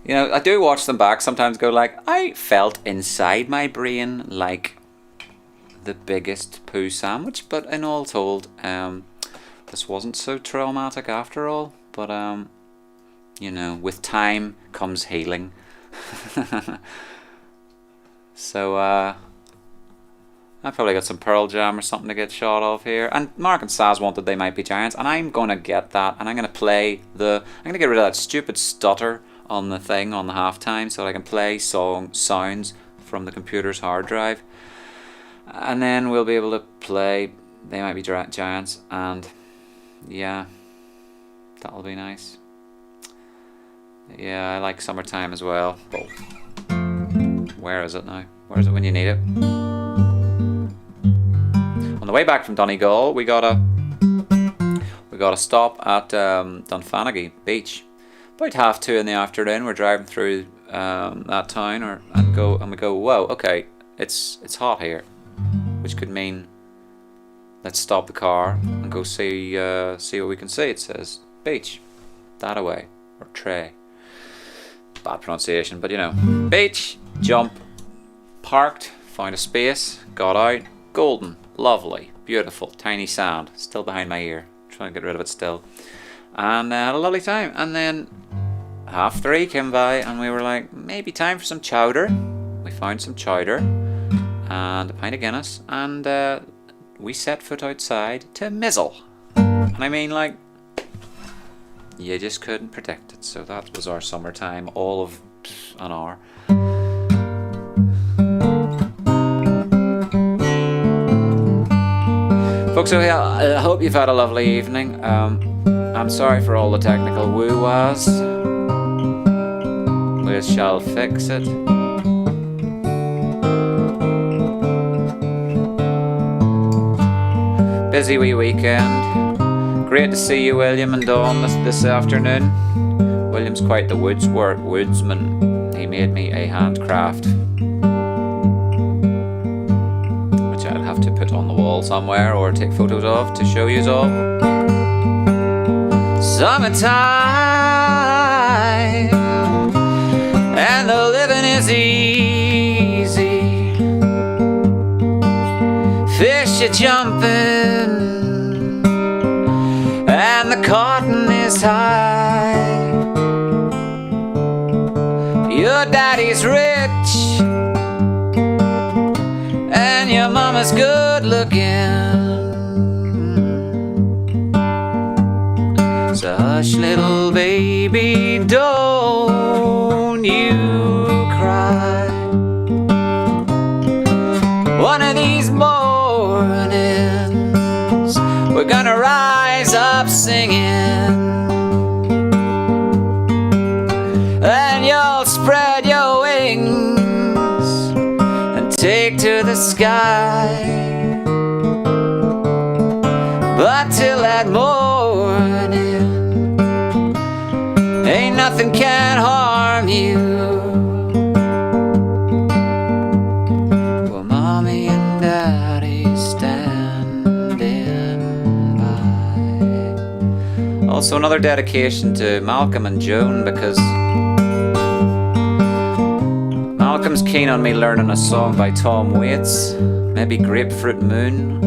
Yeah, You know, I do watch them back sometimes, go like, I felt inside my brain like the biggest poo sandwich, but in all told, this wasn't so traumatic after all. But you know, with time comes healing. So I probably got some Pearl Jam or something to get shot of here. And Mark and Saz wanted They Might Be Giants, and I'm gonna get that, and I'm gonna play I'm gonna get rid of that stupid stutter on the thing on the halftime, so that I can play sounds from the computer's hard drive, and then we'll be able to play They Might Be Giants, and yeah, that'll be nice. Yeah, I like Summertime as well. But where is it now? Where is it when you need it? On the way back from Donegal, we got a stop at Dunfanaghy Beach. About 2:30 in the afternoon, we're driving through that town, and we go, whoa, okay, it's hot here, which could mean let's stop the car and go see what we can see. It says beach, that away, or tray. Bad pronunciation, but you know, beach, jump, parked, found a space, got out, golden, lovely, beautiful, tiny sound, still behind my ear, trying to get rid of it still, and had a lovely time. And then 3:30 came by, and we were like, maybe time for some chowder. We found some chowder and a pint of Guinness, and we set foot outside to mizzle, and I mean, like, you just couldn't predict it. So that was our summertime, all of an hour. Folks, so yeah, I hope you've had a lovely evening. I'm sorry for all the technical woo-wahs. We shall fix it. Busy wee weekend. Great to see you, William and Dawn, this afternoon. William's quite the woodsman. He made me a handcraft, which I'll have to put on the wall somewhere or take photos of to show you all. Summertime, and the living is easy. Fish are jumping, and the cotton is high. Your daddy's rich, and your mama's good looking. So hush, little baby, don't you cry. One of these mornings we're gonna rise up singing, and you'll spread your wings and take to the sky. But till that morning, ain't nothing can harm you. Well, mommy and daddy standing by. Also another dedication to Malcolm and Joan, because Malcolm's keen on me learning a song by Tom Waits, maybe Grapefruit Moon.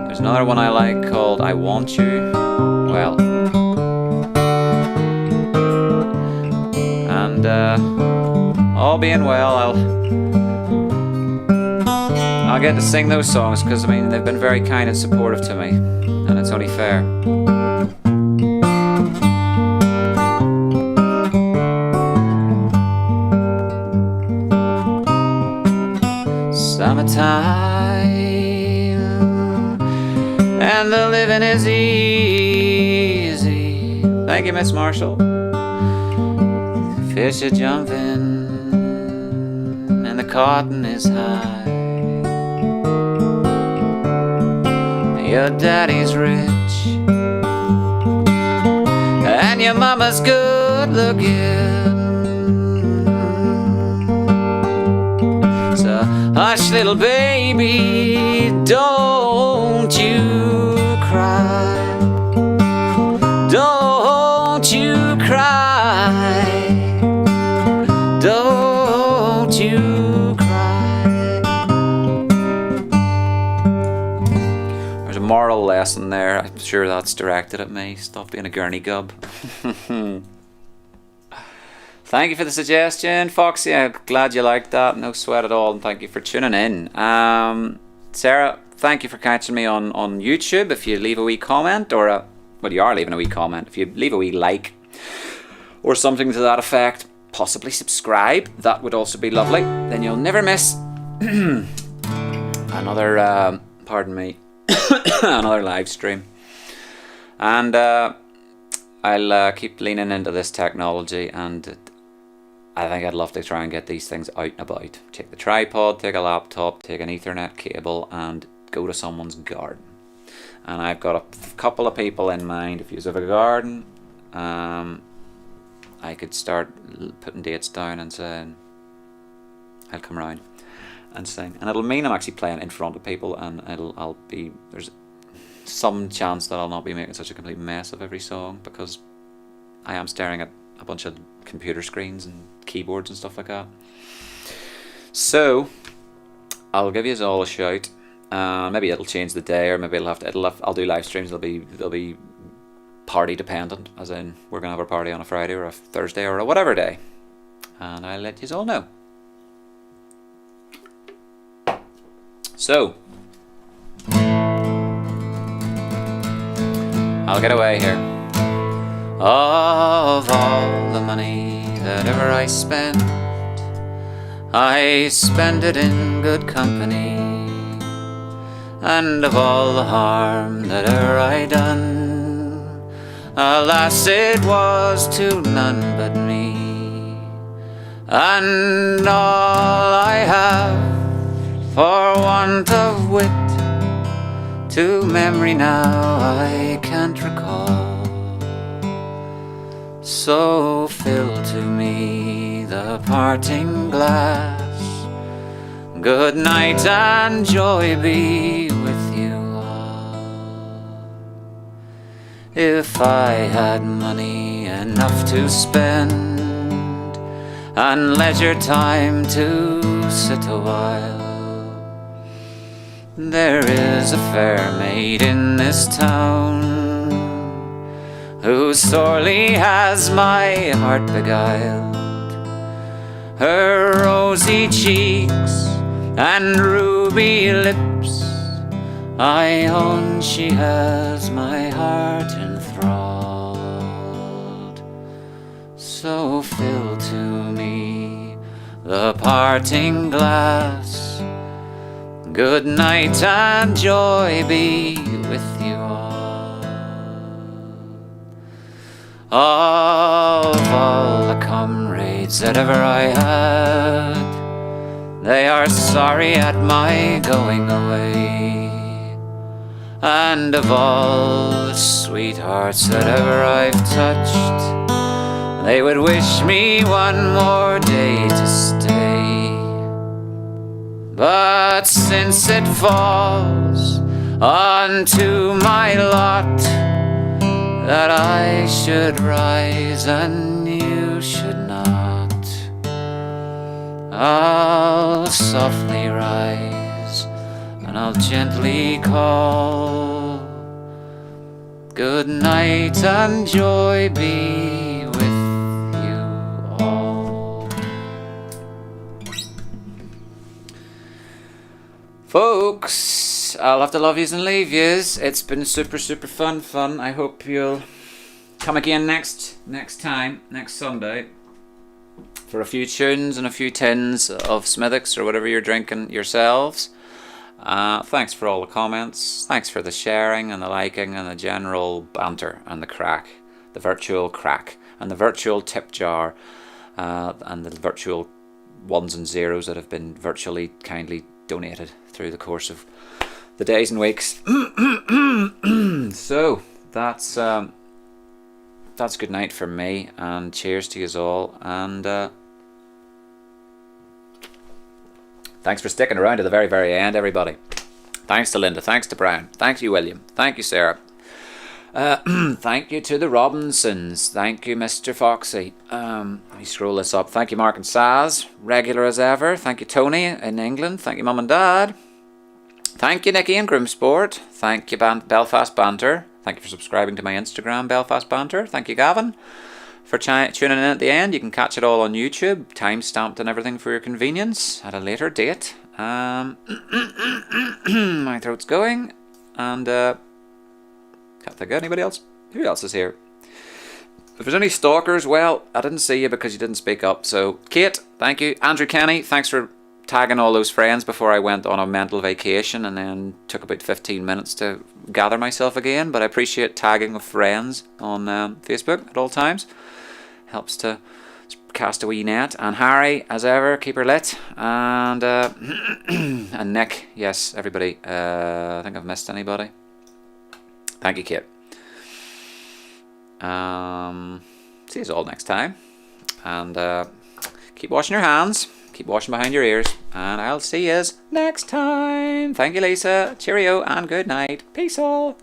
There's another one I like called I Want You. Well, and all being well, I'll get to sing those songs, because I mean they've been very kind and supportive to me, and it's only fair. Summertime, and the living is easy. Thank you, Miss Marshall. Fish are jumping, and the cotton is high. Your daddy's rich, and your mama's good looking. So hush, little baby, don't you cry. Don't you cry. lesson there. I'm sure that's directed at me. Stop being a gurney gub. Thank you for the suggestion, Foxy. I'm glad you liked that. No sweat at all, and thank you for tuning in. Sarah, thank you for catching me on YouTube. If you leave a wee comment, or well, you are leaving a wee comment. If you leave a wee like or something to that effect, possibly subscribe, that would also be lovely. Then you'll never miss another, pardon me, another live stream. And I'll keep leaning into this technology, and I think I'd love to try and get these things out and about. Take the tripod, take a laptop, take an Ethernet cable, and go to someone's garden. And I've got a couple of people in mind. If you have a garden, I could start putting dates down and saying I'll come round and sing. And it'll mean I'm actually playing in front of people, and there's some chance that I'll not be making such a complete mess of every song, because I am staring at a bunch of computer screens and keyboards and stuff like that. So I'll give you all a shout. Maybe it'll change the day, or maybe I'll do live streams. They'll be party dependent, as in we're gonna have a party on a Friday or a Thursday or a whatever day, and I'll let you all know. So I'll get away here. Of all the money that ever I spent, I spend it in good company. And of all the harm that ever I done, alas, it was to none but me. And all I have, for want of wit, to memory now I can't recall. So fill to me the parting glass. Good night and joy be with you all. If I had money enough to spend, and leisure time to sit a while, there is a fair maid in this town who sorely has my heart beguiled. Her rosy cheeks and ruby lips, I own she has my heart enthralled. So fill to me the parting glass. Good night and joy be with you all. Of all the comrades that ever I had, they are sorry at my going away. And of all the sweethearts that ever I've touched, they would wish me one more day to stay. But since it falls unto my lot that I should rise and you should not, I'll softly rise and I'll gently call. Good night and joy be with you all. Folks, I'll have to love yous and leave yous. It's been super fun. I hope you'll come again next Sunday, for a few tunes and a few tins of Smithwick's or whatever you're drinking yourselves. Thanks for all the comments. Thanks for the sharing and the liking and the general banter and the crack, the virtual crack and the virtual tip jar, and the virtual ones and zeros that have been virtually kindly donated through the course of the days and weeks. So that's good night from me, and cheers to yous all, and thanks for sticking around to the very end, everybody. Thanks to Linda, thanks to Brian, thank you William, thank you Sarah, thank you to the Robinsons, thank you Mr. Foxy. Let me scroll this up. Thank you Mark and Saz, regular as ever. Thank you Tony in England, thank you Mum and Dad. Thank you, Nikki and Grimsport. Thank you, Belfast Banter. Thank you for subscribing to my Instagram, Belfast Banter. Thank you, Gavin, for tuning in at the end. You can catch it all on YouTube, time-stamped and everything for your convenience at a later date. My throat's going, and can't think of anybody else. Who else is here? If there's any stalkers, well, I didn't see you because you didn't speak up. So, Kate, thank you. Andrew Kenny, thanks for tagging all those friends before I went on a mental vacation and then took about 15 minutes to gather myself again. But I appreciate tagging of friends on Facebook at all times. Helps to cast a wee net. And Harry, as ever, keep her lit. And and Nick, yes, everybody. I think I've missed anybody. Thank you, Kate. See you all next time, and keep washing your hands, keep washing behind your ears, and I'll see you next time. Thank you, Lisa. Cheerio and good night. Peace all.